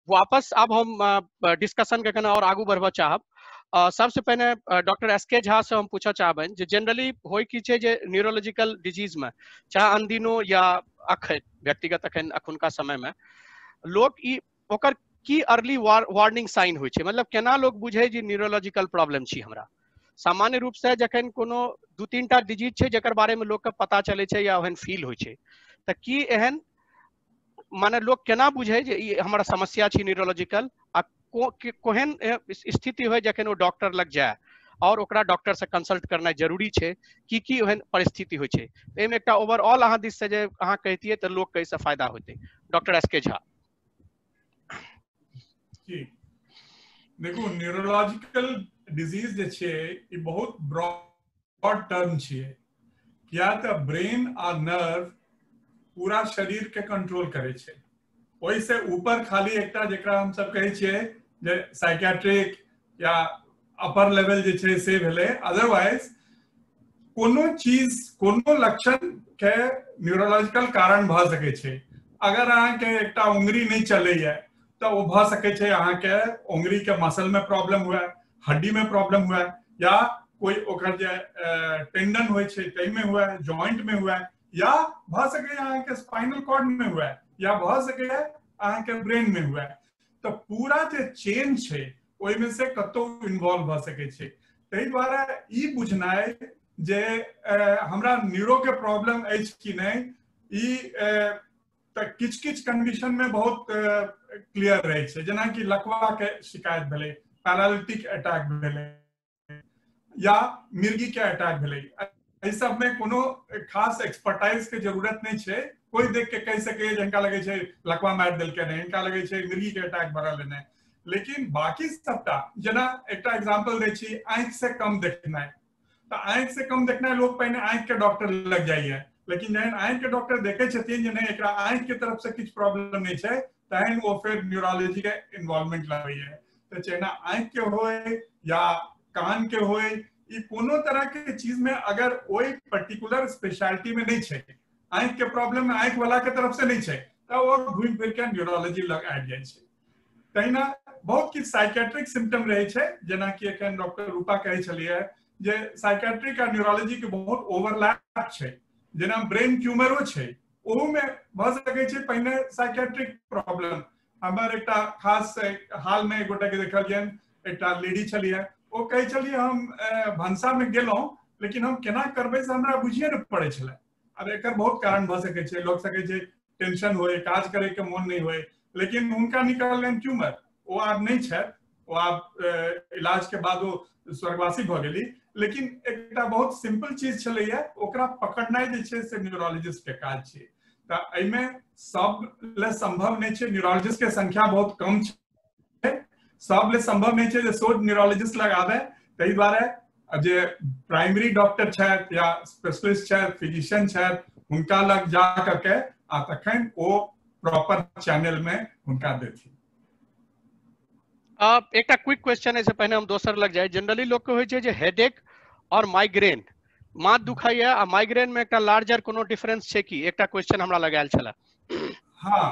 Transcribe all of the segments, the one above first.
वापस अब हम डिस्कशन के कने और आगू बढ़बा चाहब। सबसे पहले डॉक्टर एस के झा से हम पूछा चाहबनि जे जनरली होय की छै जे न्यूरोलॉजिकल डिजीज में चाहे अनदिनो या अखन व्यक्तिगत अखन अखुनका समय में लोग ई ओकर की अर्ली वार्निंग साइन होय छै, मतलब केना लोग बुझे जे न्यूरोलॉजिकल प्रॉब्लम छी हमरा। सामान्य रूप से जखन कोनो 2-3 टा डिजीज छै जेकर बारे में लोग के पता चले छै या ओहन फील होय छै, त की एहन माने लोग केना बुझे जे ई हमर समस्या छी न्यूरोलॉजिकल, आ कोहन स्थिति होय जखन वो डॉक्टर लग जाए और ओकरा डॉक्टर से कंसल्ट करना जरूरी छै, की ओहन परिस्थिति होय छै। एमे एकटा ओवरऑल अहाँ दिस से जे अहाँ कहतियै त लोग कैसे फायदा होते। डॉक्टर एस के झा। जी देखो, न्यूरोलॉजिकल डिजीज जे छै ई बहुत ब्रॉड टर्म छै, या त ब्रेन और नर्व पूरा शरीर के कंट्रोल करे छै, ओहि से ऊपर खाली एकटा जेकरा हम सब कहै छियै जे साइकियाट्रिक या अपर लेवल जे छै से भेलै। अदरवाइज कोनो चीज कोनो लक्षण के न्यूरोलॉजिकल कारण भ सकै छै। अगर अहाँ के एकटा उंगली नहीं चलैया तो वो भ सकै छै अहाँ के उंगली के मसल में प्रॉब्लम हुआ, हड्डी में प्रॉब्लम हुआ, या कोई ओकर जे टेंडन होय छै तै में हुआ, जॉइंट में हुआ, या भ सकै अहाँ के स्पाइनल कॉर्ड में हुआ, या भ सकै अहाँ के ब्रेन में हुआ। तो पूरा जे चेन छै ओहि में से कतौ इन्वॉल्व भ सकै छै। तै द्वारा ई बुझनाइ जे हमरा न्यूरो के प्रॉब्लम अछि कि नहीं, ई किछ किछ कंडीशन में बहुत क्लियर रहे छै, जेना कि लकवा के शिकायत भेलै, पैरालिटिक अटैक भेलै, या मिर्गी के अटैक भेलै। एहि सब में कोनो खास एक्सपर्टाइज के जरूरत नहीं छै। कोई देख के कह सके जिनका लगे छै लकवा मार देलकै नहीं, इनका लगे छै मिर्गी के अटैक भरल है नहीं। लेकिन बाकी सबटा, जेना एकटा एग्जांपल दै छी, आंख से कम देखनाइ। तो आंख से कम देखनाइ लोग पहिने आंख के डॉक्टर लग जाइए, लेकिन जहन आंख के डॉक्टर देखे छथिन जे नहीं एकरा आंख के तरफ से किछ प्रॉब्लम नहीं छै, तहन वो फिर न्यूरोलॉजी के इन्वॉल्वमेंट लाबैए। तो चाहे आंख के होय या कान के होय, ई कोनो तरह के चीज में अगर कोई पर्टिकुलर स्पेशलिटी में नहीं छै, आंख के प्रॉब्लम में आंख वाला के तरफ से नहीं छै, तो वो घूम फिर के न्यूरोलॉजी लग आबि जाय छै। तहिना बहुत किछु साइकियाट्रिक सिम्टम रहे छै, जेना कि एखन डॉक्टर रूपा कहै छलियै जे साइकियाट्रिक आ न्यूरोलॉजी के बहुत ओवरलैप छै। जेना ब्रेन ट्यूमरो छै, ओहू में भ सकै छै पहिने साइकियाट्रिक प्रॉब्लम। हमर एकटा खास हाल में गोटा के देखलियन, एकटा लेडी छलियै, ओ कहै छलियै हम भनसा में गेलौं, लेकिन हम केना करबै से हमरा बुझिए न पड़ै छलै। अब एकर बहुत कारण भ सकै छै, लोग सकै छै टेंशन होय, काज करे के मन नहीं होय, लेकिन हुनका निकललनि ट्यूमर। वो आब नहीं छै, वो आब इलाज के बाद वो स्वर्गवासी भ गेली। लेकिन एकटा बहुत सिंपल चीज छलैया, ओकरा पकड़नाइ जे छै से न्यूरोलॉजिस्ट के काज छै। त एहिमे सब ले संभव नहीं छै, न्यूरोलॉजिस्ट के संख्या बहुत कम छै, सब ले संभव नहीं छै जे सोच न्यूरोलॉजिस्ट लग आबे। तै दुआरे जे प्राइमरी डॉक्टर छथि या स्पेशलिस्ट छथि, फिजिशियन छथि, हुनका लग जा करके आ तखन ओ प्रॉपर चैनल में हुनका देथिन। एक क्विक क्वेश्चन है से पहले हम दोसर लग जाए। जनरली लोग के होय छै जे हेडेक और माइग्रेन, माथ दुखाइया आ माइग्रेन में एक लार्जर कोनो डिफरेंस छै कि? एक क्वेश्चन हमरा लगायल छला। हाँ,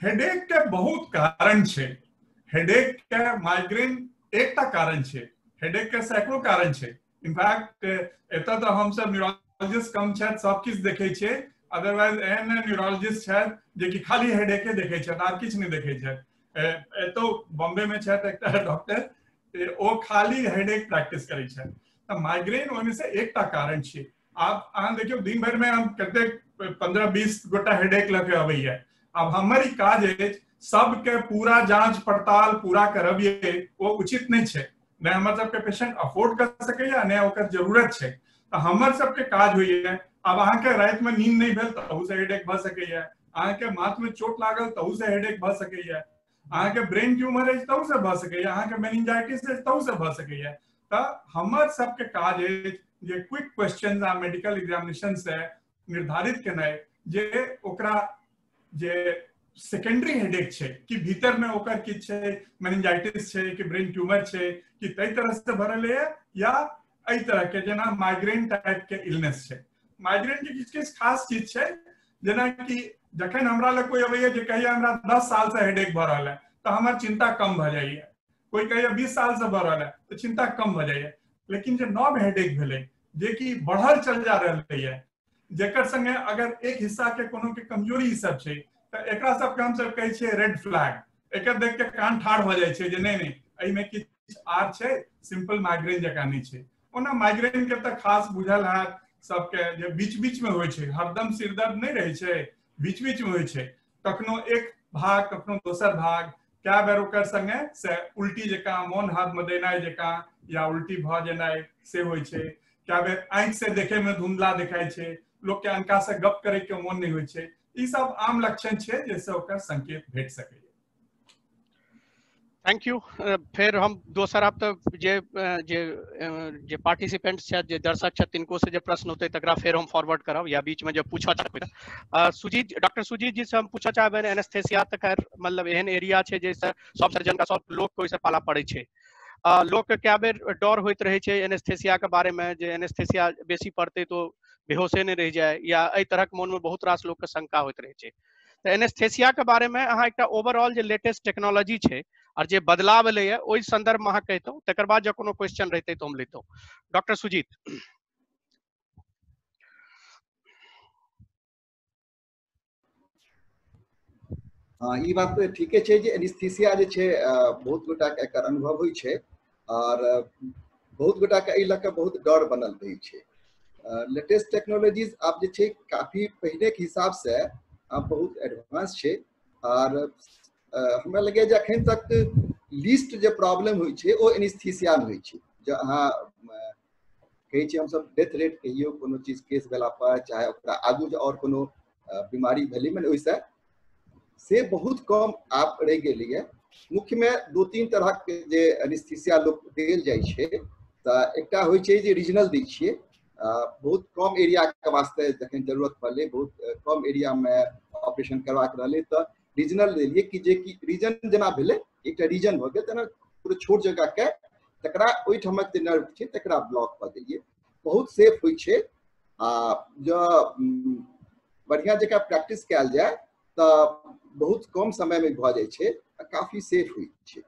हेडेक के बहुत कारण छै। हेडेक के माइग्रेन एकटा कारण छै, हेडेक के सैकड़ों कारण छै। इनफैक्ट एतऽ तो हम सब न्यूरोलॉजिस्ट कम छथि, सब किछु देखै छियै। अदरवाइज एहन न्यूरोलॉजिस्ट छथि जे कि खाली हेडेके देखै छथि, आर किछु नहीं देखै छथि। एतौ बॉम्बे में छथि एकटा डॉक्टर, ओ खाली हेडेक प्रैक्टिस करै छथि। त माइग्रेन ओहिमे से एकटा कारण छै। आप अहाँ देखियौ दिन भर में हम कते 15-20 गोटा हेडेक लके अबैया। अब हमर ई काज अछि सबके पूरा जांच पड़ताल पूरा करबिए, वो उचित नहीं छै। नहीं हमर सबके पेशेंट अफोर्ड कर सकैया, नहीं ओकर जरूरत छै। तो हमर सबके काज होइए। अब अहाँ के रात में नींद नहीं भेल तहू से हेडेक भ सकैया, अहाँ के माथ में चोट लागल तहू से हेडेक भ सकैया, अहाँ के ब्रेन ट्यूमर अछि तहू से भ सकैया, अहाँ के मेनिंजाइटिस अछि तहू से भ सकैया। त हमर सबके काज अछि जे क्विक क्वेश्चन आ मेडिकल एग्जामिनेशन से निर्धारित केनाइ जे ओकरा जे सेकेंडरी हेडेक छै कि भीतर में ओकर कि छै, मेनिंजाइटिस छै कि ब्रेन ट्यूमर छै कि तै तरह से भरल है, या एहि तरह के जेना माइग्रेन टाइप के इलनेस छै। माइग्रेन के किछु किछु खास चीज छै, जेना कि जखन हमरा लग कोई अबैया जे कहिया हमरा 10 साल से हेडेक भ रहल है, तो हमार चिंता कम भ जाइए। कोई कहिए 20 साल से बढ़ रहा है तो चिंता कम भ जाइए। लेकिन जो नॉब हेडेक भेले जे कि बढ़ल चल जा रही है, जेकर संगे अगर एक हिस्सा के कोनो के कमजोरी ई सब छै तो एकरा सबके हम सब कहै छियै रेड फ्लैग। एकर देख के कान ठाड़ भ जाइ छै जे नहीं एहि में किछ आर छै, सिंपल माइग्रेन जकां नहीं छै। ओना माइग्रेन के तो खास बुझल है सबके जे बीच बीच में होइ छै, हरदम सिरदर्द नहीं रहे छै, बीच बीच में होइ छै। कखनो एक भाग कखनो दोसर भाग, क्या बेर ओकर संगे से उल्टी जकां मोन हाथ में देनाइ जकां या उल्टी भ जेनाइ से होइ छै। क्या बेर आंख से देखे में धुंधला दिखाई छै, लोग के अनका से गप करे के मन नहीं होइ छै। ई सब आम लक्षण छै जैसे ओकर संकेत भेट सके। Thank you. फिर हम दोसर आप तो जे जे जे पार्टिसिपेंट्स छथि, जे दर्शक छथि, तिनको से जे प्रश्न होते तकरा फिर हम फॉरवर्ड करब या बीच में जो पूछा चाहबै। सुजीत, डॉक्टर सुजीत जी से हम पूछा चाहबै, एनेस्थेसिया तो खैर मतलब एहन एरिया छै जैसे सब सर्जन का सब लोग को इसे पाला पड़े छै। लोग के क्या बेर डर होइत रहे छै एनेस्थेसिया के बारे में, जे एनेस्थेसिया बेसी पड़ते तो बेहोशे नहीं रह जाए, या एहि तरह के मन में बहुत रास लोग के शंका होइत रहे छै। तो एनेस्थेसिया के बारे में अहाँ एकटा ओवरऑल जे लेटेस्ट टेक्नोलॉजी छै और जे बदलाव एलै है ओहि संदर्भ में अहाँ कहतौ, तकर बाद जो कोनो क्वेश्चन रहते तो हम लेतौ। डॉक्टर सुजीत। हाँ, ई बात तो ठीके छै जे एनेस्थीसिया जे छै बहुत गोटा के एकर अनुभव होइ छै और बहुत गोटा के एहि लऽ कऽ बहुत डर बनल रहै छै। लेटेस्ट टेक्नोलॉजीज आब जे छै काफी पहले के हिसाब से आब बहुत एडवांस छै और हमरा लगे जे अखन तक लीस्ट जे प्रॉब्लम होइ छै ओ एनेस्थीसिया में होइ छै। जो अहाँ कहै छी हम सब डेथ रेट कहियो कोनो चीज केस भेला पर, चाहे ओकरा आगू जे और कोनो बीमारी भेलै मने ओइसे से बहुत कम आप रह गेली है। मुख्य में 2-3 तरह के जे एनेस्थीसिया लोग देल जाइ छै। तो एकटा होइ छै जे रीजनल दै छियै, बहुत कम एरिया के वास्ते जखन जरूरत पड़ले, बहुत कम एरिया में ऑपरेशन करबाक रहले तो रीजनल देलिए कि जे कि रीजन जेना भेले एकटा रीजन भ गेल तेना पूरा छोट जगह के तकरा ओइ ठमक जे नर्व छै तकरा ब्लॉक क देलिए। बहुत सेफ होइ छै। जो बढ़िया जगह प्रैक्टिस कैल जाए तो बहुत कम समय में भ जाइ छै, काफी सेफ होइ छै।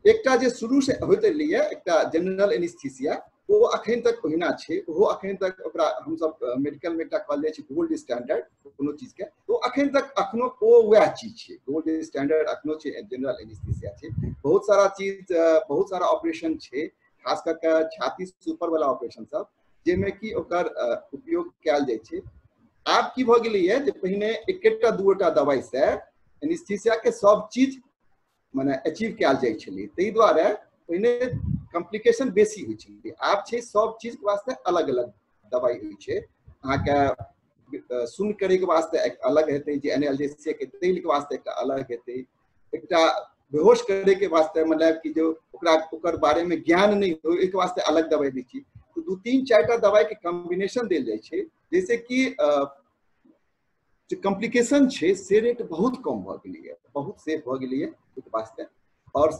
एकटा जे शुरू से होइत एलिए एकटा जनरल एनेस्थीसिया वो अखन तक ओहिना छै। वो अखन तक ओकरा हम सब मेडिकल में एकटा कहल जाइ छै गोल्ड स्टैंडर्ड कोनो चीज के, तो अखन तक अखनो ओ वह चीज छै, गोल्ड स्टैंडर्ड अखनो छै जनरल एनेस्थीसिया छै। बहुत सारा चीज बहुत सारा ऑपरेशन छै, खास करके छाती से ऊपर वाला ऑपरेशन सब जेमे कि ओकर उपयोग कैल जाइ छै। आब की भ गेलै है जे पहिने एकेटा दूटा दवाई से एनेस्थीसिया के सब चीज माने अचीव कैल जाइ छलै, ताहि दुआरे पहिने कॉम्प्लिकेशन बेसी होइ छलै। आब छै सब चीज के वास्ते अलग अलग दवाई होइ छै। अहाँ के सुन करे के वास्ते एक अलग हेतै, जे एनाल्जेसिया के तेल के वास्ते एकटा अलग हेतै, एकटा बेहोश करे के वास्ते मतलब कि जो ओकरा ओकर बारे में ज्ञान नहीं हो एक वास्ते अलग दवाई दै छी। तो 2-3-4टा दवाई के कॉम्बिनेशन देल जाइ छै, जैसे कि जो कॉम्प्लिकेशन छै से रेट बहुत कम भ गेलै है, बहुत सेफ भ गेलै है ओकर वास्ते। और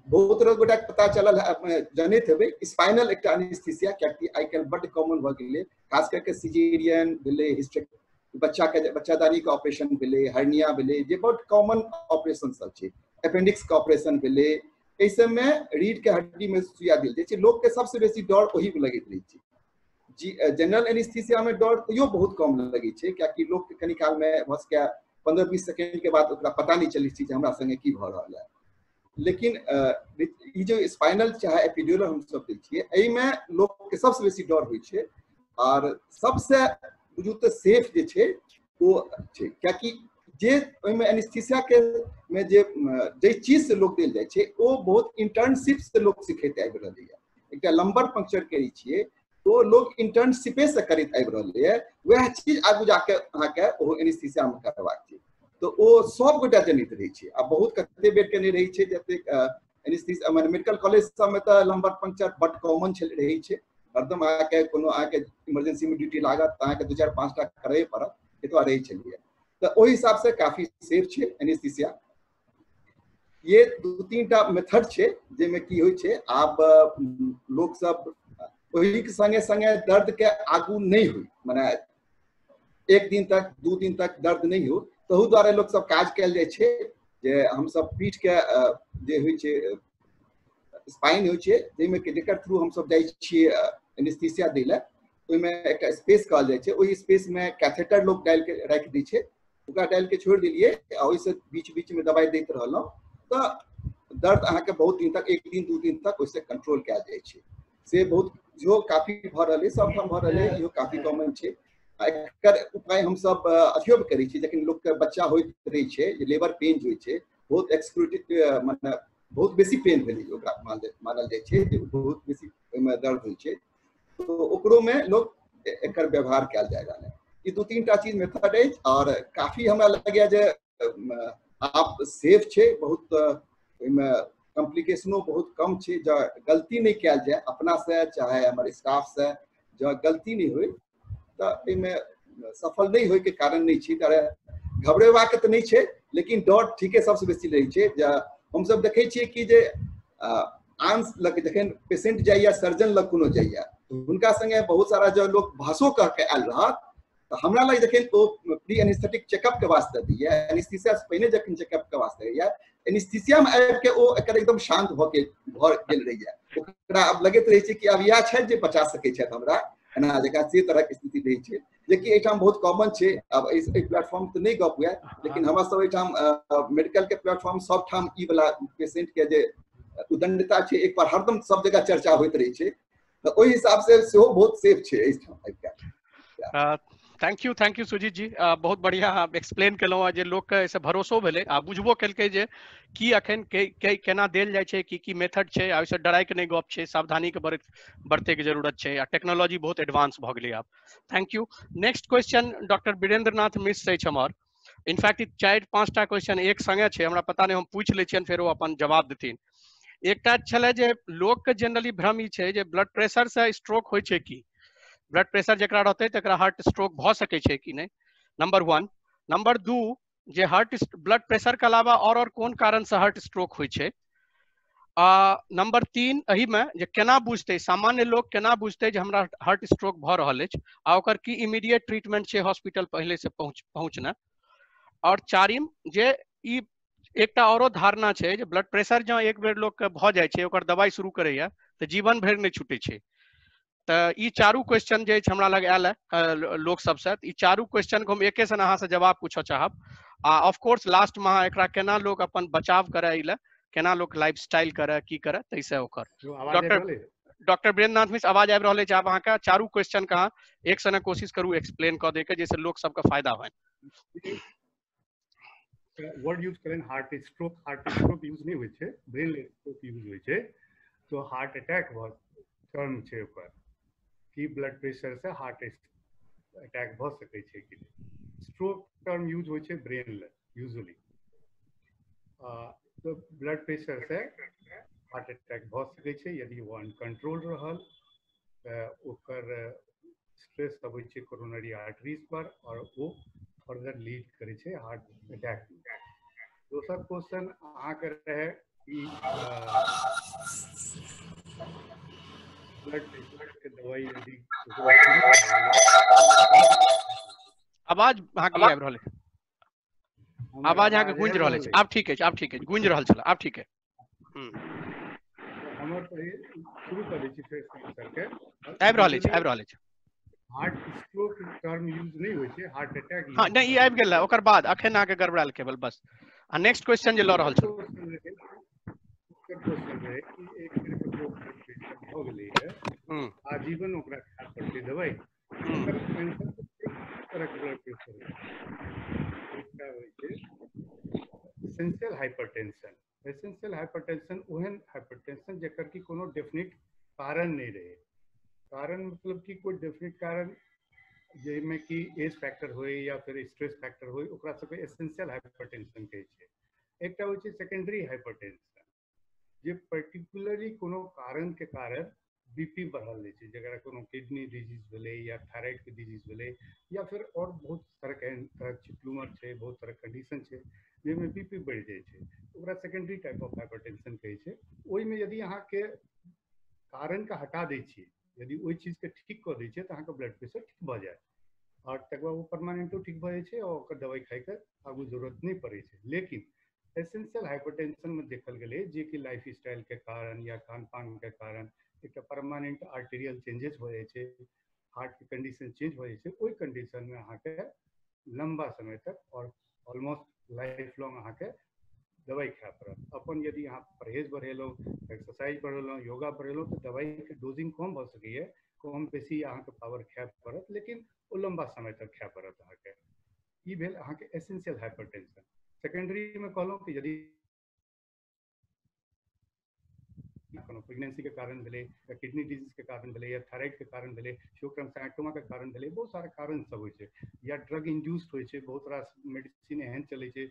बहुत तरह गोटा के पता चलल है, जानैत हेबै स्पाइनल एकटा एनेस्थीसिया कियाकि आइ काल्हि बड्ड कॉमन भ गेलै, खास करके सिजेरियन भेलै, हिस्टेक्टोमी बच्चा के बच्चादानी के ऑपरेशन भेलै, हर्निया भेलै, जे बहुत कॉमन ऑपरेशन सब छै, अपेंडिक्स के ऑपरेशन भेलै, एहि सब में रीढ़ के हड्डी में सुइया देल जाइ छै। लोग के सबसे बेसी डर ओही में लगैत रहै छै। जी जनरल एनेस्थीसिया में डर तैयो बहुत कम लगे छै, क्याकि लोग के कनी काल में बस के 15-20 सेकेंड के बाद ओकरा पता नहीं चलै छै जे हमरा संगे की भ रहल है। लेकिन ई जो स्पाइनल चाहे एपिड्यूरल हम सब दै छियै, एहि में लोग के सबसे बेसी डर होइ छै और सबसे बुझू तो सेफ जे छै वो छै, क्याकि जे ओहि में एनेस्थीसिया के में जे चीज से लोग देल जाइ छै वो बहुत इंटर्नशिप से लोग सिखैत आबि रहलै है। एकटा लंबर पंक्चर करै छियै तो लोग इंटर्नशिपे से करैत आबि रहलै है, वह चीज आगू जाके अहाँ के ओ एनेस्थीसिया में करबाक छै। तो ओ सब गोटा जनित रहै छै। अब बहुत कते बेर के नहीं रहै छै, जते एनेस्थीसिया माने मेडिकल कॉलेज सब में तो लंबर पंक्चर बड कॉमन छल रहै छै। हरदम आके कोनो आके इमरजेंसी में ड्यूटी लागत अहाँ के 2-4-5टा करे पड़त, एतबा रहै छलिए। तो ओहि हिसाब से काफी सेफ छै एनेस्थीसिया। ये 2-3टा मेथड छै जेमे की होइ छै। आब लोग सब ओहि के संगे संगे दर्द के आगू नहीं हुई, माने 1 दिन तक 2 दिन तक दर्द नहीं हो, तहु द्वारे लोग सब काज कैल जाइ छै। जे हम सब पीठ के जे होइ छै स्पाइन होइ छै जेमे के जेकर थ्रू हम सब जाइ छियै एनेस्थीसिया दै लए, ओहिमे एकटा स्पेस कहल जाइ छै, ओहि स्पेस में कैथेटर लोग डालि के राखि दै छै, ओकरा डालि के छोड़ि देलियै आ ओहिसँ बीच बीच में दवाई दैत रहलहुँ तऽ दर्द अहाँके बहुत दिन तक, 1 दिन 2 दिन तक ओहिसँ कंट्रोल कयल जाइ छै। से बहुत जो काफी भऽ रहल है, सब ठाम भऽ रहल है, इहो काफी कॉमन छै। एकर उपाय हम सब अथियो करै छी, जखन लोक के बच्चा होइत रहै छै, लेबर पेन होइ छै, बहुत एक्सक्रूटिव मतलब बहुत बेसी पेन भेलै ओकरा मानल जाइ छै, बहुत बेसी ओहिमे दर्द होइ छै, तो ओकरो में लोग एकर व्यवहार कयल जाय रहल है। ई 2-3 टा चीज मेथड अछि और काफी हमरा लगैया जे आप सेफ छै, बहुत ओहिमे कॉम्प्लिकेशनो बहुत कम छै। जो गलती नहीं कयल जाए अपना से चाहे हमारे स्टाफ से, जो गलती नहीं हुई तो एहिमे सफल नहीं होय के कारण नहीं छै। तर घबरेबाक तऽ नहीं छै, लेकिन डर ठीके सबसे बेसी रहै छै। हम सब देखै छियै कि जे आन लग जखन पेशेंट जाइया, सर्जन लग कोनो जाइया, हुनका संगे बहुत सारा जो लोग भाषो कह के आयल रहत, तो हमरा लग जखन ओ प्री एनेस्थेटिक चेकअप के वास्ते दिए, एनेस्थीसिया से पहिने जखन चेकअप के वास्ते रहिए, एनेस्थीसिया में आबि के ओ एकर एकदम शांत भऽ गेल रहिए। ओकरा अब लगैत रहै छै कि अब इएह छथि जे बचा सकै छथि हमरा, एना जकरा से तरह के स्थिति रहै छै, जेकि एहिठाम बहुत कॉमन छै। अब इस प्लेटफॉर्म तो नहीं गप हुए, लेकिन हमरा सब एहिठाम मेडिकल के प्लेटफॉर्म सब ठाम ई वाला पेशेंट के जे उदंडता छै, एक बार हरदम सब जगह चर्चा होइत रहै छै, तो ओहि हिसाब से सेहो बहुत सेफ छै एहिठाम आबि के। थैंक यू सुजीत जी, बहुत बढ़िया एक्सप्लेन केलहुँ जे लोक के एहिसँ भरोसो भेलै आ बुझबो केलकै जे की अखन केना देल जाइ छै, की मेथड छै, आ ओहिसँ डराय के नहि गप छै, सावधानी के बरते के जरूरत छै, आ टेक्नोलॉजी बहुत एडवांस भऽ गेलै आब। Thank you. Next question doctor Virendra Nath Mishra अछि हमर। इनफैक्ट ई 4-5 टा क्वेश्चन एक संगे छै, हमरा पता नहीं, हम पूछि लै छियनि फेर ओ अपन जवाब देथिन। एकटा छलै जे लोक के जनरली भ्रम ई छै जे ब्लड प्रेशर से स्ट्रोक होइ छै की, ब्लड प्रेशर जकरा रहते तकरा हार्ट स्ट्रोक भऽ सकै छै कि नहीं, नंबर 1। नंबर 2, जे हार्ट ब्लड प्रेशर के अलावा और कोन कारण से हार्ट स्ट्रोक होइ छै। नंबर 3, एही में जे केना बुझतै, सामान्य लोग केना बुझतै जे हमरा हार्ट स्ट्रोक भऽ रहल अछि, आ ओकर की इमीडिएट ट्रीटमेंट छै हॉस्पिटल पहले से पहुँचना। और 4म, जे ई एकटा औरो धारणा छै जे ब्लड प्रेशर जँ एक बेर लोक के भऽ जाइ छै, ओकर दवाई शुरू करैया तऽ जीवन भरि नहीं छूटै छै। तऽ ई 4 क्वेश्चन जे हमरा लग आयल है लोक सबसे, ई 4 क्वेश्चन को हम एके सन अहाँ से जवाब पूछऽ चाहब। आ ऑफ कोर्स लास्ट में अहाँ एकरा केना लोग अपन बचाव करे, इले केना लोग लाइफ स्टाइल करे, की करे, तैसे ओकर डॉक्टर वीरेंद्र नाथ मिश्र आवाज आबि रहल है, आप अहाँ के 4 क्वेश्चन के अहाँ एक सने कोशिश करू एक्सप्लेन कऽ दे के, जैसे लोग सबके फायदा हो। वर्ड यूज करें हार्ट स्ट्रोक यूज नहीं हुई है, ब्रेन स्ट्रोक यूज हुई है। तो हार्ट अटैक बहुत टर्म है ऊपर कि ब्लड प्रेशर से हार्ट अटैक भ सकै छै कि नहीं। स्ट्रोक टर्म यूज होय छै ब्रेन ले यूजुअली, तो ब्लड प्रेशर से हार्ट अटैक भ सकै छै यदि वो अनकंट्रोल रहल तऽ ओकर स्ट्रेस अबै छै कोरोनरी आर्टरीज पर और वो फर्दर लीड करे छै हार्ट अटैक। दोसर क्वेश्चन अहाँ के रहे कि ब्लड प्रेशर के दवाई यदि आवाज अहाँ के आबि रहल है, आवाज अहाँ के गूंज रहल है, आब ठीक है, आब ठीक है, गूंज रहल छल, आब ठीक है। हमर शुरू कर दै छी फेर सर के आबि रहल है। हार्ट स्ट्रोक टर्म यूज नहीं होय छै, हार्ट अटैक। हां नहीं, ई आबि गेल ओकर बाद अखन अहाँ के गड़बड़ाल केवल बस। आ नेक्स्ट क्वेश्चन जे ल रहल छल, क्वेश्चन है कि एक ब्लड प्रेशर हो गेलै है, आजीवन ओकरा खाय पड़तै दवाई, ओकर आंसर तरह के ब्लड प्रेशर एकटा होय छै एसेंशियल हाइपरटेंशन। एसेंशियल हाइपरटेंशन ओहन हाइपरटेंशन जेकर की कोनो डेफिनेट कारण नहीं रहे। कारण मतलब कि कोई डेफिनेट कारण जेमे कि एज फैक्टर होय या फिर स्ट्रेस फैक्टर होय, ओकरा सबके एसेंशियल हाइपरटेंशन कहै छै। एकटा होय छै सेकेंडरी हाइपरटेंशन, जे पर्टिकुलरली कोनो कारण के कारण बीपी बढ़ल रहै छै, जकरा कोनो किडनी डिजीज भेलै या थायराइड के डिजीज भेलै या फिर और बहुत तरह के ट्यूमर छै, बहुत तरह के कंडीशन छै जेमे बीपी बढ़ि जाइ छै, ओकरा सेकेंडरी टाइप ऑफ हाइपरटेंशन कहै छै। ओहिमे यदि अहाँ के कारण के हटा दै छियै, यदि ओहि चीज के ठीक कऽ दै छियै तऽ अहाँके ब्लड प्रेशर ठीक भऽ जायत और तकर बाद वो परमानेंटो ठीक भऽ जाइ छै और ओकर दवाई खाइ के आगू जरूरत नहीं पड़ै छै। लेकिन एसेंशियल हाइपरटेंशन में देखल गए जे कि लाइफ स्टाइल के कारण या खान पान के कारण एक परमानेंट आर्टेरियल चेंजेस हो जाए छे, हार्ट के कंडीशन चेंज हो जाए छे, ओई कंडीशन में अहाँ के लंबा समय तक और ऑलमोस्ट लाइफ लॉन्ग अहाँ के दवाई खाए पड़त। अपन यदि अहाँ परहेज बढ़ेलो, एक्सरसाइज बढ़ेलो, योगा बढ़ेलो तो दवाई के डोजिंग कम हो सकी है, कम बेसी अहाँ के पावर खाए पड़त, लेकिन वो लंबा समय तक खाए पड़त अहाँ के। ई भेल अहाँ के एसेंशियल हाइपरटेंशन। सेकेंडरी में कहलौं कि यदि प्रेगनेंसी के कारण भेले या किडनी डिजीज के कारण भेले या थायराइड के कारण भेले, श्योक्रामसाइटोमा के कारण भेले, बहुत सारा कारण सब होय छै, या ड्रग इंड्यूस्ड होय छै, बहुत रास मेडिसिन एहन चलै छै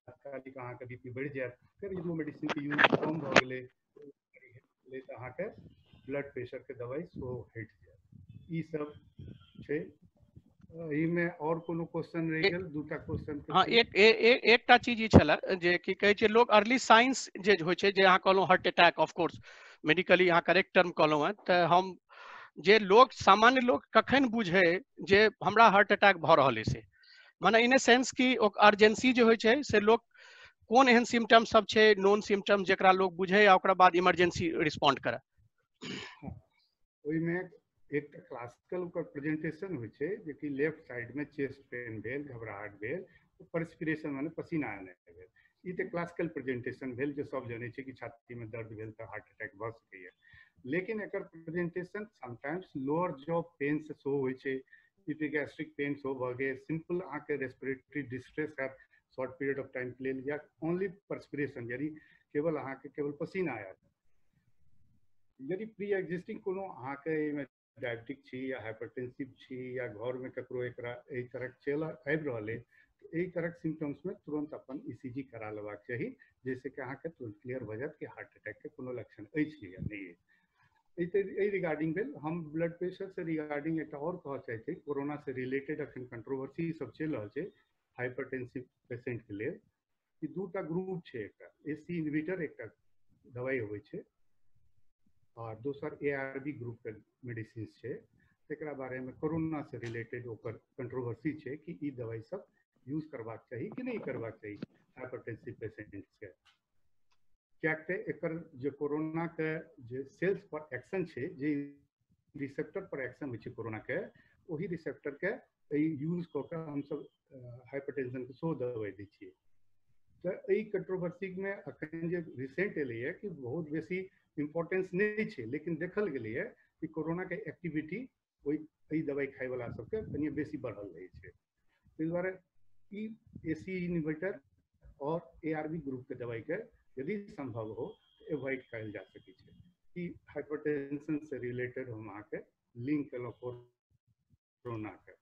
तात्कालिक अहाँ के बीपी बढ़ि जायत, फिर यदि मेडिसिन के यूज कम भ गेलै तो अहाँ के ब्लड प्रेशर के दवाई सेहो हटि जायत। ई सब छै। ई में और कोनो क्वेश्चन रह गेल? दूटा क्वेश्चन के हाँ, एकटा चीज ई छला जे की कहै छै लोग अर्ली साइंस जे होय छै, जे अहाँ कहलहुँ heart attack, of course medically अहाँ करेक्ट टर्म कहलहुँ हैं, तऽ हम जे लोग सामान्य लोग कखन बुझे जे हमरा हार्ट अटैक भऽ रहल है, से माने इन ए सेंस की अर्जेंसी जे होय छै से लोग कोन एहन सिम्टम सब छै, नॉन सिम्टम जेकरा लोग बुझे आ ओकरा बाद इमरजेंसी रिस्पॉन्ड करे। ओहि में एक क्लासिकल ओकर प्रेजेंटेशन होय छै, जे कि लेफ्ट साइड में चेस्ट पेन भेल, घबराहट भेल, परस्पिरेशन माने पसीना आने भेल, ई तऽ क्लासिकल प्रेजेंटेशन भेल जे सब जानै छै कि छाती में दर्द भेल तऽ हार्ट अटैक भऽ सकैए। लेकिन एकर presentation sometimes lower jaw pain से शो होय छै, इपिगैस्ट्रिक पेन शो भऽ गेल, सिंपल अहाँ के रेस्पिरेटरी डिस्ट्रेस हैत शॉर्ट पीरियड ऑफ टाइम के लेल, या ओनली परस्पिरेशन यदि केवल अहाँ के केवल पसीना आयत। यदि प्री एग्जिस्टिंग कोनो अहाँ के डायबिटिक छी या हाइपरटेंसिव छी या घर में ककरो एकरा एहि तरह चल आबि रहल है, तो एहि तरह सिम्टम्स में तुरंत अपन ईसीजी करा लेबाक चाही, जैसे कि अहाँ के तुरंत क्लियर भऽ जायत कि हार्ट अटैक के कोनो लक्षण अछि या नहीं है। रिगार्डिंग भेल। हम ब्लड प्रेशर से रिगार्डिंग एक और कह चाहते, कोरोना से रिलेटेड अखन कंट्रोवर्सी सब चल रहा है हाइपरटेंसिव पेशेंट के लिए, कि दूटा ग्रुप है, एक एसी इनहिबिटर एक दवाई होय छै, और दोसर ARB ग्रुप के मेडिसिन है, तकरा बारे में कोरोना से रिलेटेड ओकर कंट्रोवर्सी है कि ई दवाई सब यूज करबाक चाहिए कि नहीं करबाक चाहिए हाइपरटेंसिव पेशेंट्स के। क्या एकर जो कोरोना के जे सेल्स पर एक्शन है, जे रिसेप्टर पर एक्शन होय छै कोरोना के, वही रिसेप्टर के यूज कऽ के हम सब हाइपरटेंशन के सेहो दवाई दै छियै। तऽ एहि कंट्रोवर्सी में अखन जे रिसेंट एलै है कि बहुत बेसी इम्पोर्टेंस नहीं है, लेकिन देखल गेलै है कि कोरोना के एक्टिविटी वही दवाई खाए वाला सबके कनी बेसी बढ़ल रहे छै। ताहि दुआरे ई एसी इनहिबिटर और ARB ग्रुप के दवाई के यदि संभव हो तो एवॉइड कयल जा सकै छै। ई हाइपरटेंशन से रिलेटेड हम अहाँ के लिंक केलहुँ कोरोना के।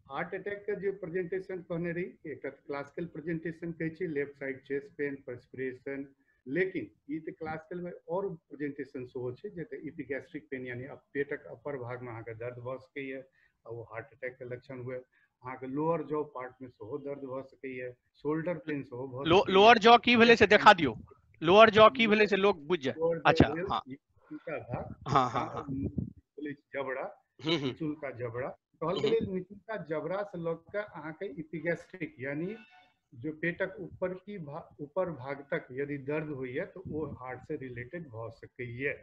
हार्ट अटैक के जो प्रेजेंटेशन कहने रही, एक क्लासिकल प्रेजेंटेशन कहे left side chest pain, perspiration, लेकिन ये तो क्लासिकल में और प्रेजेंटेशन सेहो छै, जैसे इपिगैस्ट्रिक पेन यानी पेटक अपर भाग में अहाँ के दर्द भऽ सकैए और वो हार्ट अटैक के लक्षण हुए। अहाँ के लोअर जॉ पार्ट में सेहो दर्द भऽ सकैए, शोल्डर पेन सेहो भऽ सकैए। लोअर जॉ की भेलै से देखा दियो, लोअर जॉ की भेलै से लोग बुझ जाए। अच्छा, हाँ हाँ हाँ हाँ, जबड़ा, निचुलका जबड़ा कहल गेलै, निचुलका जबड़ा से लग के अहाँ के इपिगैस्ट्रिक यानी जो पेटक ऊपर भाग तक यदि दर्द होइए तो वो हार्ट से रिलेटेड भ सकैए।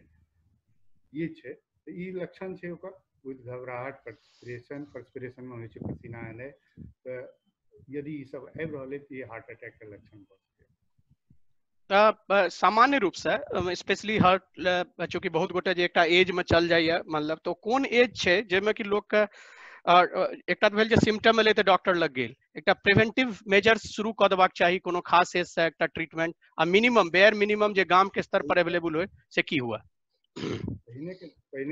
ये छै, तो ई लक्षण छै ओकर, विद घबराहट, परस्पिरेशन में होय छै पसीना आने, तो यदि ई सब आबि रहल है तो ये हार्ट अटैक के लक्षण भ सकैए। सामान्य रूप से स्पेशली हार्ट चूंकि बहुत गोटे जे एकटा एज में चल जाइए, मतलब तो कोन एज छै जेमे कि लोग के एकटा भेल जे सिम्टम एलै तऽ डॉक्टर लग गेल, एकटा प्रिवेंटिव मेजर्स शुरू कऽ देबाक चाही कोनो खास एज से एकटा ट्रीटमेंट, आ मिनिमम बेयर मिनिमम जे गाम के स्तर पर अवेलेबल होय से की हुआ। पहिने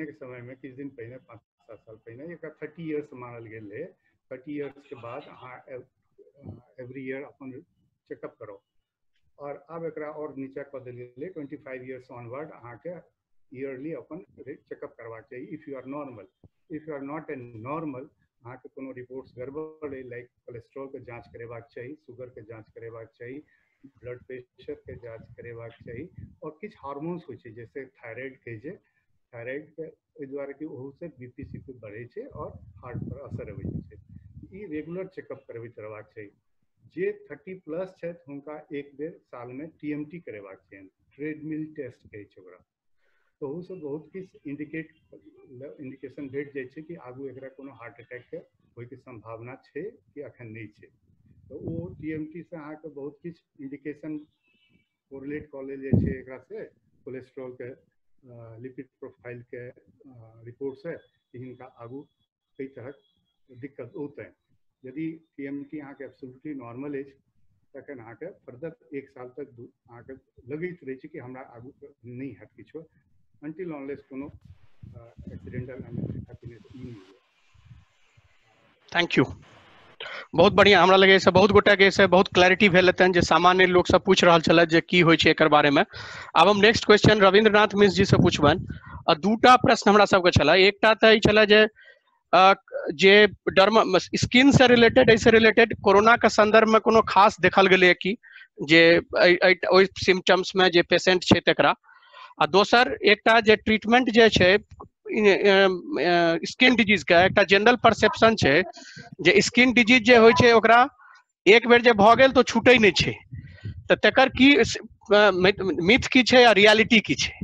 के समय में किछु दिन पहिने 5-7 साल पहिने एक 30 इयर्स मानल गेल है। 30 इयर्स के बाद अहाँ एवरी ईयर अपन चेकअप करो, और अब एकरा और नीचा कऽ देल गेलै 25 इयर्स ऑनवर्ड अहाँ के ईयरली अपन चेकअप करबाक चाहिए। If you are normal, if you are not a normal, अहाँ के कोनो रिपोर्ट्स गड़बड़ है, लाइक कोलेस्ट्रॉल के जांच करेबाक चाहिए, शुगर के जांच करेबाक चाहिए, ब्लड प्रेशर के जांच करेबाक चाहिए, और किछु हार्मोन्स होय छै जैसे थायराइड के जे थायराइड के ओहि दुआरे कि ओहू से बीपी सीपी बढ़े छै और हार्ट पर असर अबै छै। ई रेगुलर चेकअप करबैत रहबाक चाहिए। जे 30+ छथि हुनका एक बेर साल में TMT करेबाक चाहिए, ट्रेडमिल टेस्ट कहै छै ओकरा। तो से बहुत किछु इंडिकेशन भेट जाइ छै कि आगू एकरा कोनो हार्ट अटैक के होय के संभावना छै कि अखन नहीं छै। तो वो TMT से अहाँ के बहुत किछु इंडिकेशन कोरिलेट कऽ लेल जाइ छै एकरा से, कोलेस्ट्रॉल के लिपिड प्रोफाइल के रिपोर्ट से कि हिनका आगू कई तरह दिक्कत होते हैं। यदि TMT अहाँ के एब्सोल्युटली नॉर्मल अछि तखन अहाँ के फर्दर 1 साल तक अहाँ के लगैत रहै छै कि हमरा आगू नहीं हैत किछो, until unless कोनो एक्सीडेंटल हैप्पीनेस नहीं हुए। थैंक यू, बहुत बढ़िया। हमरा लगे से बहुत गोटा के से बहुत क्लैरिटी भेल हेतन जे सामान्य लोग सब पूछ रहल छले जे की होय छै एकर बारे में। आब हम नेक्स्ट क्वेश्चन रविंद्रनाथ मिश्र जी से पूछबन। दूटा प्रश्न हमरा सबके छले, एकटा तऽ ई छले जे डर्म स्किन से रिलेटेड, ऐसे रिलेटेड कोरोना के संदर्भ में कोनो खास देखल गेलै कि जे ओइ सिम्टम्स में जे पेशेंट छै तकरा, आ दोसर एकटा जे ट्रीटमेंट जे छै स्किन डिजीज के एकटा जनरल परसेप्शन छै जे स्किन डिजीज जे होय छै ओकरा एक बेर जे भऽ गेल तो छूटै नहि छै, तऽ तकर की मिथ की छै आ रियलिटी की छै।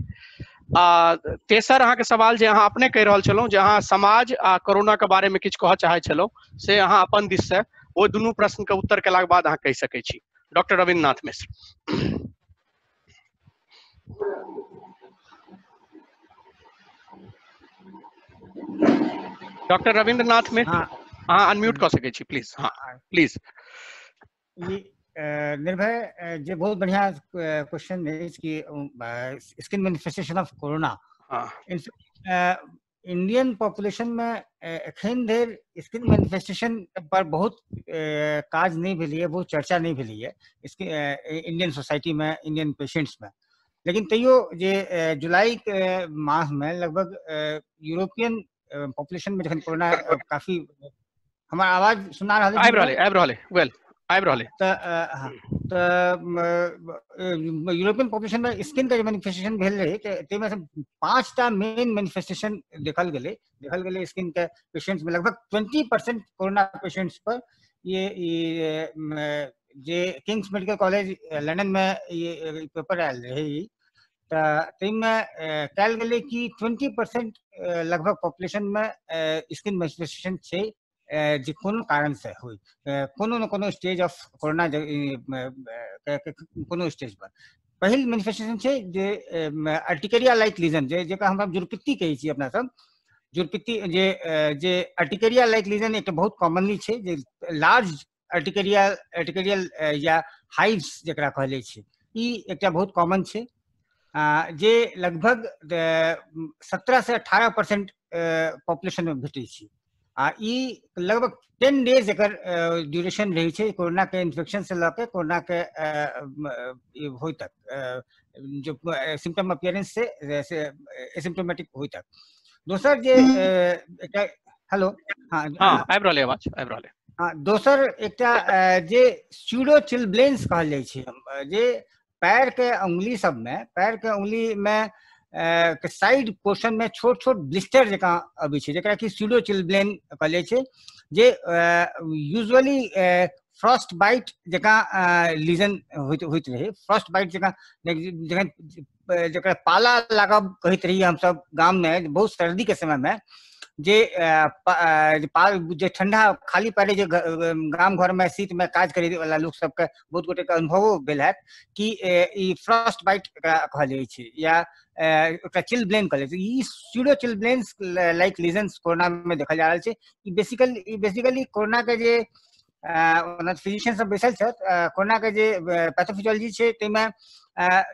आ तेसर अहाँके सवाल जे अहाँ अपने कहि रहल छलहुँ जे अहाँ समाज आ कोरोना के बारे में किछु कहऽ चाहै छलहुँ, से अहाँ अपन दिस से ओ दुनू प्रश्न के उत्तर केलाक बाद अहाँ कहि सकै छी। डॉक्टर रविन्द्रनाथ मिश्र। डॉक्टर रविन्द्रनाथ मिश्र, हाँ अनम्यूट कर सके छी प्लीज। हाँ प्लीज। निर्भय जे बहुत बढ़िया क्वेश्चन है कि skin manifestation of corona. Indian population में एखन धरि स्किन मैनिफेस्टेशन पर बहुत काज नहीं भेली है, बहुत चर्चा नहीं भेली है इसके इंडियन सोसाइटी में, इंडियन पेशेंट्स में। लेकिन तैयो जे जुलाई के माह में लगभग यूरोपियन पॉपुलेशन में जखन कोरोना काफी, हमारा आवाज सुना रहा है यूरोपियन पॉपुलेशन में स्किन का मैनिफेस्टेशन भेल रहे, ताहिमे से 5टा मेन मैनिफेस्टेशन देखल गेलै स्किन के पेशेंट्स में। लगभग 20% कोरोना पेशेंट्स पर ये जे किंग्स मेडिकल कॉलेज लंदन में ये पेपर आयल रहे, ताहिमे कयल गेलै कि 20% लगभग पॉपुलेशन में स्किन मैनिफेस्टेशन छै जे कोनो कारण से होई, कोनो न कोनो स्टेज ऑफ कोरोना कोनो स्टेज पर। पहिल मैनिफेस्टेशन छै जे अर्टिकेरिया लाइक लीजन, जेकरा हम जुरपित्ती कहै छी अपना सब। जुरपित्ती जे अर्टिकेरिया लाइक लीजन एकटा बहुत कॉमनली छै, जे लार्ज अर्टिकेरियल या हाइव्स जेकरा कहले छै, ई एकटा बहुत कॉमन छै, जे लगभग 17 से 18% पॉपुलेशन में भेटै छै। ई लगभग 10 डेज एकर ड्यूरेशन रही है कोरोना के इन्फेक्शन से लके कोरोना के होय तक, जो सिम्टम अपियरेंस से एसिम्प्टोमेटिक होय तक। दोसर जे हेलो, हाँ आबि रहल आवाज आबि रहल। हाँ, दोसर एकटा जे स्यूडो चिलब्लेंस कहल जाइ छै, जे पैर के उंगली सब में, पैर के उंगली में के साइड पोर्शन में छोट छोट ब्लिस्टर जका अबै छै, जेकरा कि स्यूडो चिलब्लेन कहल जाइ छै, जे यूजुअली फ्रॉस्ट बाइट जका लीजन होइत रहे। फ्रॉस्ट बाइट जका जकरा पाला लागब कहैत रही हम सब गाम में, बहुत सर्दी के समय में, जे ठंडा खाली पैरे जे गाम घर में शीत में काज करे वाला लोग सबके बहुत गोटे के अनुभवो भेल हैत कि ई फ्रॉस्ट बाइट कहल जाइ छै, या एकटा चिलब्लेन कहल जाइ छै। ई pseudo chilblains like lesions corona में देखल जा रहल छै। ई बेसिकली कोरोना के जे फिजिशियन सब बैसल छथि, कोरोना के जे पैथोफिजियोलॉजी छै ताहिमे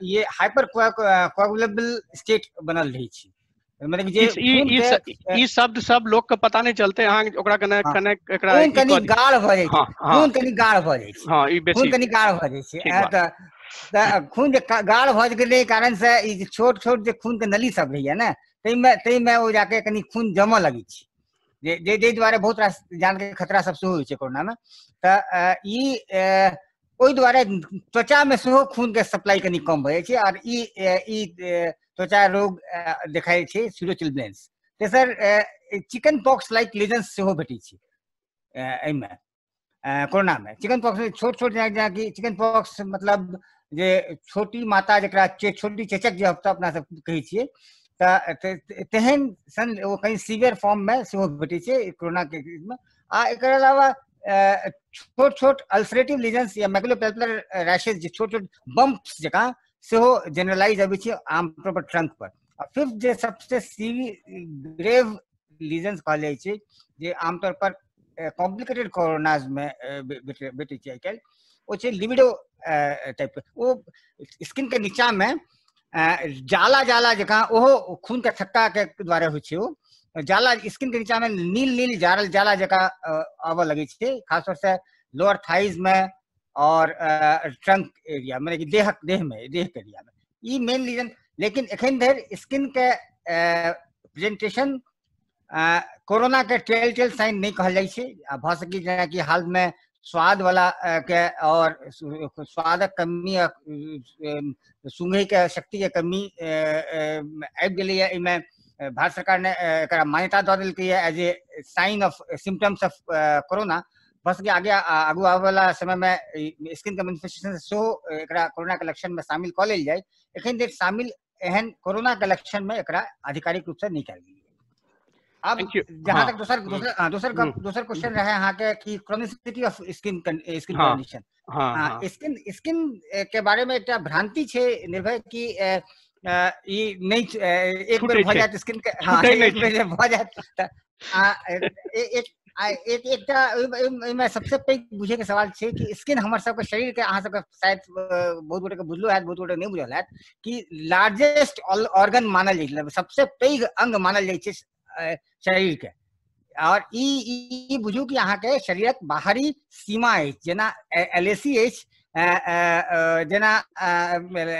ये हाइपर कोएगुलेबल स्टेट बनल रहै छै, मतलब जे ई शब्द सब लोग के पता नहीं चलते, अहाँ ओकरा कने एकरा खून कनी गाढ़ भ जाइ छै, खून कनी गाढ़ भ जाइ छै, हां ई बेसी खून कनी गाढ़ भ जाइ छै। त खून जे गाढ़ भ गेलै कारण से ई छोट छोट जे खून के नली सब रहैया ने, तैमे ओ जाके कनी खून जमऽ लगै छै, जे दुआरे बहुत रास जान के खतरा सब सेहो होइ छै कोरोना में। त ई ओहि दुआरे त्वचा में सेहो खून के सप्लाई कनी कम भ जाइ छै, और ई त्वचा रोग देखाइ छै स्यूडो चिलब्लेन्स। तेसर चिकन पॉक्स लाइक लीजन्स सेहो भेटै छै एहिमे। कोरोना में चिकन पॉक्स में छोट छोट जेना कि चिकन पॉक्स मतलब जे छोटी माता जकरा छोटी चेचक जे अपना सब कहै छियै तेहन सन वो कहीं सीवियर फॉर्म में सेहो भेटै छै कोरोना के में। आ एकर अलावा छोट छोट अल्सरेटिव लीजन्स या मैकुलोपैपुलर रैशेस जे छोट छोट बम्प्स जकाँ सेहो जनरलाइज अबै छै आमतौर पर ट्रंक पर। और फिफ्थ जे सबसे ग्रेव लीजन्स कहल जाइ छै जे आमतौर पर कॉम्प्लिकेटेड कोरोनाज में भेटै छै आइकाल्हि, वो छै लिबिडो टाइप के। वो स्किन के नीचा में जाला जाला जकाँ ओहो खून के थक्का के द्वारा होइ छै। वो जाला स्किन के नीचा में नील नील जारल जाला जकाँ आबऽ लगे छै, खासतौर से लोअर थाइज में और ट्रंक एरिया में, देह में, देह के एरिया में ई मेन रीजन। लेकिन एखन धरि स्किन के प्रेजेंटेशन कोरोना के टेल साइन नहीं कहल जाइ छै। भ सकी जेना कि हाल में स्वाद वाला के और स्वादक कमी, सूंघे के शक्ति के कमी आबि गेलै है। एहिमे भारत सरकार ने एकरा मान्यता दऽ देलकै है as a sign of symptoms of corona. बस के आगे आगू आवे वाला समय में स्किन के मैनिफेस्टेशन सेहो एकरा कोरोना के लक्षण में शामिल कऽ लेल जाय। एखन धरि शामिल एहन कोरोना के लक्षण में एकरा आधिकारिक रूप से नहीं कयल गेलै। अब जहाँ तक दोसर क्वेश्चन रहे अहाँ के कि chronicity of skin condition, skin के बारे में एकटा भ्रांति छै निर्भय कि ई नहीं एक बेर भऽ जायत स्किन के, एक बेर भऽ जायत एकटा सबसे पैघ बुझे के सवाल छै कि स्किन हमर सबके शरीर के, अहाँ सबके शायद बहुत गोटे के बुझलो हैत, बहुत गोटे नहीं बुझल हैत कि लार्जेस्ट ऑर्गन मानल जाइ छै, सबसे पैघ अंग मानल जाइ छै शरीर के। और ई बुझू कि अहाँ के शरीरक बाहरी सीमा अछि, जेना LAC अछि, जेना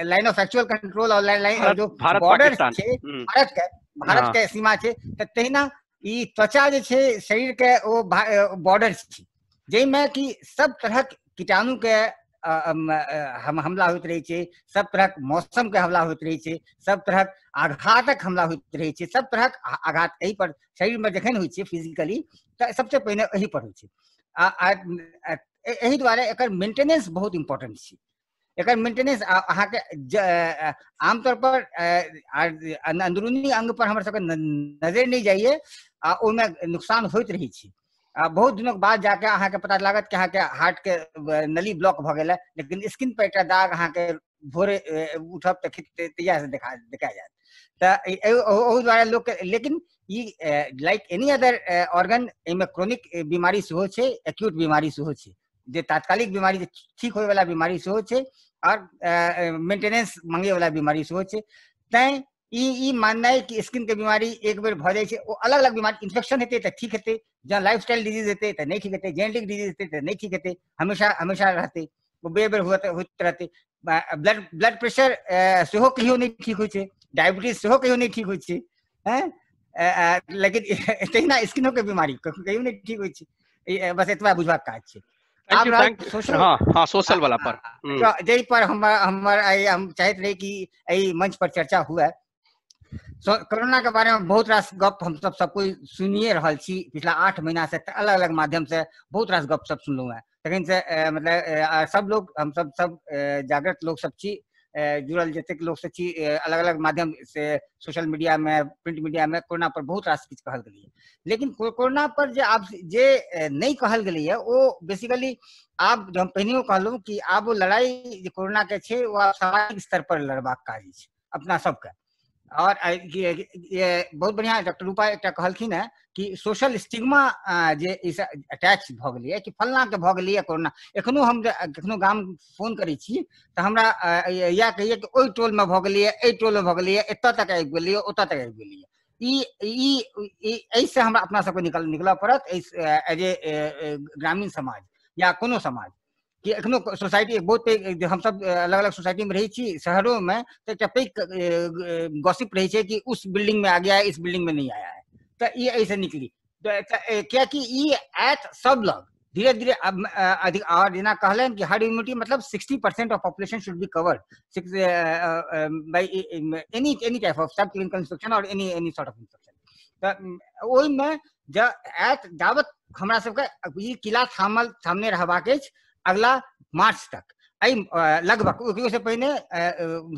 लाइन ऑफ एक्चुअल कंट्रोल और लाइन जो बॉर्डर छै भारत के सीमा छै, तहिना ई त्वचा जे छै शरीर के ओ बॉर्डर छै, जाहिमे कि सब तरहक कीटाणु के हमला होइत रहे छै, सब तरहक मौसम के हमला होइत रहे छै, सब तरहक आघातक हमला होइत रहे छै। सब तरहक आघात एहि पर शरीर में जखन होइ छै फिजिकली तऽ सबसे पहिने एहि पर होइ छै। एहि दुआरे एकर मेंटेनेंस बहुत इम्पोर्टेंट छै। एकर मेंटेनेंस अहाँ के आमतौर पर अंदरूनी अंग पर हमर सबके नजर नहीं जाइए, ओहिमे नुकसान होइत रही छै। बहुत दिनों के बाद जाके अहाँ के पता लागत कि अहाँ के हार्ट के नली ब्लॉक भ गेल है, लेकिन स्किन पर एकटा दाग अहाँ के भोरे उठब तऽ तैयार से देखा जायत। तऽ द्वारा लोग, लेकिन ई लाइक एनी अदर ऑर्गन एहिमे क्रोनिक बीमारी सेहो छै, एक्यूट बीमारी सेहो छै, जे तात्कालिक बीमारी ठीक होय वाला बीमारी सेहो छै और मेंटेनेंस मांगे वाला बीमारी सेहो छै। तैं ई माननाइ कि स्किन के बीमारी एक बेर भऽ जाइ छै, ओ अलग अलग बीमारी, इन्फेक्शन हेतै तऽ ठीक हेतै, जहाँ लाइफस्टाइल डिजीज हेतै तऽ नहीं ठीक हेतै, जेनेटिक डिजीज हेतै तऽ नहीं ठीक हेतै, हमेशा रहतै, वो बेर बेर होइत रहतै। ब्लड प्रेशर सेहो कहियो नहीं ठीक होइ छै, डायबिटीज सेहो कहियो नहीं ठीक होइ छै, लेकिन तहिना स्किनो के बीमारी कहियो नहीं ठीक होइ छै। बस एतबा बुझबाक काज छै। सोशल वाला पर जै पर हम चाहते रहे कि एहि मंच पर चर्चा हुए। कोरोना के बारे में बहुत रास गप हम सब कोई सुनिए रहल छी, पिछला 8 महीना से अलग अलग माध्यम से बहुत रास गप सब सुनलहुँ है। तखन से मतलब सब लोग, हम सब जागृत लोग सब छी, जुड़ल जतेक लोग सब छी, अलग अलग माध्यम से सोशल मीडिया में, प्रिंट मीडिया में कोरोना पर बहुत रास किछु कहल गेलै। लेकिन कोरोना पर जे नहीं कहल गेलै है, वो बेसिकली आब जो हम पहिने कहलहुँ कि आब वो लड़ाई जे कोरोना के छै वो सामाजिक स्तर पर लड़बाक काज छै अपना सबके। और ये बहुत बढ़िया डॉक्टर रूपा एक कहलखिन है कि सोशल स्टिग्मा जे अटैच भ गेलै कि फलना के भ गेलै कोरोना। एखनो हम कखनो गाम फोन करै छी तऽ हमरा या कहिए कि ओहि टोल में भ गेलै, एहि टोल में भ गेलै, एतऽ तक आबि गेलै, ओतऽ तक आबि गेलै। एहिसँ हमरा अपना सबके निकलऽ पड़त एज ए ग्रामीण समाज या कोनो समाज, कि एखनो सोसाइटी बहुत पैघ, हम सब अलग अलग सोसाइटी में रही छी शहरों में, तो एक पैघ गॉसिप रही है कि उस बिल्डिंग में आ गया है, इस बिल्डिंग में नहीं आया है, तो ये ऐसे निकली। क्या कि ये आयत सब लोग धीरे धीरे अधिक, और जेना कहलन कि हर्ड इम्यूनिटी मतलब 60% of population should be covered by any type of सब क्लिनिकल इंस्ट्रक्शन और एनी सॉर्ट ऑफ इंस्ट्रक्शन। ओहि में जावत हमरा सबके ई किला सामने रहबाक अछि अगला मार्च तक। लगभग ओहिसँ पहिने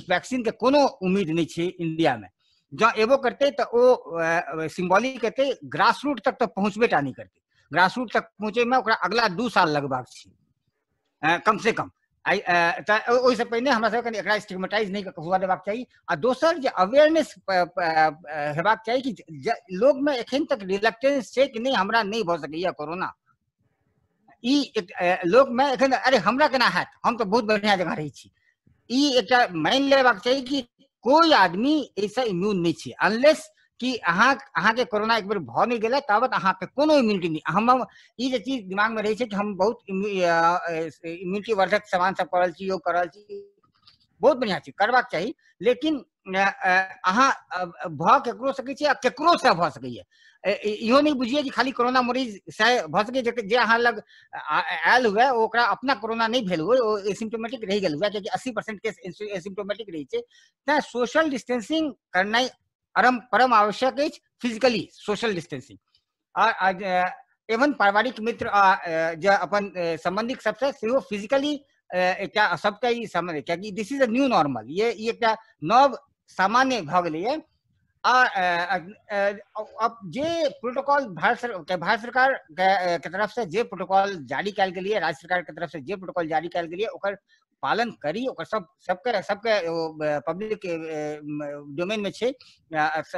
वैक्सीन के कोनो उम्मीद नहीं छै इंडिया में। जँ एबो करते तो वो सिंबॉलिक हेतै, ग्रास रूट तक तो पहुँचबेटा नहीं करते। ग्रास रूट तक पहुँचे में ओकरा अगला 2 साल लगबाक छै कम से कम। ओहिसँ पहिने हमरा सबके कनि एकरा स्टिग्मेटाइज नहीं हुआ देबाक चाही। आ दोसर जे अवेयरनेस हेबाक चाही कि लोग में एखन तक रिलक्टेंस छै कि नहीं हमरा नहीं भऽ सकैया कोरोना। ई लोग में एखन अरे हमरा केना हैत, हम तो बहुत बढ़िया जगह रही छी। ई एकटा मानि लेबाक चाही कि कोई आदमी ऐसा इम्यून नहीं छै, अनलेस कि अहाँ के कोरोना एक बेर भऽ नहीं गेलै ताबत अहाँ पे कोनो इम्यूनिटी नहीं। हम ई जे चीज दिमाग में रही छै कि हम बहुत इम्यूनिटी वर्धक सामान सब करल छी, योग करल छी, बहुत बढ़िया छै, करबाक चाही। लेकिन अहाँ भऽ केकरो सकै छै आ केकरो से भऽ सकैया। इहो नहीं बुझिए कि खाली कोरोना मरीज से भऽ सकै जे अहाँ लग आयल हुए ओकरा अपना कोरोना नहीं भेल हुए, ओ एसिम्टोमेटिक रहि गेल हुए, कियाकि 80% केस एसिम्टोमेटिक रही छै। तें सोशल डिस्टेंसिंग करनाइ परम आवश्यक अछि, फिजिकली सोशल डिस्टेंसिंग। एवं पारिवारिक मित्र जे अपन संबंधिक सबसे सेहो फिजिकली एकटा सबके ई समझ, कियाकि this is a new normal, ये एकटा नव सामान्य भऽ गेलैए। अब जे प्रोटोकॉल भारत सरकार के तरफ से जे प्रोटोकॉल जारी कयल गेलिए, राज्य सरकार के तरफ से जे प्रोटोकॉल जारी कयल गेलिए ओकर पालन करी, ओकर सबके पब्लिक डोमेन में छै,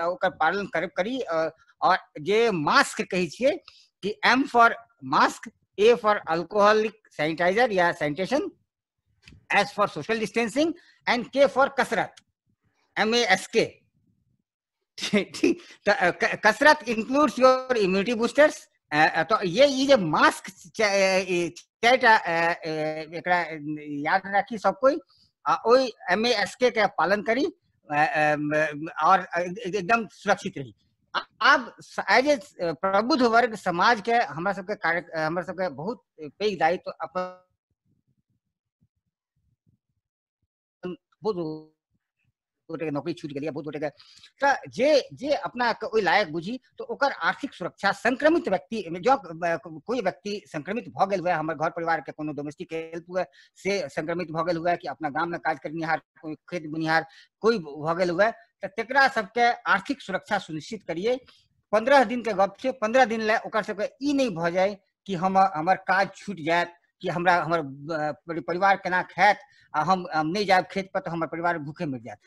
ओकर पालन करी। और जे मास्क कहै छियै कि M for mask, A for alcoholic sanitiser या sanitation, S for social distancing and K for कसरत, MASK। ठीक, तो कसरत इंक्लूड्स योर इम्यूनिटी बूस्टर्स। तो ये जो मास्क चारिटा एकरा याद राखी सब कोई, ओई MASK के पालन करी और एकदम सुरक्षित रही। अब एज ए प्रबुद्ध वर्ग समाज के हमरा सबके बहुत पैघ दायित्व अपन बहुत गोटे नौकरी छूट गेलिए, बहुत गोटे के जे अपना ओहि लायक बुझी तो ओकर आर्थिक सुरक्षा, संक्रमित व्यक्ति जो कोई व्यक्ति संक्रमित भऽ गेल हुए, हमर घर परिवार के कोनो डोमेस्टिक हेल्प हुए से संक्रमित भऽ गेल हुए, कि अपना गांव में काज करनिहार कोई खेत बुनिहार कोई भऽ गेल हुए, तो तेकरा सबके आर्थिक सुरक्षा सुनिश्चित करिए। 15 दिन के गप छै, 15 दिन ले ओकर सबके ई नहीं भऽ जाए कि हमर काज छूट जायत, कि हमर परिवार केना खायत, हम नहीं जायब खेत पर तो हमर परिवार भूखे मर जायत।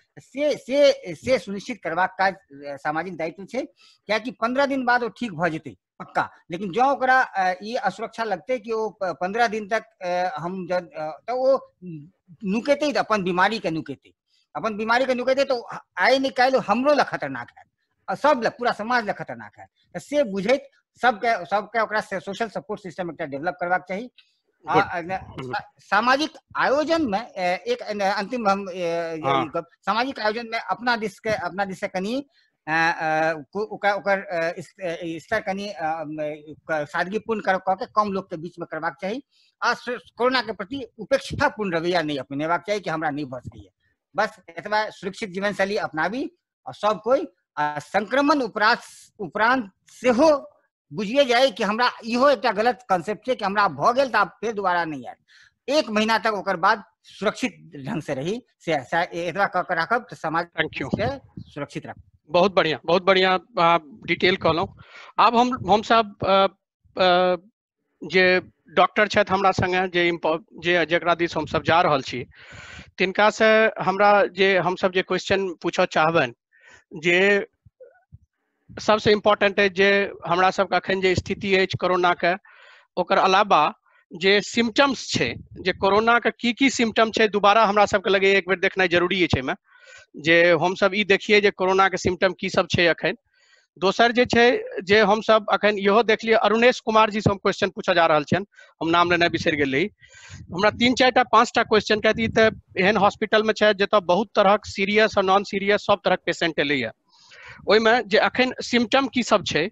से सुनिश्चित करबाक काज सामाजिक दायित्व छै, कियाकि 15 दिन बाद वो ठीक भऽ जेतै पक्का। लेकिन जो ओकरा ई असुरक्षा लगते कि वो 15 दिन तक हम तो वो नुकेते, अपन बीमारी के नुकेते तो आइ नहीं काल्हि हमरो ला खतरनाक है, सब ला, पूरा समाज ला खतरनाक है। से बुझैत सबके ओकरा सोशल सपोर्ट सिस्टम एकटा डेवलप करबाक चाही। सामाजिक आयोजन में एक अंतिम हम सामाजिक आयोजन में अपना दिस से कनी ओकर स्तर कनी सादगीपूर्ण कऽ के कम लोग के बीच में करबाक चाही। आ कोरोना के प्रति उपेक्षापूर्ण रवैया नहीं अपनेबाक चाही कि हमरा नहीं भऽ सकैया। बस एतबा सुरक्षित जीवन शैली अपनाबी और सब कोई संक्रमण उपरांत सेहो बुझिए जाए कि हमरा इहो एकटा गलत कॉन्सेप्ट है कि हमरा भऽ गेल तऽ फिर दोबारा नहीं आयल। 1 महीना तक ओकर बाद सुरक्षित ढंग से रही, से एतबा कऽ के राखब तऽ समाज के सुरक्षित रखब। बहुत बढ़िया डिटेल कहलहुँ। आब हम सब जे डॉक्टर छथि हमरा संगे, जे जकरा दिस हम सब जा रहल छी, तिनका से हमरा जे हम सब जे क्वेश्चन पूछऽ चाहबनि, जे सबसे इम्पोर्टेंट है जे हमरा सबके अखन जे स्थिति है कोरोना के, ओकर अलावा जे सिम्टम्स छै, जे कोरोना के की सिम्टम छै, दोबारा हमरा सबके लगे एक बेर देखनाइ जरूरी छै में, जे हम सब ई देखिए जे कोरोना के सिम्टम की सब छै अखन। दोसर जे छै जे हम सब अखन इहो देखलिए, अरुणेश कुमार जी से हम क्वेश्चन पूछा जा रहल छन, हम नाम लेना बिसरि गेल रही। हमरा 3-4टा 5टा क्वेश्चन कहती तऽ एहन हॉस्पिटल में छै जतऽ बहुत तरहक सीरियस और नॉन सीरियस सब तरहक पेशेंट एलैया, ओहिमे जे अखन सिम्टम की सब छै।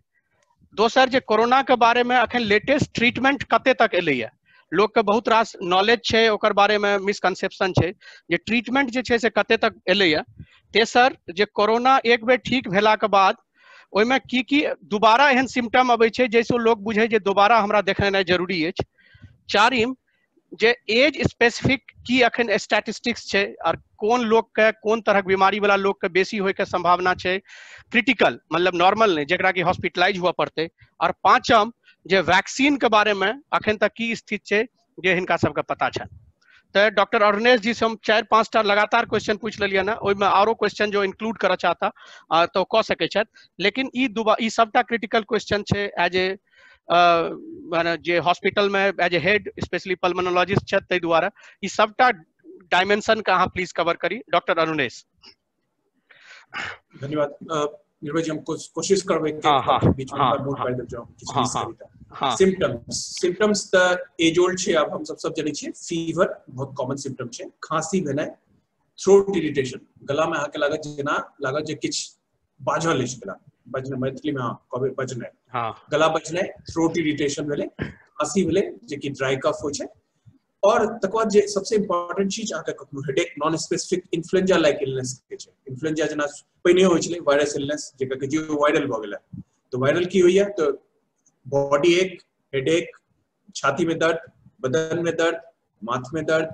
दोसर जे कोरोना के बारे में अखन लेटेस्ट ट्रीटमेंट कते तक एलैया, लोग के बहुत रास नॉलेज छै, ओकर बारे में मिसकंसेप्शन छै जे ट्रीटमेंट जे छै से कते तक एलैया। तेसर जे कोरोना एक बेर ठीक भेला के बाद ओइमे की दोबारा एहन सिम्टम अबै छै जैसे लोग बुझे जे दोबारा हमरा देखनाइ जरूरी अछि। चारिम जे एज स्पेसिफिक की अखन स्टैटिस्टिक्स छै और कोन लोग के कोन तरह के बीमारी वाला लोग के बेसी होय के संभावना छै, क्रिटिकल मतलब नॉर्मल नहीं जेकरा कि हॉस्पिटलाइज हुआ पड़ते। और पांचम जे वैक्सीन के बारे में अखन तक की स्थिति छै जे हिनका सबके पता छै। तो डॉक्टर अरुणेश जी से हम 4-5 टा लगातार क्वेश्चन पूछ लिया ना, ओइमे आरो क्वेश्चन जो इंक्लूड करऽ चाहता तो कह सकै छथि, लेकिन ई सबटा क्रिटिकल क्वेश्चन छै एज ए माने जे हॉस्पिटल में as a head specially pulmonologist छथि ताहि दुआरे ई सबटा डायमेंशन का अहाँ प्लीज कवर करी। डॉक्टर अरुणेश। धन्यवाद निर्भय जी, हम कोशिश करबै कि बीच में नोट कर देब जो किछ मिस करिता। सिम्टम्स त एज ओल्ड छै, अब हम सब जानै छियै। फीवर बहुत कॉमन सिम्टम छै, खांसी भेनाइ, थ्रोट इरिटेशन, गला में अहाँ के लागत जेना लागत जे किछ बाझल अछि, गला बजनाइ मैथिली में कहबै बजनाइ, गला बजनाइ, थ्रोट इरिटेशन भेलै, खांसी भेलै जे कि ड्राई कफ होइ छै। और तकर बाद जे सबसे इम्पोर्टेंट चीज अहाँके कखनो headache, non specific influenza like illness के छै। इन्फ्लुएंजा जेना पहिने होइ छलै वायरस इलनेस जेकर कि वायरल भ गेलै, तो वायरल की होइया तो बॉडी एक, हेडेक, छाती में दर्द, बदन में दर्द, माथ में दर्द,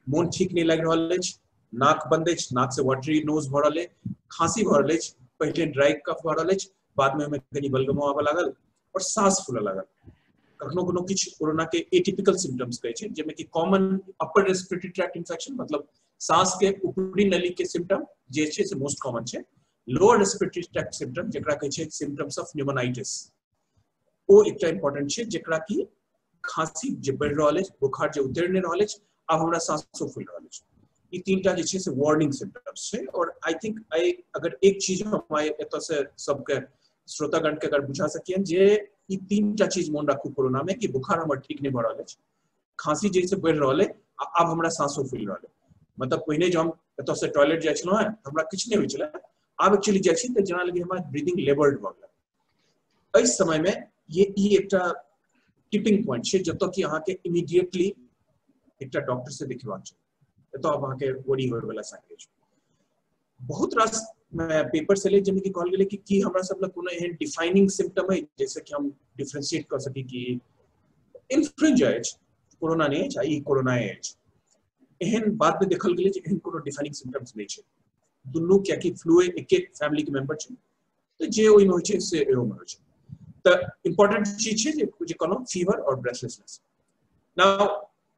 मोन ठीक नहीं लग रहल अछि, नाक बंद अछि, नाक से वाटरी नोज भ रहल अछि, खांसी भ रहल अछि, पहिले ड्राई कफ भ रहल अछि, बाद में कनी बलगम आबऽ लागल और सांस फूलऽ लागल। कखनो कोनो किछ कोरोना के एटिपिकल सिम्टम्स कहै छै, जेमे कि common upper respiratory tract infection मतलब सांस के ऊपरी नली के सिम्टम जे छै से मोस्ट कॉमन छै। लोअर रेस्पिरेटरी ट्रैक्ट सिम्टम जेकरा कहै छै सिम्टम्स ऑफ न्यूमोनाइटिस, ओ एकटा इंपॉर्टेंट छै जेकरा कि खांसी जे बढ़ि रहल अछि, बुखार जे उतरि नहि रहल अछि, आब हमरा सांसो फूलि रहल अछि, ई तीनटा जे छै से वार्निंग सिम्टम्स छै। और आई थिंक अगर एक चीज हम एतऽ से सबके श्रोतागण के अगर बुझा सकियन जे ई तीनटा चीज मोन राखू कोरोना में कि बुखार हमर ठीक नहीं भ रहल अछि, खांसी जैसे बढ़ि रहल है, आब हमरा सांसो फूलि रहल है। मतलब पहिने जो हम एतऽ से टॉयलेट जाइ छलहुँ हैं हमरा किछु नहीं होइ छलै, आब एक्चुअली जाइ छी तऽ जेना लगे हमरा ब्रीदिंग लेबर्ड भ गेल। एहि समय में ये ई एकटा टिपिंग पॉइंट छै जतऽ कि अहाँके इमीडिएटली एकटा डॉक्टर से देखबाक छै, एतऽ अब अहाँके वरी होय वाला साइड छै। बहुत रास पेपर से ले जेमे कि कहल गेलै कि की हमरा सब लग कोनो एहन डिफाइनिंग सिम्टम है जैसे कि हम डिफरेंशिएट कर सकी कि इन्फ्लुएंजा अछि, कोरोना नहीं अछि, ई कोरोना अछि। एहन बात में देखल गेलै जे एहन कोनो डिफाइनिंग सिम्टम्स नहीं छै, दुनू कियाकि फ्लू एक फैमिली के मेंबर छै, तो जे ओइ में होइ छै से एहो में होइ छै। त इंपॉर्टेंट चीज छै जे कहलहुं फीवर और ब्रेथलेसनेस। नाउ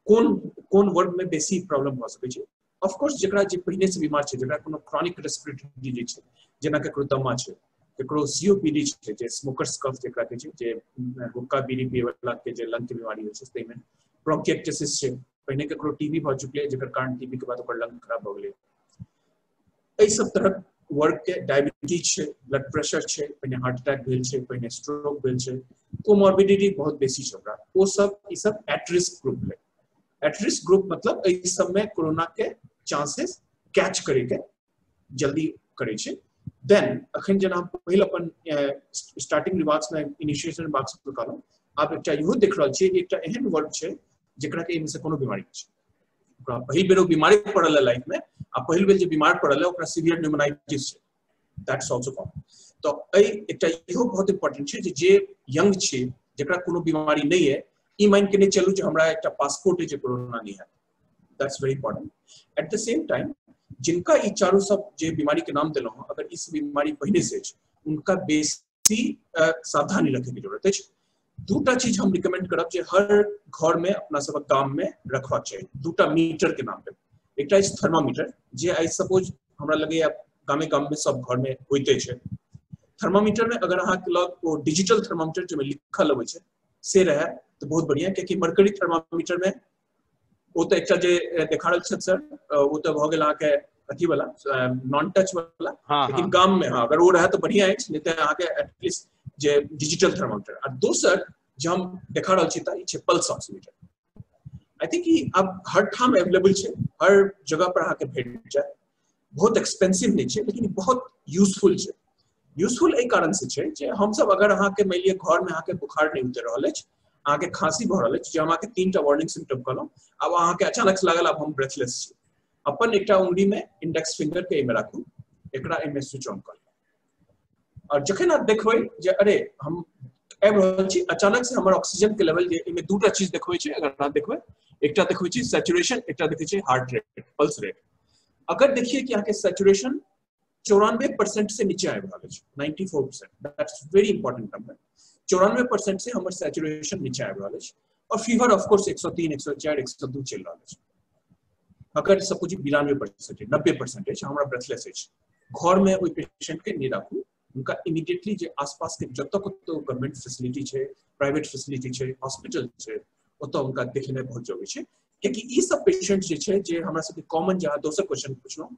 कोन वर्ड में बेसी प्रॉब्लम भ सकै छै? ऑफ कोर्स जेकरा जे पहिने से बीमार छै, जेकरा कोनो क्रॉनिक रेस्पिरेटरी डिजीज छै, जेना केकरो दमा छै, केकरो सीओपीडी छै, जे स्मोकर्स कफ जेकरा कहै छै, जे हुक्का बीड़ी पिए वाला के जे लंग के बीमारी होइ छै, तै में ब्रोंकिएक्टिसिस छै, पहिने केकरो टीबी भ चुकलै जेकर कारण टीबी के बाद ओकर लंग खराब भ गेलै। एहि सब तरह वर्क के डायबिटीज छै, ब्लड प्रेशर छै, पहिने हार्ट अटैक भेल छै, पहिने स्ट्रोक भेल छै, कोमॉर्बिडिटी बहुत बेसी छै ओकरा, ओ सब ई सब एट रिस्क ग्रुप भेलै। एट रिस्क ग्रुप मतलब एहि सब में कोरोना के चांसेस कैच करे के जल्दी करे छै। देन अखन जेना पहिल अपन स्टार्टिंग रिमार्क्स में इनिशिएशन रिमार्क्स में कहलहुं, आप एकटा इहो देख रहल छियै एकटा एहन वर्ड छै जेकरा के एहिमे से कोनो बीमारी छै, ओकरा पहिल बेर ओ बीमारी पड़ल है लाइफ में, आ पहिल बेर जे बीमार पड़ल है ओकरा सीवियर न्यूमोनाइटिस छै, दैट्स आल्सो कॉमन। तो एकटा इहो बहुत इंपॉर्टेंट छै जे यंग छै जेकरा कोनो बीमारी नहीं है, ई मान के नहीं चलू जे हमरा एकटा पासपोर्ट है जे कोरोना नहीं है, that's very important. Eight the same time जिनका ई चारों सब जे बीमारी के नाम देलहुं, अगर इस बीमारी पहिने से छै उनका बेसी सावधानी रखे की जरूरत है। दूटा चीज हम रिकमेंड करब जे हर घर में अपना सब गाम में रखबाक चाहिए, दूटा मीटर के नाम पे। एकटा अछि थर्मामीटर, जे आई सपोज हमरा लगे गामे गाम में सब घर में होइते छै। थर्मामीटर में अगर अहाँ के लग वो डिजिटल थर्मामीटर जो लिखल अबै छै से रहे तो बहुत बढ़िया, क्योंकि मरकरी थर्मामीटर में वो तो एकटा जे देखा रहल छै सर, वो तो भ गेल अहाँ के अथी वाला नॉन टच वाला, लेकिन गाम में अगर वो रहे तो बढ़िया है, नहीं तो अहाँ के एटलीस्ट जे डिजिटल थर्मामीटर। और दोसर जो हम देखा रहल छी त ई छै पल्स ऑक्सीमीटर। आई थिंक ई अब हर ठाम अवेलेबल छै, हर जगह पर अहाँ के भेट जाए, बहुत एक्सपेंसिव नहीं छै, लेकिन बहुत यूजफुल छै। यूजफुल एहि कारण से छै जे हम सब अगर अहाँ के मान लिअ घर में अहाँ के बुखार नहीं उतर रहल अछि, अहाँ के खांसी भ रहल अछि, जे अहाँ के तीनटा वार्निंग सिम्टम कहलहुं, अब अहाँ के अचानक से लागल अब हम ब्रेथलेस छी, अपन एकटा उंगली में इंडेक्स फिंगर के एमे राखू, एकरा एमे स्विच ऑन कर, और जखन आप देखबै जे अरे हम आबि रहल छी, अचानक से हमर ऑक्सीजन के लेवल जे एमे दूटा चीज देखबै छै, अगर अहाँ देखबै एकटा देखबै छी सैचुरेशन, एकटा देखै छी हार्ट रेट, पल्स रेट। अगर देखिए कि अहाँके सैचुरेशन 94% से नीचे आबि रहल छै, 94%, दैट्स वेरी इंपॉर्टेंट नंबर। 94% से हमर सैचुरेशन नीचे आबि रहल छै और फीवर ऑफ कोर्स 103, 104, 102 चलि रहल छै। अगर सपोज 92%, 90% हमरा ब्रेथलेस अछि, घर में ओइ पेशेंट के नहीं राखू, उनका इमीडिएटली जे आसपास के जतऽ कतौ गवर्नमेंट फैसिलिटी छै, प्राइवेट फैसिलिटी छै, हॉस्पिटल छै, ओतऽ उनका देखेनाइ बहुत जरूरी छै। क्योंकि ई सब पेशेंट जे छै, जे हमरा सबके कॉमन जहाँ दोसर क्वेश्चन पूछलहुँ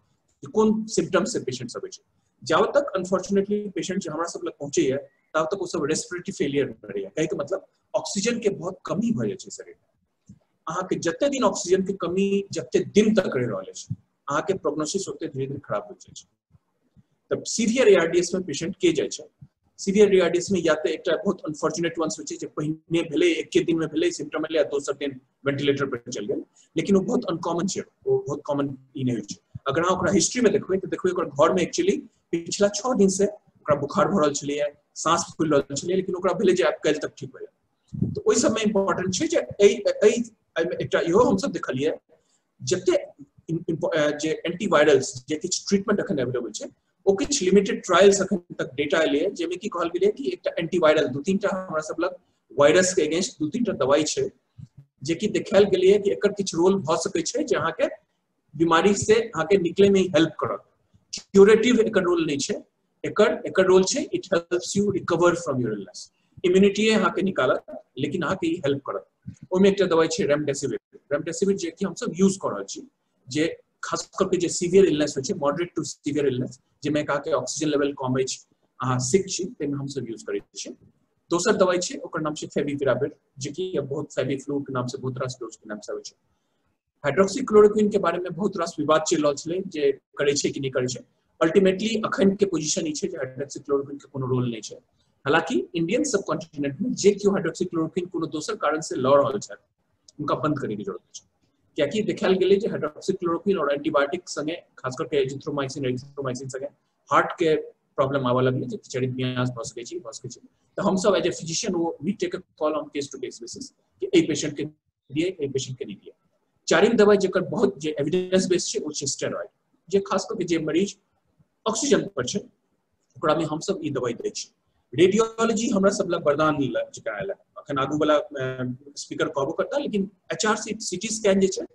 कि कोन सिम्टम्स से पेशेंट सब छै, जब तक अनफॉर्चुनेटली पेशेंट जे हमरा सब लग पहुंचे है तब तक वो सब रेस्पिरेटरी फेलियर भऽ जाइए। कहै के मतलब ऑक्सीजन के बहुत कमी भऽ जाइ छै शरीर में। अहाँ के जते दिन ऑक्सीजन के कमी जते दिन तक रहि रहल छै, अहाँ के प्रोग्नोसिस ओते धीरे धीरे खराब हो जाइ छै। तब सीवियर एआरडीएस में पेशेंट के जाइ छै, सीवियर एआरडीएस में या तो एक बहुत अनफॉर्चुनेट वंस होइ छै जे पहिने भेलै, एके दिन में भेलै सिम्टम एलै, दोसर दिन वेंटिलेटर पर चल गेल, लेकिन वो बहुत अनकॉमन छै, वो बहुत कॉमन ई नहीं होइ छै। अगर अहाँ ओकरा हिस्ट्री में देखबै तऽ देखबै ओकर घर में एक्चुअली पिछला 6 दिन से ओकरा बुखार भऽ रहल छलैए, सांस फूलि रहल छलै, लेकिन ओकरा भेलै जे आब काल्हि तक ठीक भऽ जायत। तो ओइ सब में इंपॉर्टेंट छै जे एकटा इहो हम सब देखलिए जते जे एंटीवायरल्स जे किछ ट्रीटमेंट अखन अवेलेबल छै, ओ किछ लिमिटेड ट्रायल्स अखन तक डेटा एलिए जेमे कि कहल गेलै कि एकटा एंटीवायरल 2-3टा हमरा सब लग वायरस के अगेंस्ट 2-3टा दवाई छै जे कि देखायल गेलै कि एकर किछ रोल भऽ सकै छै जे अहाँ के बीमारी से अहाँ के निकले में हेल्प करत। क्यूरेटिव एकर रोल नहीं छै, एकर रोल छै it helps you recover from your illness, immunity अहाँ के निकालत, लेकिन अहाँ के ई हेल्प करत। ओमे एकटा दवाई छै रेमडेसिविर जे कि हम सब यूज कर रहल छी, जे खास करके जे सीवियर इलनेस होइ छै, मॉडरेट टू सीवियर इलनेस, जेमे कहा के ऑक्सीजन लेवल कम अछि, अहाँ सिक छी, तेमे हम सब यूज करै छी। दोसर दवाई छै ओकर नाम छै फेविपिराविर, जे कि बहुत फेविफ्लू के नाम से बहुत रास डोज के नाम से होइ छै। हाइड्रोक्सीक्लोरोक्विन के बारे में बहुत रास विवाद चलि रहल छलै जे करै छै कि नहीं करै छै। अल्टीमेटली अखन के पोजीशन ई छै जे हाइड्रोक्सीक्लोरोक्विन के कोनो रोल नहीं छै। हालांकि इंडियन सब कॉन्टिनेंट में जे क्यों हाइड्रोक्सीक्लोरोक्विन कोनो दोसर कारण से लड़ रहल छै, उनका बंद करे की जरूरत छै। कियाकि देखायल गेलै जे हाइड्रोक्सीक्लोरोक्विन और एंटीबायोटिक संगे खास करके एजिथ्रोमाइसिन संगे हार्ट के प्रॉब्लम आवे लगलै, जे चरितमियास भऽ सकै छै। तो हम सब एज ए फिजिशियन वो we take a call on case to case basis कि ए पेशेंट के दिए, ए पेशेंट के नहीं दिए। चारिम दवाई जेकर बहुत जे एविडेंस बेस्ड छै वो छै स्टेरॉइड, जे खास करके जे मरीज ऑक्सीजन पर छै ओकरा में हम सब ई दवाई दै छी। रेडियोलॉजी हमरा सब लग वरदान जकाँ आयल, अखन आगू वाला स्पीकर कहबो करता, लेकिन एचआरसी सीटी स्कैन जे छै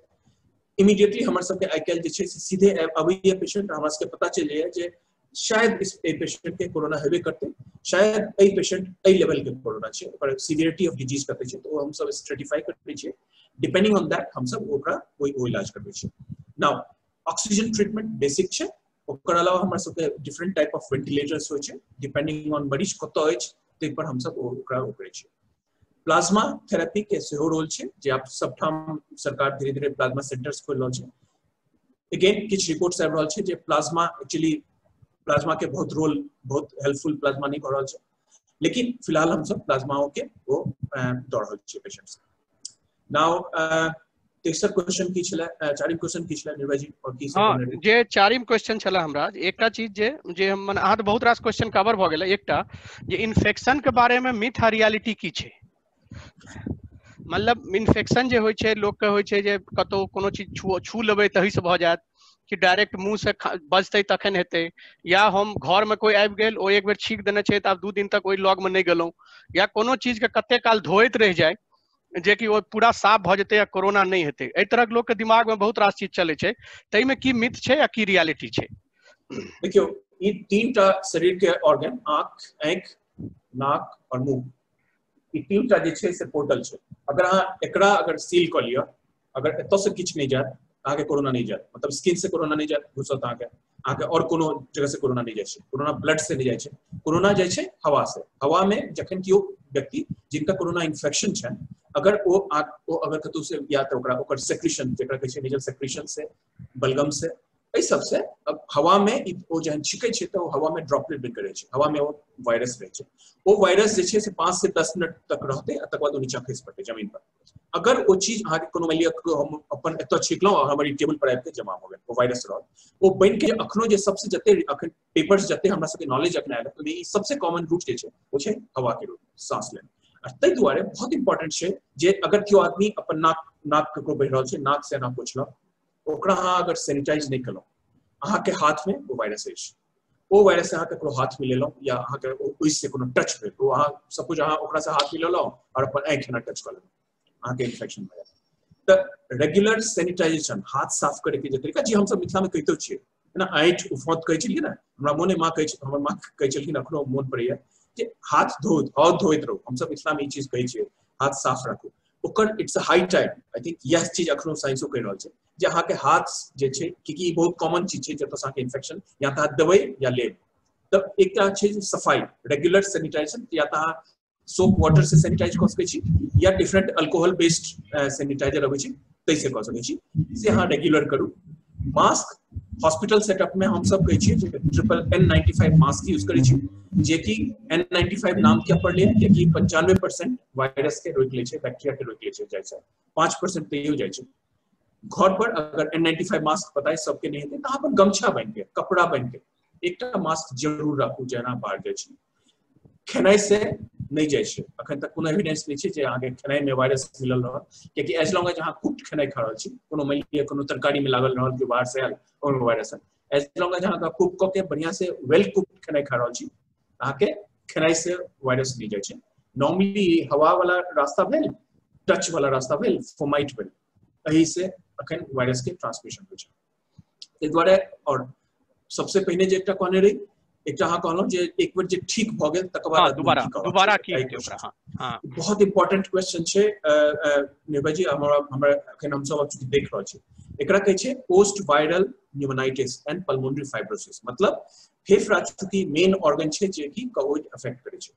इमीडिएटली हमर सबके आइ काल्हि जे छै से सीधे अबैए पेशेंट, हमरा सबके पता चलि जाइए जे शायद इस पेशेंट के कोरोना हेबे करते, शायद ए पेशेंट ए लेवल के कोरोना छै, ओकर सीवियरिटी ऑफ डिजीज कते छै, तो हम सब स्ट्रेटिफाई करै छियै। डिपेंडिंग ऑन दैट हम सब ओकरा कोई इलाज करबै छियै। नाउ ऑक्सीजन ट्रीटमेंट बेसिक छै, ओकर अलावा हमरा सबके डिफरेंट टाइप ऑफ वेंटिलेटर्स होइ छै, डिपेंडिंग ऑन मरीज कतऽ अछि तै पर हम सब ओकरा करै छियै। प्लाज्मा थेरेपी के सेहो रोल छै, जे आप सबठाम सरकार धीरे धीरे प्लाज्मा सेंटर्स खोल रहल छै। अगेन किछ रिपोर्ट्स आबि रहल छै जे प्लाज्मा एक्चुअली प्लाज्मा के बहुत रोल, बहुत हेल्पफुल प्लाज्मा नहीं कर रहल छै, लेकिन फिलहाल हम सब प्लाज्माओं के वो दऽ रहल छियै पेशेंट्स। नाउ तेसर क्वेश्चन की छलै, चारिम क्वेश्चन की छलै निर्भय जी, और की हां जे चारिम क्वेश्चन छला हमरा, एकटा चीज जे हम अहाँ तऽ बहुत रास क्वेश्चन कवर भऽ गेलै, एकटा जे इन्फेक्शन के बारे में मिथ आ रियलिटी की छै। मतलब इन्फेक्शन जे होइ छै, लोक के होइ छै जे कतौ कोनो चीज छू लेबै तही से भऽ जायत, कि डायरेक्ट मुंह से बजतै तखन हेतै, या हम घर में कोई आबि गेल ओ एक बेर छींक देने छै तऽ आब 2 दिन तक ओइ लॉग में नहीं गेलहुं, या कोनो चीज के कते काल धोइत रहि जाय जे कि वो पूरा साफ भऽ जेतै या कोरोना नहीं हेतै। एहि तरहक लोक के दिमाग में बहुत रास चीज चलै छै, तै में की मिथ छै या की रियलिटी छै? देखियो ई तीनटा शरीर के ऑर्गन, आंख, नाक और मुंह, ई तीनटा जे छै से पोर्टल छै। अगर अहाँ एकरा अगर सील कऽ लिअ, अगर एतऽ से किछु नहीं जायत अहाँ के कोरोना नहीं जायत, मतलब स्किन से कोरोना नहीं जायत, घुसत अहाँ के और कोनो जगह से कोरोना नहीं जाय छै, कोरोना ब्लड से नहीं जाय छै, कोरोना जाय छै हवा से। हवा में जखन कियो व्यक्ति जिनका कोरोना इन्फेक्शन छै, अगर वो अगर कतौ से या तो ओकर सेक्रेशन जेकरा कहै छै नेजल सेक्रेशन से, बलगम से, एहि सब से अब हवा में वो जहन छिकै छै तो हवा में ड्रॉपलेट बन करे छै, हवा में वो वायरस रहै छै। वो वायरस जे छै से 5 से 10 मिनट तक रहते, तकर बाद वो नीचा खसि पड़तै जमीन पर। अगर वो चीज अहाँ के कोनो मानि हम अपन एत छिकलौ और हमारी टेबल पर आबि के जमा हो गेल वो वायरस रहल वो बन के अखनो जे सबसे जते अखन पेपर्स जते हमरा सबके नॉलेज अखन आयल तो ई सबसे कॉमन रूट जे छै वो छै हवा के रूट सांस लेना और तै दुआरे बहुत इंपॉर्टेंट छै जे अगर केओ आदमी अपन नाक ककरो बहि रहल छै नाक से ना पोछलक ओकरा अहाँ अगर सैनिटाइज नहीं कलौ अहाँ के हाथ में वो वायरस अछि वो वायरस अहाँ ककरो हाथ में लेलौ या अहाँ के ओइसे कोनो टच भेल तो अहाँ सपोज अहाँ ओकरा से हाथ मिलौलौ और अपन आँखि ना टच करलौ अहाँ के इन्फेक्शन भए जायत त रेगुलर सैनिटाइजेशन हाथ साफ करे के जे तरीका जे हम सब मिथिला में कहितो छियै ना आँखि उफौत कहै छलियै ना हमरा मोने माँ कहै छै हमर माँ कहै छलखिन अखनो मोन पड़ैया जे हाथ धोइत रहू हम सब मिथिला में ई चीज कहै छियै हाथ साफ राखू ओकर it's a high time I think यह चीज अखनो साइंसो कहि रहल छै जे अहाँ के हाथ जे छै कि बहुत कॉमन चीज छै जतऽ अहाँ के इन्फेक्शन या तऽ देबै या लेब त एकटा छै सफाई रेगुलर सैनिटाइजेशन या तऽ सोप वाटर से सैनिटाइज कर सकै छी या डिफरेंट अल्कोहल बेस्ड सैनिटाइजर अबै छै तै से कर सकै छी से अहाँ रेगुलर करू मास्क हॉस्पिटल सेटअप में हम सब कहै छियै ट्रिपल N95 मास्क यूज करै छी जे कि N95 नाम क्या पड़ले कि 95% वायरस के रोक लै छै बैक्टीरिया के रोक लै छै जाय छै 5% तैयो जाय छै घर पर अगर N95 मास्क पता है सबके नहीं हेतै तऽ अपन गमछा बांध के कपड़ा बांध के एकटा मास्क जरूर राखू जेना बाहर जाय छी खेनाई से नहीं जाय छै अखन तक कोनो एविडेंस नहीं छै जे अहाँ के खेनाई में वायरस मिलल रहल कियाकि एज लॉन्ग एज अहाँ कुक्ड खेनाई खा रहल छी कोनो मानि कोनो तरकारी में लागल रहल जो बाहर से आयल और वायरस है एज लॉन्ग एज अहाँ कुक क के बढ़िया से वेल कुक्ड खेनाई खा रहल छी अहाँ के खेनाई से वायरस नहीं जाय छै नॉर्मली हवा वाला रास्ता भेल टच वाला रास्ता भेल फोमाइट भेल एही से अखन वायरस के ट्रांसमिशन होय छै तै दुआरे और सबसे पहले जे एकटा कहने रही एकटा अहाँ कहलहुँ जे एक बेर जे ठीक भ गेल तकर बाद दोबारा की हेतै ओकरा हां बहुत इंपॉर्टेंट क्वेश्चन छै निर्भय जी हमरा अखन हम सब देख रहल छी एकरा कहै छै post viral pneumonitis and pulmonary fibrosis मतलब फेफड़ा चूंकि मेन ऑर्गन छै जे कि कोविड अफेक्ट करे छै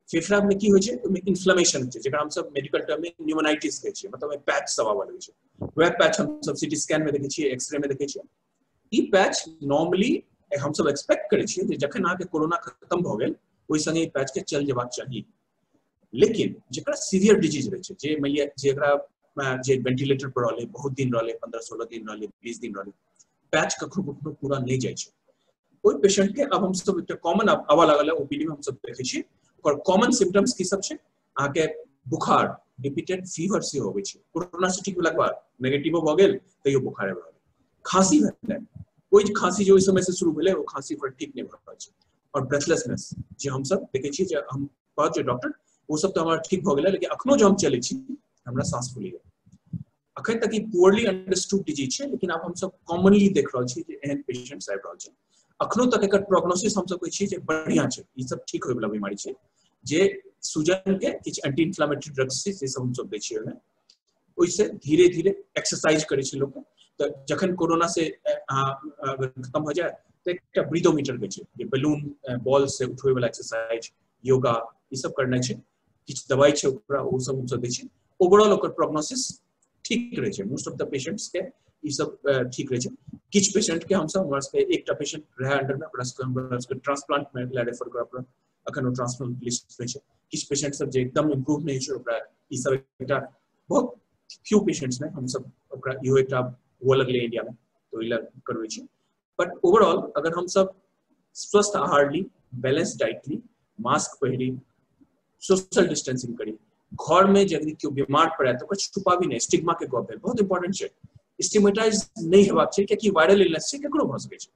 फेफड़ा में की होय छै ओमे इन्फ्लेमेशन छै जेकरा हम सब मेडिकल टर्म में न्यूमोनाइटिस कहै छियै मतलब पैच सब आबै छै वेब पैच हम सब सीटी स्कैन में देखै छियै एक्सरे में देखै छियै ई पैच नॉर्मली हम सब एक्सपेक्ट करै छियै जे जखन अहाँ के कोरोना खत्म भ गेल ओइ संगे ई पैच के चल जेबाक चाही लेकिन जेकरा सीवियर डिजीज रहै छै जे मैया जेकरा जे वेंटिलेटर पर रहले बहुत दिन रहले 15-16 दिन रहले 20 दिन रहले पैच कखनो पूरा नहीं जाय छै ओइ पेशेंट के अब हम सब एकटा कॉमन आवा लागल है ओपीडी में हम सब देखै छियै और कॉमन सिम्टम्स की सब छै अहाँ के बुखार रिपीटेड फीवर से होबै छै कोरोना से ठीक भेलाक बाद नेगेटिव भ गेल तैयो बुखार आबि रहल खांसी भेलै कोई खांसी जो इस समय से शुरू भेलै वो खांसी पर ठीक नहीं भ रहल छै और ब्रेथलेसनेस जे हम सब देखै छियै जे हम कहै छै डॉक्टर वो सब तो हमारा ठीक भ गेलै लेकिन अखनो जो हम चलै छी हमरा सांस फूली गेल अखन तक ई पुअरली अंडरस्टूड डिजीज छै लेकिन अब हम सब कॉमनली देख रहल छी जे एहन पेशेंट्स आबि रहल छै अखनो तक एकर प्रोग्नोसिस हम सब कहै छी जे बढ़िया छै ई सब ठीक होय वाला बीमारी छै जे सूजन के किछ एंटी इन्फ्लेमेटरी ड्रग्स छै से सब हम सब दै छियै ओइमे ओइसे धीरे धीरे एक्सरसाइज करे छै लोग तो जखन कोरोना से अगर खत्म हो जाए तो एक ब्रीदोमीटर के छै जे बलून बॉल से उठवे वाला एक्सरसाइज योगा ई सब करना छै किछ दवाई छै ओकरा ओ सब हम सब दै छै ओवरऑल ओकर प्रोग्नोसिस ठीक रहे छै मोस्ट ऑफ द पेशेंट्स के ई सब ठीक रहे छै किछ पेशेंट के हम सब हमरा से एकटा पेशेंट रहे अंडर में ओकरा ट्रांसप्लांट में रेफर करा पड़ल अखन ट्रांसप्लांट लिस्ट में छै किछ पेशेंट सब जे एकदम इंप्रूव नहीं छै ओकरा ई सब एकटा बहुत फ्यू पेशेंट्स में हम सब ओकरा इहो एकटा वो लगले इंडिया में तो इला करबै छी बट ओवरऑल अगर हम सब स्वस्थ आहार ली बैलेंस डाइट ली मास्क पहिरी सोशल डिस्टेंसिंग करी घर में यदि केओ बीमार पड़े तो कुछ छुपा भी नहीं स्टिग्मा के गप है बहुत इंपॉर्टेंट है स्टिग्मेटाइज नहीं हेबाक छै कियाकि वायरल इलनेस छै केकरो भ सकै छै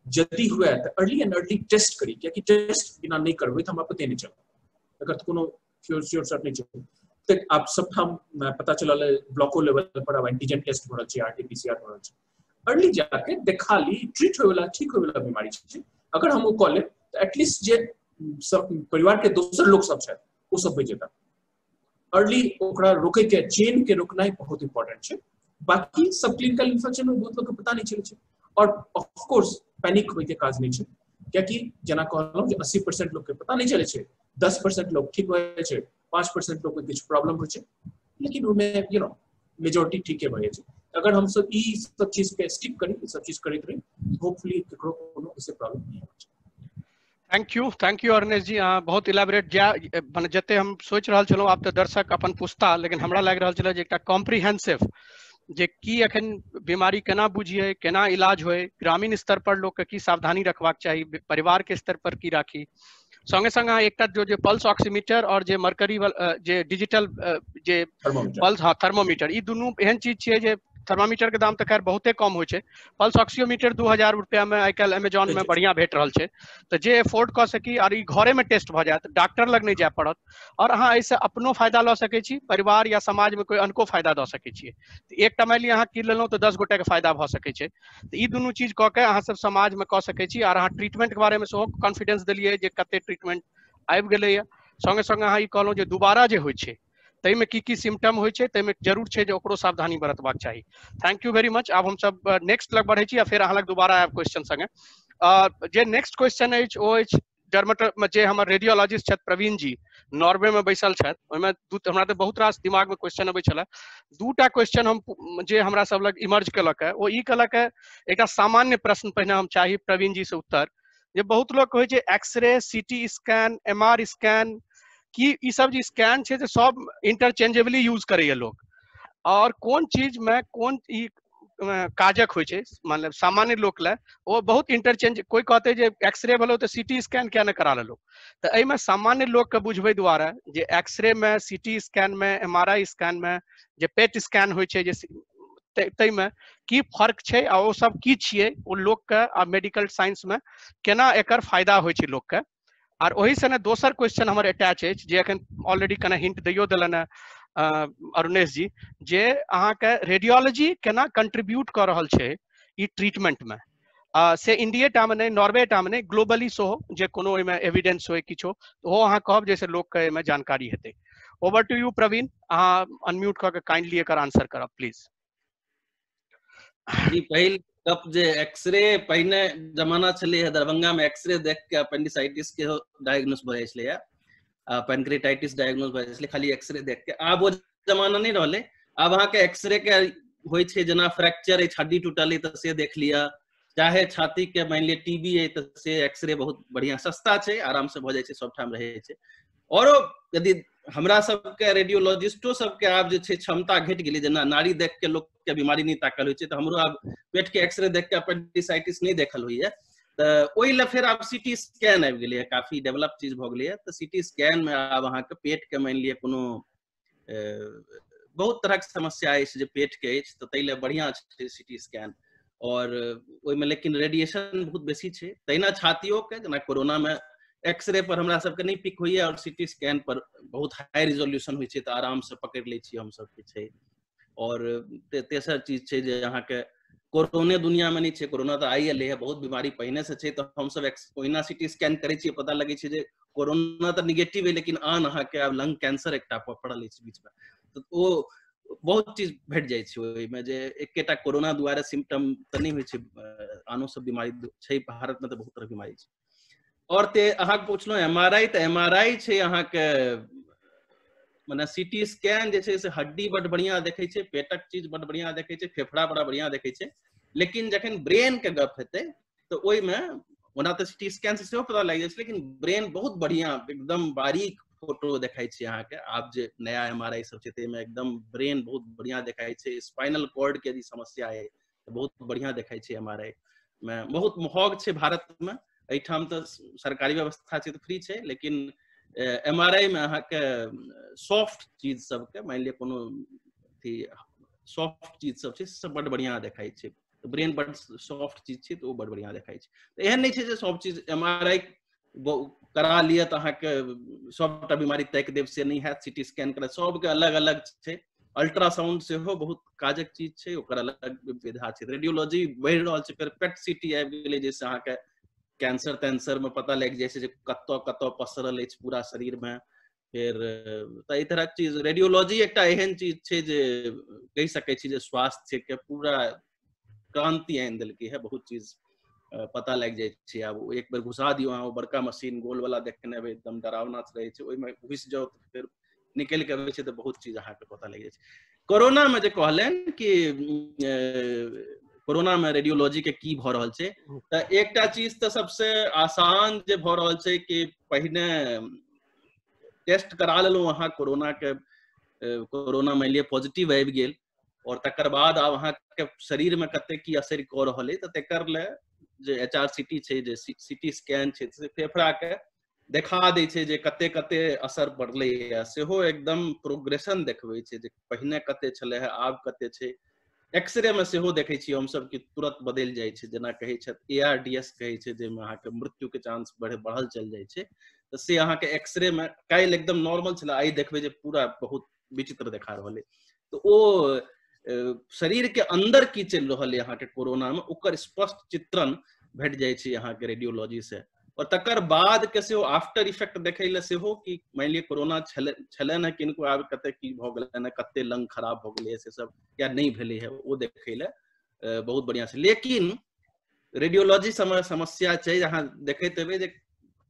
जदि हुए तो अर्ली एंड अर्ली टेस्ट करी कियाकि टेस्ट बिना नहीं करबै तो हमरा पते नहीं चलत अगर कोनो फ्यूचर शॉट नहीं छै तो आप सब हम पता चलल ब्लॉको लेवल पर अब एंटीजन टेस्ट हो रहल छै आरटीपीसीआर हो रहल छै अर्ली जाके देखा ली ट्रीट होय वाला ठीक होय वाला बीमारी छै अगर हम ओ कॉल तो एटलीस्ट जे सब परिवार के दोसर लोग सब छै वो सब बच जेता अर्ली ओकरा रोके के चेन के रोकनाइ बहुत इंपॉर्टेंट छै बाकी सब क्लिनिकल इन्फेक्शन में बहुत लोग के पता नहीं चले छै और ऑफ कोर्स पैनिक होय के काज नहीं छै कियाकि जना कहलहुं जे 80% लोग के पता नहीं चले छै 10% लोग ठीक होय छै 5% लोग के किछ प्रॉब्लम होय छै लेकिन उमे मेजॉरिटी ठीक है भए छै अगर हम सब ई सब चीज के स्टिक करी सब चीज करैत रही होपफुली केकरो कोनो ऐसे प्रॉब्लम नहीं होय छै थैंक यू अरनेश जी, बहुत इलेबोरेट जते हम सोच रहल छलहुँ आब तऽ दर्शक अपन पुछता, लेकिन हमरा लागि रहल छलै जे एकटा कॉम्प्रिहेंसिव जे की एखन बीमारी केना बुझिए, केना इलाज होय, ग्रामीण स्तर पर लोक के की सावधानी रखबाक चाही, परिवार के स्तर पर की राखी, संगे संग एकटा जो पल्स ऑक्सीमीटर और जे मरकरी जे डिजिटल जे पल्स थर्मोमीटर, ई दुनू एहन चीज छियै जे थर्मामीटर के दाम तो खैर बहुते कम होइ छै, पल्स ऑक्सीमीटर 2000 रुपया में आइ काल्हि अमेजॉन में बढ़िया भेट रहल छै, तो जे एफोर्ड कऽ सकी और ई घरे में टेस्ट भऽ जायत, डॉक्टर लग नहीं जाय पड़त, और अहाँ एहिसँ अपनो फायदा लऽ सकै छी, परिवार या समाज में कोई अनको फायदा दऽ सकै छियै। एकटा मानि लिअ अहाँ कीन लेलहुँ तऽ 10 गोटे के फायदा भऽ सकै छै, तऽ ई दुनू चीज कऽ के अहाँ सब समाज में कऽ सकै छी। और अहाँ ट्रीटमेंट के बारे में सेहो कॉन्फिडेंस देलियै जे कते ट्रीटमेंट आबि गेलैए, संगे संगे अहाँ ई कहलहुँ जे दुबारा जे होइ छै ताहिमे की सिम्टम होइ छै, ताहिमे जरूर छै जे ओकरो सावधानी बरतबाक चाही। Thank you very much. आब हम सब नेक्स्ट लग बढ़ै छी आ फेर अहाँ लग दोबारा आयब क्वेश्चन संगे। जे नेक्स्ट क्वेश्चन अछि ओ अछि जे हमर रेडियोलॉजिस्ट छथि प्रवीण जी, नॉर्वे में बैसल छथि, ओहिमे हमरा तऽ बहुत रास दिमाग में क्वेश्चन अबै छलै, दूटा क्वेश्चन हम जे हमरा सब लग इमर्ज केलक है, ओ ई केलक है, एकटा सामान्य प्रश्न पहिने हम चाही प्रवीण जी से उत्तर, जे बहुत लोग कहै छै x ray, CT scan, MR scan, कि ई सब जे स्कैन छै से सब इंटरचेंजेबली यूज करैया लोग, और कोन चीज में कोन ई काजक होइ छै, मतलब सामान्य लोक ले ओ बहुत इंटरचेंज, कोई कहते जे एक्सरे भेलो तो सीटी स्कैन क्या न करा लेलो, तो एहिमे सामान्य लोक के बुझबै दुआरे जे एक्सरे में, सीटी स्कैन में, एमआरआई स्कैन में, जे पेट स्कैन होइ छै जे ताहिमे की फर्क छै आ ओ सब की छियै, ओ लोक के आ मेडिकल साइंस में केना एकर फायदा होइ छै लोक के। और ओहि सने दोसर क्वेश्चन हमर अटैच अछि जे एखन ऑलरेडी कने हिंट दैयो देलन है अरुणेश जी, जे अहाँके रेडियोलॉजी केना कंट्रीब्यूट कऽ रहल छै ई ट्रीटमेंट में, से इंडिया में नहीं, नॉर्वे में नहीं, ग्लोबली सेहो जे कोनो एहिमे एविडेंस होय किछो ओहो अहाँ कहब जैसे लोक के एहिमे जानकारी हेतै। ओवर टू यू प्रवीण, अहाँ अनम्यूट कऽ के काइंडली एकर आंसर करब प्लीज। जी, पहिल गप जे एक्सरे पहिने जमाना छलै है, दरभंगा में एक्सरे देख के अपेंडिसाइटिस के डायग्नोस भऽ जाइ छलै, पेनक्रेटाइटिस डायग्नोस भऽ जाइ छलै खाली एक्सरे देख के। आब वो जमाना नहीं रहलै, आब अहाँ के एक्सरे के होइ छै, जेना फ्रैक्चर है, हड्डी टूटल है तऽ से देख लिया, चाहे छाती के मान लिया टीबी है तऽ से एक्सरे बहुत बढ़िया सस्ता छै, आराम से भऽ जाइ छै, सब ठाम रहै छै। औरो यदि हमरा सबके रेडियोलॉजिस्टो सबके आब जे छै क्षमता घटि गेलै, जेना नाड़ी देख के लोक के बीमारी नहीं ताकल होइ छै, तऽ हमरो आब पेट के एक्सरे देख के अपेंडिसाइटिस नहीं देखल होइए, तऽ ओहि लए फेर आब सीटी स्कैन आबि गेलै, काफी डेवलप चीज भऽ गेलै। तऽ सीटी स्कैन में आब अहाँके पेट के मान लिअ कोनो बहुत तरह के समस्या अछि जे पेट के अछि, तऽ ताहि लए बढ़िया छै सीटी स्कैन, और ओहिमे लेकिन रेडिएशन बहुत बेसी छै। तहिना छातियों के, जेना कोरोना में एक्सरे पर हमरा सबके नहीं पिक होइए, और सीटी स्कैन पर बहुत हाई रिजोल्यूशन होइ छै, तऽ आराम से पकड़ि लै छी हम सब के छै। और तेसर चीज छै जे अहाँके कोरोने दुनिया में नहीं छै, कोरोना तो आई एलै है, बहुत बीमारी पहिने से छै, तो हम सब ओहिना सीटी स्कैन करै छियै, पता लगे छै जे कोरोना तो निगेटिव है, लेकिन आन अहाँके आब लंग कैंसर एकटा पड़ल अछि बीच में, तऽ ओ बहुत चीज भेट जाइ छै ओहिमे, जे एकेटा कोरोना दुआरे सिम्टम तऽ नहीं होइ छै, आनो सब बीमारी छै, भारत में तऽ बहुत तरह बीमारी छै। और ते अहाँके पुछलहुँ एमआरआई, तऽ एमआरआई छै अहाँके मने सीटी स्कैन जे छै से हड्डी बड़ बढ़िया देखै छै, पेटक चीज बड़ बढ़िया देखै छै, फेफड़ा बड़ा बढ़िया देखै छै, लेकिन जखन ब्रेन के गप हेतै तऽ ओहिमे ओना तऽ सीटी स्कैन से सेहो पता लागि जाइ छै, लेकिन ब्रेन बहुत बढ़िया एकदम बारीक फोटो देखाइ छै अहाँके। आब जे नया एमआरआई सब छै ताहिमे एकदम ब्रेन बहुत बढ़िया देखाइ छै, स्पाइनल कॉर्ड के यदि समस्या है तऽ बहुत बढ़िया देखाइ छै एमआरआई में। बहुत महग छै भारत में, एहिठाम तऽ सरकारी व्यवस्था छै तऽ फ्री छै, लेकिन एमआरआई में अहाँके सॉफ्ट चीज सबके, मान लिअ कोनो अथी सॉफ्ट चीज सब छै सब बड़ बढ़िया देखाइ छै, ब्रेन बड़ सॉफ्ट चीज छै तऽ ओ बड़ बढ़िया देखाइ छै। तऽ एहन नहीं छै जे सब चीज एमआरआई करा लिया तऽ अहाँके सबटा बीमारी ताकि देब से नहीं हैत, सीटी स्कैन करा सबके अलग अलग छै, अल्ट्रासाउंड सेहो बहुत काजक चीज छै, ओकर अलग विधा छै। रेडियोलॉजी बढ़ि रहल छै, फेर पेट सीटी आबि गेलै, जैसे अहाँके कैंसर तैंसर में पता लागि जाइ छै जे कतऽ कतऽ पसरल अछि पूरा शरीर में। फिर तऽ ई तरह चीज रेडियोलॉजी एकटा एहन चीज छै जे कहि सकै छी जे स्वास्थ्य के पूरा क्रांति आनि देलकै है, बहुत चीज पता लागि जाइ छै। आब एक बेर घुसा दियौ अहाँ, बड़का मशीन गोल वाला देखने हेबै, एकदम डरावना रहै छै, ओहिमे घुसि जाउ तऽ फेर निकलि के अबै छै तऽ बहुत चीज अहाँके पता लागि जाइ छै। कोरोना में जे कहलनि कि कोरोना में रेडियोलॉजी के की भ रहल छै। त एकटा चीज त सबसे आसान जे भ रहल छै कि पहिने टेस्ट करा लेलहुँ अहाँ कोरोना के, कोरोना मान लिअ पॉजिटिव आबि गेल और तकर बाद आब अहाँके शरीर में कते की असर कऽ रहल है, त तेकर ले जे HRCT छै, जे CT स्कैन छै, से फेफड़ा के देखा दै छै जे कते कते असर पड़लै है, सेहो एकदम प्रोग्रेशन देखबै छै जे पहिने कते छलै है आब कते छै। एक्सरे में सेहो देखै छियै हम सब कि तुरंत बदलि जाइ छै, जेना कहै छै ARDS कहै छै, जाहिमे अहाँके मृत्यु के चांस बढ़ल चलि जाइ छै, तऽ से अहाँके एक्सरे में काल्हि एकदम नॉर्मल छलै, आइ देखबै जे पूरा बहुत विचित्र देखा रहल है। तो ओ शरीर के अंदर की चलि रहल है अहाँके कोरोना में ओकर स्पष्ट चित्रण भेट जाइ छै अहाँके रेडियोलॉजी से। और तकर बाद के सेहो आफ्टर इफेक्ट देखै ले सेहो कि मान लिअ कोरोना छलै ने किनको आब कते की भ गेलै ने, कते लंग खराब भ गेलै से सब या नहीं भेलै है, ओ देखै ले बहुत बढ़िया छै। लेकिन रेडियोलॉजी समस्या छै, अहाँ देखैत हेबै जे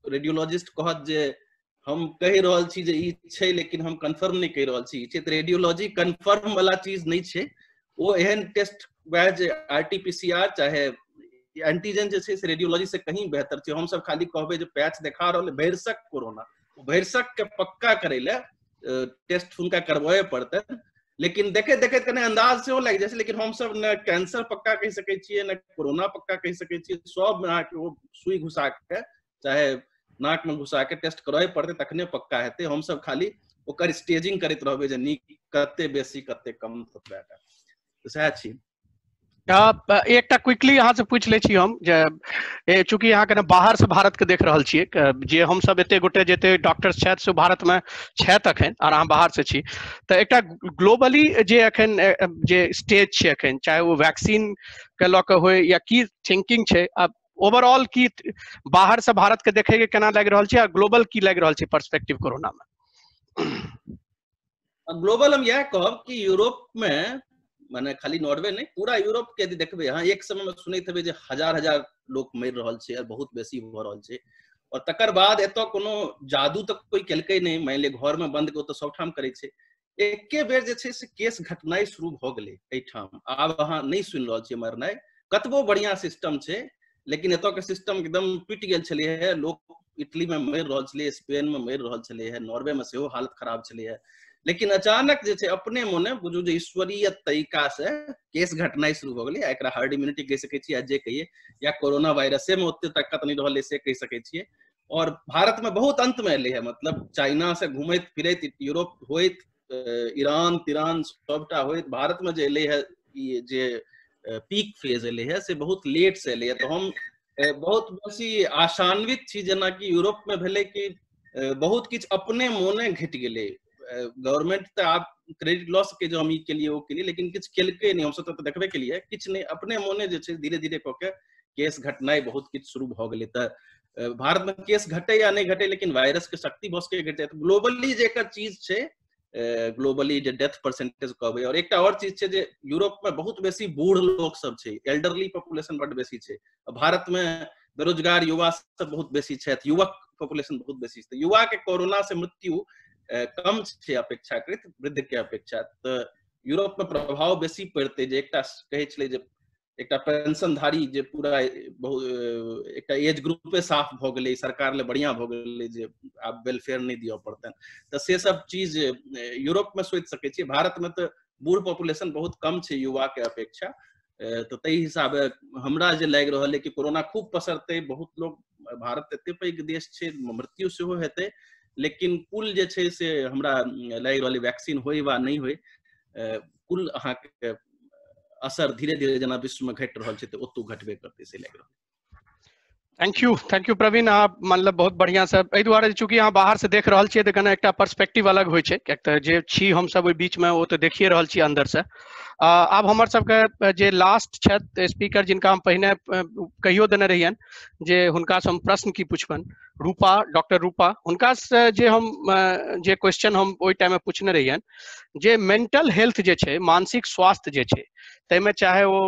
रेडियोलॉजिस्ट कहत जे हम कहि रहल छी जे ई छै लेकिन हम कंफर्म नहीं कहि रहल छी ई छै, त रेडियोलॉजी कंफर्म वाला चीज नहीं छै। ओ एहन टेस्ट वह जे RT-PCR चाहे एंटीजन जे छै से रेडियोलॉजी से कहीं बेहतर छै। हम सब खाली कहबै जे पैच देखा रहल है भैरसक कोरोना, भैरसक के पक्का करे ले टेस्ट हुनका करबे पड़तै, लेकिन देखैत देखैत कने अंदाज सेहो लागि जाइ छै। लेकिन हम सब ने कैंसर पक्का कहि सकै छियै ने कोरोना पक्का कहि सकै छियै, सब में अहाँके ओ सुई घुसा के चाहे नाक में घुसा के टेस्ट करबे पड़तै तखने पक्का हेतै। हम सब खाली ओकर स्टेजिंग करैत रहबै जे नीक कते बेसी कते कम ततबे टा, तऽ सएह छी। एकटा क्विकली अहाँ से पूछ ले छी हम जे चूंकि अहाँ के बाहर से भारत के देख रहल छियै, जे हम सब एते गोटे जते डॉक्टर्स छथि से भारत में छथि अखन, और अहाँ बाहर से छी, तऽ एकटा ग्लोबली जे अखन जे स्टेज छै अखन, चाहे वो वैक्सीन के लऽ के होय या की थिंकिंग छै, अब ओवरऑल की बाहर से भारत के देखे के केना लागि रहल छै आ ग्लोबल की लागि रहल छै पर्सपेक्टिव कोरोना में? ग्लोबल हम यह कहब कि यूरोप में माने खाली नॉर्वे नहीं पूरा यूरोप के यदि देखबे अहाँ, एक समय में सुनैत हेबै जे हजार हजार लोग मरि रहल छै और बहुत बेसी भ रहल छै, और तकर बाद एतऽ कोनो जादू तक कोई केलकै नहीं। मान लिअ घर में बंद के ओतऽ सबठाम करै छै, एके बेर जे छै से केस घटनाइ शुरू भ गेलै एहिठाम। आब अहाँ नहीं सुनि रहल छियै मरनाइ, कतबो बढ़िया सिस्टम छै लेकिन एतऽ के सिस्टम एकदम टूटि गेल छलै है। लोग इटली में मरि रहल छलै, स्पेन में मरि रहल छलै है, नॉर्वे में सेहो हालत खराब छलै है। लेकिन अचानक जे छै अपने मोने बुझू जे ईश्वरीय तरीका से केस घटनाइ शुरू भ गेलै। एकरा हर्ड इम्यूनिटी कहि सकै छियै, जे कहिए, या कोरोना वायरसे में ओते ताकत नहीं रहल से कहि सकै छियै। और भारत में बहुत अंत में एलै है, मतलब चाइना से घूमैत फिरैत यूरोप होइत ईरान तिरान सबटा होइत भारत में जे एलै है, ई जे पीक फेज एलै है से बहुत लेट से एलै है। तो हम बहुत बेसी आशान्वित छी, जेना कि यूरोप में भेलै कि बहुत किछु अपने मोने घटि गेलै। गवर्नमेंट तो आप क्रेडिट लॉस के जो हम ई के लिए वो के लिए, लेकिन किछु केलकै नहीं। हम सब तो देखबे के लिए किछु नहीं, अपने मोने जे छै धीरे धीरे कऽ के केस घटनाइ बहुत किछु शुरू भ गेलै। तऽ भारत में केस घटे या नहीं घटे, लेकिन वायरस के शक्ति बस के घटे। तो ग्लोबली जे एकर चीज छै, ग्लोबली जे डेथ परसेंटेज कहबै, और एकटा और चीज छै जे यूरोप में बहुत बेसी बूढ़ लोग सब छै, एल्डरली पॉपुलेशन बड बेसी छै। भारत में बेरोजगार युवा सब बहुत बेसी छथि, युवक पॉपुलेशन बहुत बेसी छै। युवा के कोरोना से मृत्यु कम छै अपेक्षाकृत वृद्ध के अपेक्षा। तऽ यूरोप में प्रभाव बेसी पड़तै। जे एकटा कहै छलै जे एकटा पेंशनधारी जे पूरा एकटा एज ग्रुपे साफ भ गेलै, सरकार ले बढ़िया भ गेलै जे आब वेलफेयर नहीं दिअ पड़तनि, तऽ से सब चीज यूरोप में सोचि सकै छियै। भारत में तऽ बूढ़ पॉपुलेशन बहुत कम छै युवा के अपेक्षा। तो ताहि हिसाबे हमरा जे लागि रहल है कि कोरोना खूब पसरतै, बहुत लोग, भारत एते पैघ देश छै, मृत्यु सेहो हेतै, लेकिन कुल जे छै से हमरा लागि रहल है वैक्सीन होय वा नहीं होय, कुल अहाँके असर धीरे धीरे जेना विश्व में घटि रहल छै तऽ ओतौ घटबे करतै से लागि रहल है। Thank you Praveen. अहाँ मतलब बहुत बढ़िया से एहि दुआरे चूंकि अहाँ बाहर से देख रहल छियै तऽ कने एकटा पर्सपेक्टिव अलग होइ छै, कियाक तऽ जे छी हम सब ओहि बीच में ओ तऽ देखिए रहल छी अंदर से। आब हमर सबके जे लास्ट छथि स्पीकर, जिनका हम पहिने कहियो देने रहियन जे हुनका से हम प्रश्न की पूछबनि, रूपा, डॉक्टर रूपा, हुनका से जे हम जे क्वेश्चन हम ओहि टाइम में पूछने रहियन, जे मेंटल हेल्थ जे छै, मानसिक स्वास्थ्य जे छै, ताहिमे चाहे वो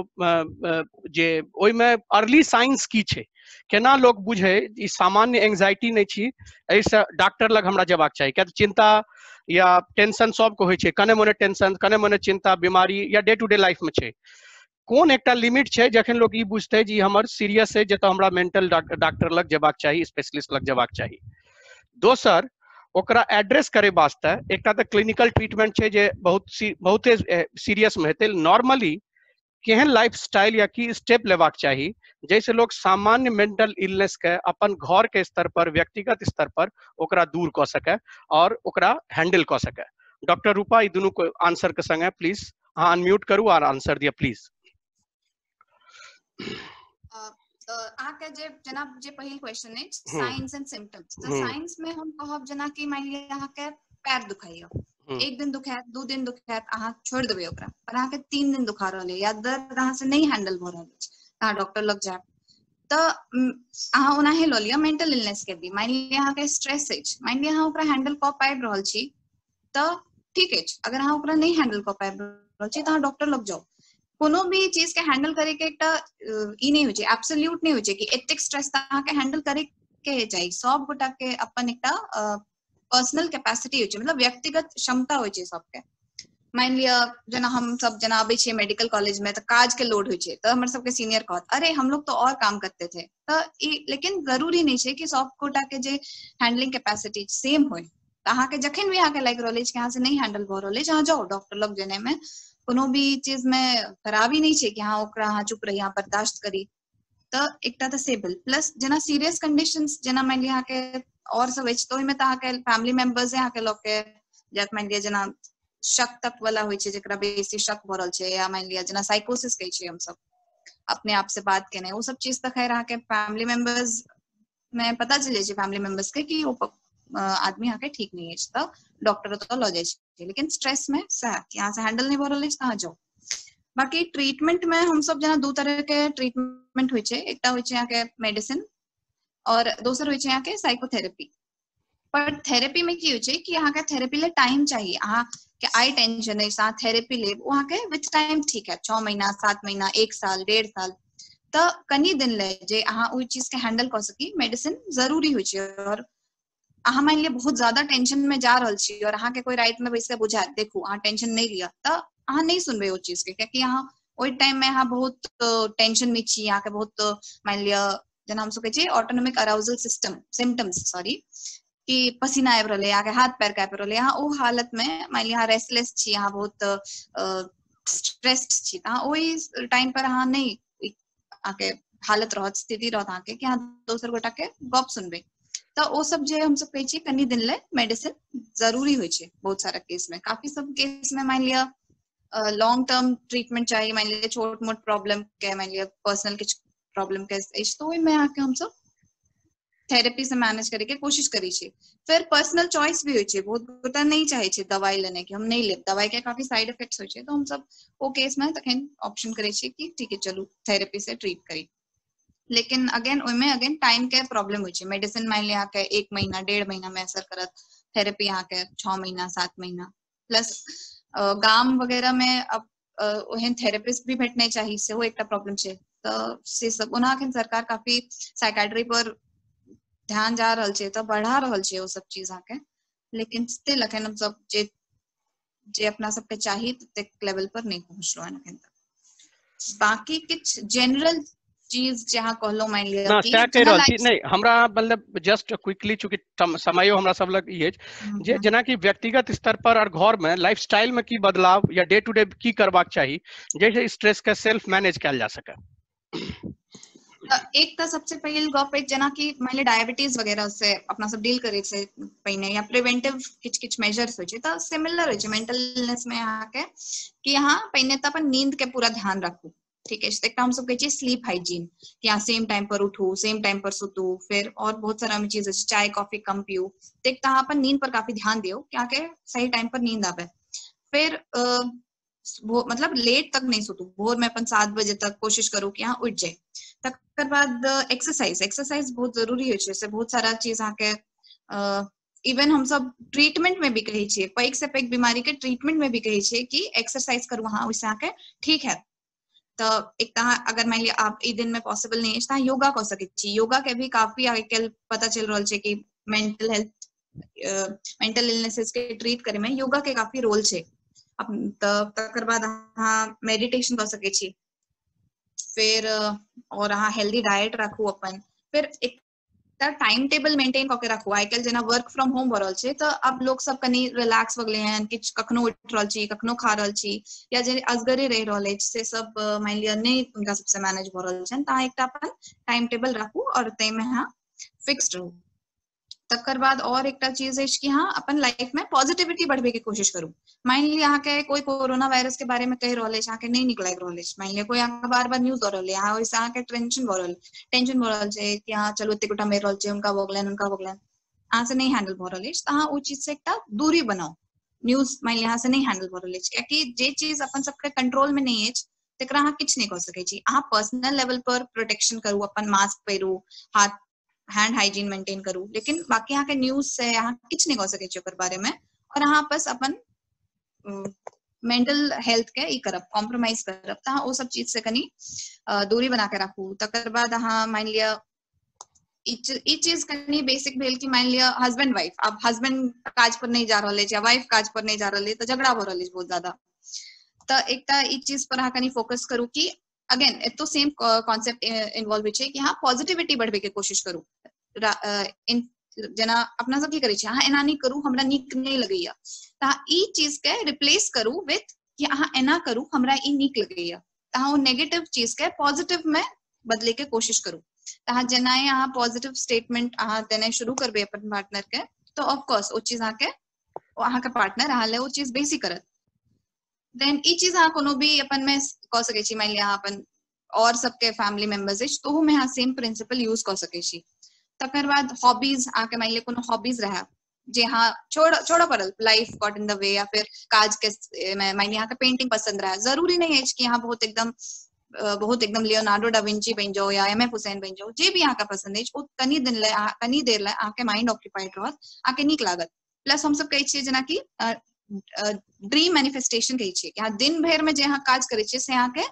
जे ओहिमे अर्ली साइंस की छै, केना लोग बुझे ई सामान्य एंग्जाइटी नहीं छी, एहिसँ डॉक्टर लग हमरा जेबाक चाही। किया चिंता या टेंशन सबके होइ छै, कने मोने टेंशन, कने मोने चिंता, बीमारी या डे टू डे लाइफ में छै। कोन एकटा लिमिट छै जखन लोग ई बुझतै जी हमर सीरियस है जतऽ हमरा मेंटल डॉक्टर लग जेबाक चाही, स्पेशलिस्ट लग जेबाक चाही। दोसर ओकरा एड्रेस करे वास्ते एकटा तऽ क्लिनिकल ट्रीटमेंट छै जे बहुते सीरियस में हेतै। नॉर्मली केहन लाइफस्टाइल या की स्टेप लेबाक चाही जैसे लोग सामान्य मेंटल इलनेस के अपन घर के स्तर पर, व्यक्तिगत स्तर पर ओकरा दूर क सके और ओकरा हैंडल क सके। डॉक्टर रूपा ई दुनू को आंसर के संगे प्लीज अहाँ अनम्यूट करू और आंसर दिया प्लीज। अहाँके जे जनाब जे पहिल क्वेश्चन है साइंस एंड सिम्टम्स, तो साइंस में हम कहब जना कि मान लिया अहाँके पैर दुखाइया, एक दिन दुखायत, 2 दिन दुखायत, अहाँ छोड़ देबै ओकरा, पर अहाँके 3 दिन दुखा रहल है या दर्द अहाँ से नहीं हैंडल भ रहल है, अहाँ डॉक्टर लग जाब तो अहाँ ओनाहे ल लिया। मेंटल इलनेस के भी मान लिया अहाँके स्ट्रेस है, मान लिया अहाँ ओकरा हैंडल क पाबि रहल छी तो ठीक है, अगर अहाँ ओकरा नहीं हैंडल क पाबि रहल छी तो अहाँ डॉक्टर लग जाओ। कोनो भी चीज के हैंडल करे के एकटा ई नहीं होय छै, एब्सोल्यूट नहीं होय छै कि एतेक स्ट्रेस त अहाँ के हैंडल करे के चाही। सब गोटा के अपन एकटा पर्सनल कैपेसिटी होय छै, मतलब व्यक्तिगत क्षमता होय छै सबके। मान लिया जना हम सब जना आबै छियै मेडिकल कॉलेज में तो काज के लोड होय छै, तो हमर सबके सीनियर कहत अरे हम लोग तो और काम करते थे, तो लेकिन जरूरी नहीं छै कि सब गोटा के जे हैंडलिंग कैपेसिटी सेम होय। तो अहाँ के जखन भी अहाँ के लाइक रहल कि अहाँ से नहीं हैंडल भ रहल अछि, अहाँ जाओ डॉक्टर लग जेने में कोनो भी चीज में खराबी नहीं छै कि हाँ ओकरा अहाँ चुप रही, अहाँ बर्दाश्त करी। तो एकटा तो सेबल प्लस जना सीरियस कंडीशंस जना मान लिया के और सब अछि तो ओहिमे त अहाँ के फैमिली मेंबर्स अहाँ के लोग के जत मान लिया जना शक तक वाला होय छै, जेकरा बेसी शक भ रहल छै, या मान लिया जना साइकोसिस कहै छै हम सब अपने आप से बात केने, वो सब चीज तो खैर अहाँ के फैमिली मेंबर्स में पता चल जाय छै फैमिली मेंबर्स के कि वो आदमी अहाँ के ठीक नहीं है तो डॉक्टर तो ल जाय छै। लेकिन स्ट्रेस में सह कि अहाँ से हैंडल नहीं भ रहल अछि, अहाँ जाओ। बाकी ट्रीटमेंट में हम सब जना 2 तरह के ट्रीटमेंट होय छै, एकटा होय छै अहाँ के मेडिसिन और दोसर होय छै अहाँ के साइकोथेरेपी। पर थेरेपी में की होय छै कि अहाँ के थेरेपी ले टाइम चाहिए, अहाँ के आई टेंशन है अहाँ थेरेपी लेब वहाँ के विथ टाइम ठीक है 6 महीना 7 महीना 1 साल 1.5 साल तो कनी दिन ले जे अहाँ ओई चीज के हैंडल कर सकी मेडिसिन जरूरी होय छै। और अहाँ मान लिया बहुत ज्यादा टेंशन में जा रहल छी और अहाँ के कोई राइट में बैस के बुझात देखू अहाँ टेंशन नहीं लिया तो अहाँ नहीं सुनबे ओ चीज के, क्योंकि अहाँ ओई टाइम में अहाँ बहुत टेंशन में छी, अहाँ के बहुत मान लिया जना हम सब कहै छै autonomic arousal system symptoms sorry कि पसीना आबि रहलै, अहाँ के हाथ पैर कांपि रहलै, अहाँ ओ हालत में मान लिया अहाँ रेस्टलेस छी, अहाँ बहुत स्ट्रेस्ड छी, अहाँ ओई टाइम पर अहाँ नहीं अहाँ के हालत रहत स्थिति रहत अहाँ के कि अहाँ दोसर गोटा के गप सुनबे। तो ओ सब जे हम सब कहै छी कनी दिन ले मेडिसिन जरूरी होय छै बहुत सारा केस में। काफी सब केस में मान लिया लॉन्ग टर्म ट्रीटमेंट चाहिए, मान लिया छोट मोट प्रॉब्लम के मान लिया पर्सनल किछ प्रॉब्लम के तो ओई में आके हम सब थेरेपी से मैनेज करे के कोशिश करी छी। फिर पर्सनल चॉइस भी होय छै, बहुत गोटा नहीं चाहे छै दवाई लेने के, हम नहीं लेब दवाई के काफी साइड इफेक्ट्स होय छै, तो हम सब ओ केस में तखन ऑप्शन करे छी कि ठीक है चलू थेरेपी से ट्रीट करी। लेकिन अगेन ओइमे अगेन टाइम के प्रॉब्लम होय छै, मेडिसिन मान लिया के 1 महीना 1.5 महीना में असर करत, थेरेपी अहाँ के 6 महीना 7 महीना प्लस गाम वगैरह में अब ओहन थेरेपिस्ट भी भेटने चाहिए, सेहो एकटा प्रॉब्लम छै। तो से सब ओना अखन सरकार काफी साइकियाट्री पर ध्यान जा रहल छै, तो बढ़ा रहल छै ओ सब चीज अहाँ के, लेकिन स्टिल अखन हम सब जे अपना सब के चाहिए ततेक लेवल पर नहीं पहुंचलो हन अखन तक। बाकी किछ जनरल चीज जहाँ कहलो मान लिया ना कि क्या कह रहल छी नहीं हमरा मतलब जस्ट क्विकली चूंकि समयो हमरा सब लग ई जे जना कि व्यक्तिगत स्तर पर और घर में लाइफस्टाइल में की बदलाव या डे टू डे की करबाक चाहिए जैसे स्ट्रेस के सेल्फ मैनेज कैल जा सके। एक तो सबसे पहले गप जना कि मान लिया डायबिटीज वगैरह से अपना सब डील करे से पहिने या प्रिवेंटिव किछ किछ मेजर्स होय छै, तो सिमिलर होय छै मेंटल इलनेस में अहाँ के कि अहाँ पहिने तो अपन नींद के पूरा ध्यान रखू, ठीक है। एक हम सब कहै छै स्लीप हाइजीन कि अहाँ सेम टाइम पर उठू सेम टाइम पर सुतू, फिर और बहुत सारा चीज चाय कॉफी कम पियो, तो एक अहाँ अपन नींद पर काफी ध्यान दियो कि अहाँ के सही टाइम पर नींद आवे। फिर मतलब लेट तक नहीं सुतू, भोर में अपन 7 बजे तक कोशिश करू कि अहाँ उठ जाए। तकर बाद एक्सरसाइज बहुत जरूरी होय छै, से बहुत सारा चीज अहाँ के इवन हम सब ट्रीटमेंट में भी कहै छियै, पैघ से पैघ बीमारी के ट्रीटमेंट में भी कहै छियै कि एक्सरसाइज करू अहाँ, ओइसे अहाँ के ठीक है। तो एक अगर मान लिया आप ई दिन में पॉसिबल नहीं है योगा कर सकै छी, योगा के भी काफी आजकल पता चल रहल छै कि मेंटल हेल्थ मेंटल इलनेसेस के ट्रीट करे में योगा के काफी रोल छै। तकर बाद अहाँ मेडिटेशन कर सकै छी, फिर और अहाँ हेल्दी डाइट रखू अपन, फिर एक टाइम टेबल मेंटेन करके रखू। आजकल जेना वर्क फ्रॉम होम भ रहल छै तो अब लोग सब कनी रिलैक्स भ गेले हैं, किछ कखनो उठ रहल छी कखनो खा रहल छी, या जे असगरे रह रहल अछि से सब मान लिया नहीं उनका सबसे मैनेज भ रहल छै, त एकटा अपन टाइम टेबल रखू और तय में हाँ फिक्स्ड रहू। तकर बाद और एकटा चीज है कि हाँ अपन लाइफ में पॉजिटिविटी बढ़ावे के कोशिश करू। मान लिया अहाँ के कोई कोरोना वायरस के बारे में कह रहल अछि, अहाँ के नहीं नीक लाग रहल अछि, मान लिया कोई अहाँ के बार बार न्यूज द रहल है, अहाँ ओइसे अहाँ के टेंशन भ रहल छै कि हाँ चलो एते गोटा मर रहल छै, उनका भ गेलैन उनका भ गेलैन, अहाँ से नहीं हैंडल भ रहल अछि, त अहाँ ओ चीज से एकटा दूरी बनाओ। न्यूज मान लिया अहाँ से नहीं हैंडल भ रहल अछि, कियाकि जे चीज अपन सबके कंट्रोल में नहीं अछि तकरा अहाँ किछ नहीं कर सकै छी। अहाँ पर्सनल लेवल पर प्रोटेक्शन करू, अपन मास्क पहिरू, हाथ हैंड हाइजीन मेंटेन करू, लेकिन बाकी अहाँ के न्यूज से अहाँ किछ नहीं कर सकै छी ओकर बारे में, और अहाँ बस अपन मेंटल हेल्थ के ई करब कॉम्प्रोमाइज करब, त अहाँ ओ सब चीज से कनी दूरी बना के राखू। तकर बाद अहाँ मान लिया ई चीज कनी बेसिक भेल कि मान लिया हस्बैंड वाइफ, अब हस्बैंड काज पर नहीं जा रहल है या वाइफ काज पर नहीं जा रहल है तो झगड़ा भ रहल है बहुत ज्यादा, तो एकटा ई चीज पर अहाँ कनी फोकस करू कि अगेन एतो सेम कॉन्सेप्ट इन्वॉल्व छै कि हाँ पॉजिटिविटी बढ़ावे के कोशिश करू। जेना अपना सब की करै छी, अहाँ एना नहीं करू हमरा नीक नहीं लगैया, त ई चीज के रिप्लेस करू विथ कि अहाँ एना करू हमरा ई नीक लगैया, त अहाँ नेगेटिव चीज के पॉजिटिव में बदले के कोशिश करू। अहाँ जेना अहाँ पॉजिटिव स्टेटमेंट अहाँ देने शुरू करबे अपन पार्टनर के, तो ऑफ कोर्स ओ चीज अहाँ के पार्टनर अहाँ ले ओ चीज बेसी करत। देन ई चीज अहाँ कोनो भी अपन में क सकै छी, मान लिया अहाँ अपन और सबके फैमिली मेंबर्स अछि तो में अहाँ सेम प्रिंसिपल यूज कर सकै छी। तकर बाद हॉबीज अहाँ के मान लिया कोनो हॉबीज रहा जे हाँ छोड़ो पड़ल, life got in the way, या फिर काज के मान लिया अहाँ के पेंटिंग पसंद रहा, जरूरी नहीं है कि अहाँ बहुत एकदम लियोनार्डो डा विंची बन जाओ या एम एफ हुसैन बन जाओ, जे भी अहाँ का पसंद है ओ कनी देर ले अहाँ के माइंड ऑक्यूपाइड रहत, अहाँ के नीक लागत। प्लस हम सब कहै छियै जेना कि ड्रीम मैनिफेस्टेशन कहै छियै कि अहाँ दिन भर में जे अहाँ काज करै छियै से अहाँ के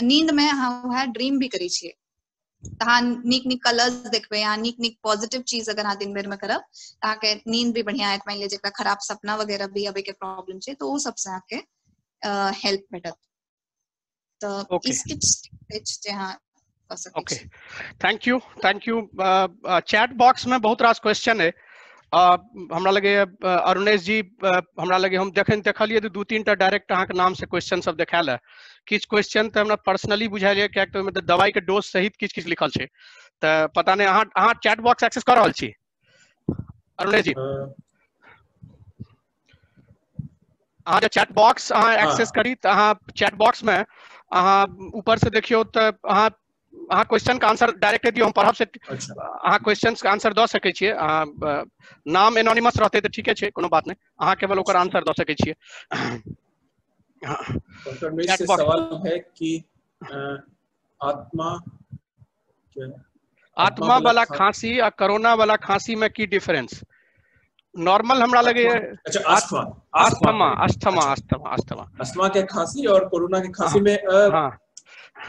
नींद में अहाँ वह ड्रीम भी करै छियै, अहाँ नीक नीक कलर्स देखबे, अहाँ नीक नीक पॉजिटिव चीज अगर अहाँ दिन भर में करब अहाँ के नींद भी बढ़िया आयत। मान लिया जेकरा खराब सपना वगैरह भी अबे के प्रॉब्लम छै तो वो सबसे अहाँ के हेल्प भेटत। तो इस किछ जे हाँ कर सकै छी। थैंक यू चैट बॉक्स में बहुत रास क्वेश्चन है, हमरा लगे अरुणेश जी हमरा लगे हम देखलिए दू तीन टा डायरेक्ट अहाँ के नाम से क्वेश्चन सब देखाल है, किछ क्वेश्चन तो हमरा पर्सनली बुझाइल क्या तो में दवाई के डोज सहित किछ लिखल छै, तो पता नहीं अहाँ चैट बॉक्स एक्सेस कर रहल छी अरुणेश जी? अहाँ चैट बॉक्स अहाँ एक्सेस करी तो अहाँ चैट बॉक्स में अहाँ ऊपर से देखियो तो अहाँ क्वेश्चन का आंसर डायरेक्ट दियो, हम पढ़ब से अहाँ क्वेश्चन का आंसर द सकै छियै। नाम एनोनिमस रहते तो ठीक है, कोनो बात नहीं, अहाँ केवल ओकर आंसर द सकै छियै। डॉक्टर मेरे से सवाल है कि आत्मा वाला खांसी और कोरोना वाला खांसी में की डिफरेंस? नॉर्मल हमरा लगे अस्थमा के खांसी और कोरोना के खांसी में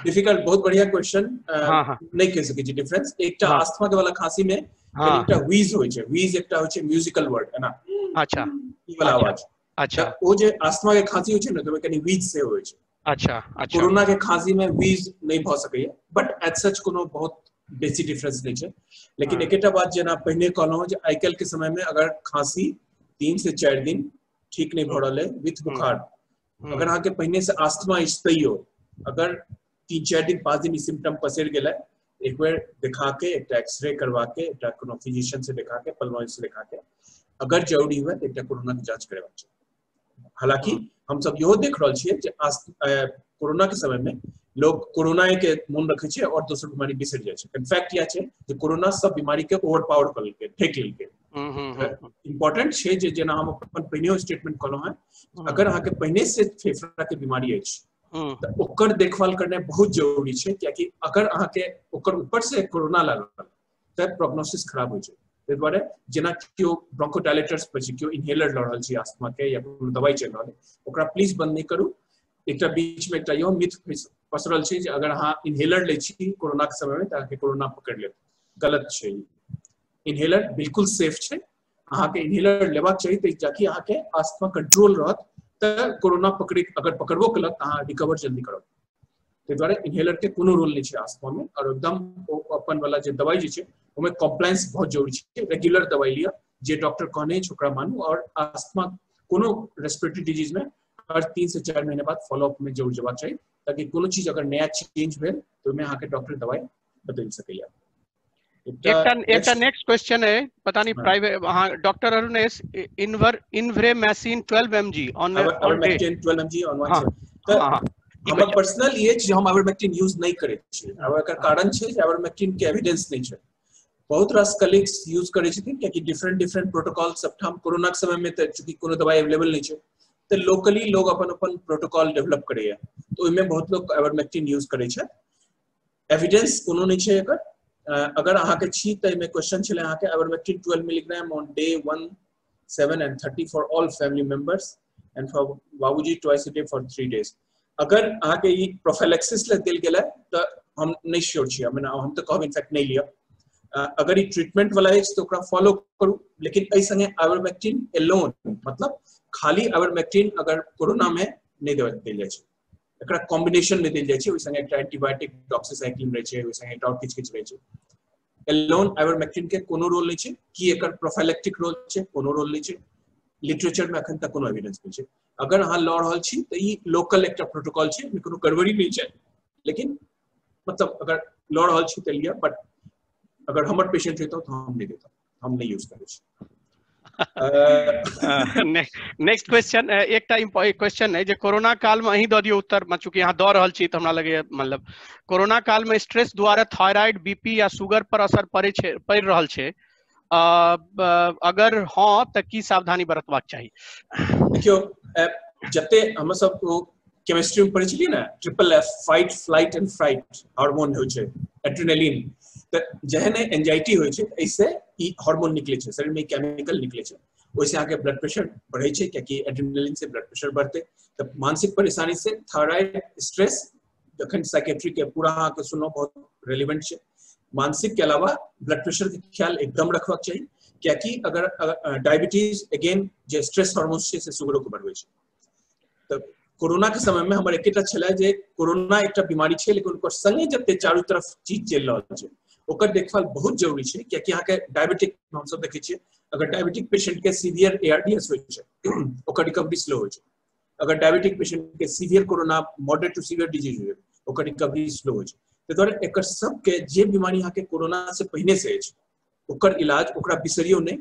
डिफिकल्ट, बहुत बढ़िया क्वेश्चन। नहीं कह सके छी डिफरेंस। एकटा अस्थमा के वाला खांसी में एकटा व्हीज होय छै, व्हीज एकटा होय छै म्यूजिकल वर्ड है ना, अच्छा ई वाला आवाज, अच्छा ओ जे अस्थमा के खांसी होय छै ने तो कनी व्हीज से होय छै। अच्छा कोरोना के खांसी में व्हीज नहीं भ सकैया, बट एज सच कोनो बहुत बेसी डिफरेंस नहीं छै। लेकिन एकटा बात जेना पहिने कहलहुं जे आइकाल्हि के समय में अगर खांसी 3 से 4 दिन ठीक नहीं भ रहल है विथ बुखार, अगर अहाँ के पहिने से अस्थमा इस्तैयो अगर 3-4 दिन 5 दिन सिम्टम पसर गेलै, एक बार दिखा के एक एक्सरे करवा के एक कोनो फिजिशियन से दिखा के पल्मोनोलॉजिस्ट से दिखा के अगर जरूरी हुए तो एक कोरोना की जांच करवा चाहिए। हालांकि हम सब इहो देख रहल छियै जे कोरोना के समय में लोग कोरोना के मन रखे छै और दोसर बीमारी बिसर जाय छै। इनफैक्ट या छै जे कोरोना सब बीमारी के ओवरपावर कर लेलकै, ठेक लेलकै। इंपॉर्टेंट छै जे जेना हम अपन पहिने स्टेटमेंट कहलहुं है, अगर अहाँ के पहिने से फेफड़ा के बीमारी अछि तो ओकर देखभाल करना बहुत जरूरी छै, क्योंकि अगर अहाँ के ओकर ऊपर से कोरोना लागल तो प्रोग्नोसिस खराब हो छै। ताहि दुआरे जेना कियो ब्रोंकोडायलेटर्स पर छै, कियो इनहेलर ल रहल छै अस्थमा के या कोनो दवाई चल रहल है, ओकरा प्लीज बंद नहीं करू। एकटा बीच में एकटा यो मिथ पसरल छै जे अगर अहाँ इनहेलर ले छी कोरोना के समय में तो अहाँके कोरोना पकड़ लेत, गलत छै। इनहेलर बिल्कुल सेफ छै, अहाँ के इनहेलर लेबाक चाहिए ताकि अहाँ के अस्थमा कंट्रोल रहत, तो कोरोना अगर पकड़बो कलक अहाँ रिकवर जल्दी करब। ते द्वारा इनहेलर के कोनो रोल नहीं है अस्थमा में और एकदम अपन वाला जे दवाई जे छै ओमे कंप्लायंस बहुत जरूरी है। रेगुलर दवाई लिया जे डॉक्टर कहने छै ओकरा मानू और अस्थमा कोनो रेस्पिरेटरी डिजीज में हर 3 से 4 महीने बाद फॉलोअप में जरूर जबाक चाहिए ताकि कोनो चीज अगर नया चेंज भेल तो में आके डॉक्टर दवाई बदल सकेया। एक नेक्स्ट क्वेश्चन है पता नहीं प्राइवेट हां doctor Arunesh ivermectin 12 mg on day 12 mg on one हमर पर्सनल ये जे हम आइवरमेक्टिन यूज नहीं करे छी एकर कारण छै जे आइवरमेक्टिन के एविडेंस नहीं छै। बहुत रास कलीग्स यूज करे छथिन कि डिफरेंट प्रोटोकॉल सब हम कोरोना के समय में त चूंकि कोनो दवाई अवेलेबल नहीं छै तो लोकली लोग अपन प्रोटोकॉल डेवलप करैया तो ओइमे बहुत लोग आइवरमेक्टिन यूज करे छै। एविडेंस कोनो नहीं छै एकर। अगर अहाँ के छी त एमे क्वेश्चन छले अहाँ के ivermectin 12 milligram on day 1, 7 and 30 for all family members and for बाबूजी twice a day for 3 days। अगर अहाँ के ई प्रोफिलैक्सिस ले देल गेला त हम नहीं श्योर छी हम तो कहब इनफैक्ट नहीं लिया। अगर ये ट्रीटमेंट वाला है तो ओकरा फॉलो करू लेकिन ऐ संगे आइवरमेक्टिन एलोन मतलब खाली आइवरमेक्टिन अगर कोरोना में नहीं देल जाय छै एकरा कॉम्बिनेशन में देल जाय छै ओइ संगे एकटा एंटीबायोटिक डॉक्सीसाइक्लिन रहै छै ओइ संगे एकटा किछ किछ रहै छै। एलोन आइवरमेक्टिन के कोनो रोल नहीं छै कि एकर प्रोफिलैक्टिक रोल छै कोनो रोल नहीं छै। लिटरेचर में अखन तक कोनो एविडेंस नहीं छै। अगर अहाँ लऽ रहल छी त ई लोकल एकटा प्रोटोकॉल छै में कोनो गड़बड़ी नहीं छै लेकिन मतलब अगर लऽ रहल छी त लिया बट अगर हमर पेशेंट रहता तो हम नहीं देता हम नहीं यूज करे छी। नेक्स्ट क्वेश्चन एकटा क्वेश्चन है जे कोरोना काल में अही द दियो उत्तर चूंकि यहाँ द रहल छी त हमरा लगे मतलब कोरोना काल में स्ट्रेस द्वारा थायराइड बीपी या शुगर पर असर पड़ रहल छै अगर हाँ त की सावधानी बरतबाक चाहिए? देखियो जते हम सब केमिस्ट्री में पढ़े छलिए ना triple F fight flight and fright hormone होय छै एड्रेनालिन त जहने एंजाइटी होय छै ऐसे ई हार्मोन निकले छै शरीर में केमिकल निकले छै ओइसे आके ब्लड प्रेशर बढ़े छै क्योंकि एड्रेनालिन से ब्लड प्रेशर बढ़ते त मानसिक परेशानी से थायराइड स्ट्रेस जखन साइकेट्री के पूरा आके सुनो बहुत रेलेवेंट छै। मानसिक के अलावा ब्लड प्रेशर के ख्याल एकदम रखबाक चाहिए क्योंकि अगर डायबिटीज अगेन जे स्ट्रेस हार्मोन छै से शुगरो को बढ़बै छै। त कोरोना के समय में हमर एकेटा छले जे कोरोना एकटा बीमारी छै लेकिन ओकर संगे जते चारू तरफ चीज चल रहल छै ओकर देखभाल बहुत जरूरी छै क्योंकि यहाँ के डायबिटिक हम सब देखे छियै अगर डायबिटिक पेशेंट के सीवियर एआरडीएस होय छै ओकर रिकवरी स्लो होय छै। अगर डायबिटिक पेशेंट के severe corona moderate to severe disease होय ओकर रिकवरी स्लो होय छै। ते द्वारा एकर सब के जे बीमारी यहाँ के कोरोना से पहले से अछि ओकर इलाज ओकरा बिसरियो नहीं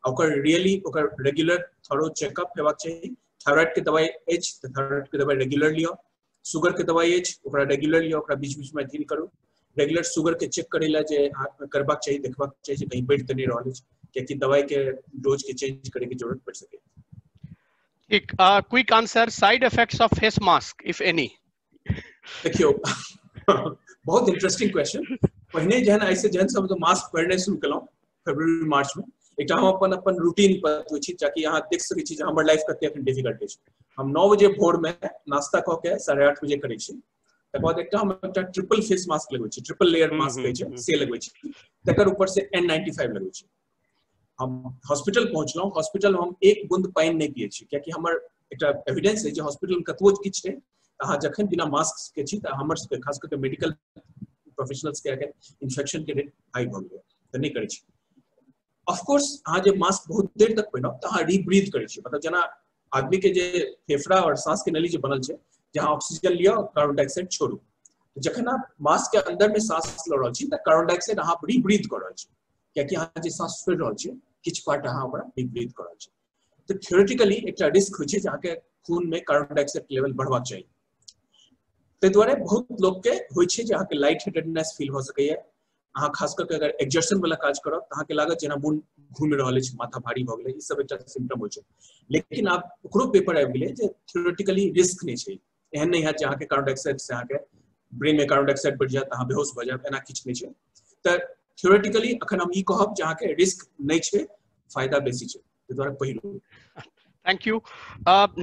ओकर रियली ओकर रेगुलर थोरो चेकअप हेबाक चाहिए। थायराइड के दवाई अछि त थायराइड के दवाई रेगुलर लियो शुगर के दवाई अछि ओकरा रेगुलर लियो ओकरा बीच बीच में अध्ययन करू। रेगुलर शुगर के चेक करेला जे करबाक चाहिए देखबाक चाहिए कहीं बढ़ तो नहीं रहल अछि क्योंकि दवाई के डोज के चेंज करे के जरूरत पड़ सके। एक quick answer side effects of face mask if any. देखियो बहुत इंटरेस्टिंग क्वेश्चन। पहिने जहन ऐसे जहन सब तो मास्क पहनने शुरू केलौ फरवरी मार्च में एकटा हम अपन रूटीन पर छी ताकि अहाँ देख सकै छी जे हमर लाइफ कते एखन डिफिकल्ट अछि। हम 9 बजे भोर में नाश्ता क के 8:30 बजे करै छी तकर बाद एकटा ट्रिपल फेस मास्क लगबै छी ट्रिपल लेयर मास्क कहै छै से लगबै छी तकर ऊपर से N95 लगबै छी। हम हॉस्पिटल पहुंचलौ हॉस्पिटल में हम एक बूंद पानी नहीं पिए छी क्योंकि हमर एकटा एविडेंस है जे हॉस्पिटल में कतबो किछ छै अहाँ जखन बिना मास्क के छी त हमर सबके खास करके मेडिकल प्रोफेशनल्स के आगे इन्फेक्शन के रेट हाई भ गेल त नहीं करै छी। ऑफ कोर्स अहाँ जे मास्क बहुत देर तक पहिरब त अहाँ रीब्रीथ करै छी मतलब जना आदमी के जे फेफड़ा और सांस के नली जे बनल छै जहाँ ऑक्सीजन लिया और कार्बन डाइऑक्साइड छोड़ू जखन आप मास्क के अंदर में सांस ल रहल छी त कार्बन डाइऑक्साइड अहाँ रीब्रीथ कर रहल छी क्योंकि अहाँ जे सांस छोड़ रहल छी किछ पार्ट अहाँ ओकरा रीब्रीथ कर रहल छी। तो थियोरेटिकली एकटा रिस्क होय छै जे अहाँ के खून में कार्बन डाइऑक्साइड लेवल बढ़बाक चाहिए। ते द्वारे बहुत लोग के होय छै जे अहाँ के लाइट हेडेडनेस फील हो सकैया अहाँ खास करके अगर एक्सर्शन वाला काज करब त अहाँ के लागत जेना मोन घूम रहल अछि माथा भारी भ गेलै ई सब एकटा सिम्पटम होय छै। लेकिन आप ओकरो पेपर आबि गेलै जे थियोरेटिकली रिस्क नहीं छै एहन नहीं है जहाँ के कार्बन डाइऑक्साइड से अहाँ के ब्रेन में कार्बन डाइऑक्साइड बढ़ जात अहाँ बेहोश भ जाब एना किछ नहीं छै। त थियोरेटिकली अखन हम ई कहब जहाँ के रिस्क नहीं छै फायदा बेसी छै ते द्वारा पहिलो। Thank you.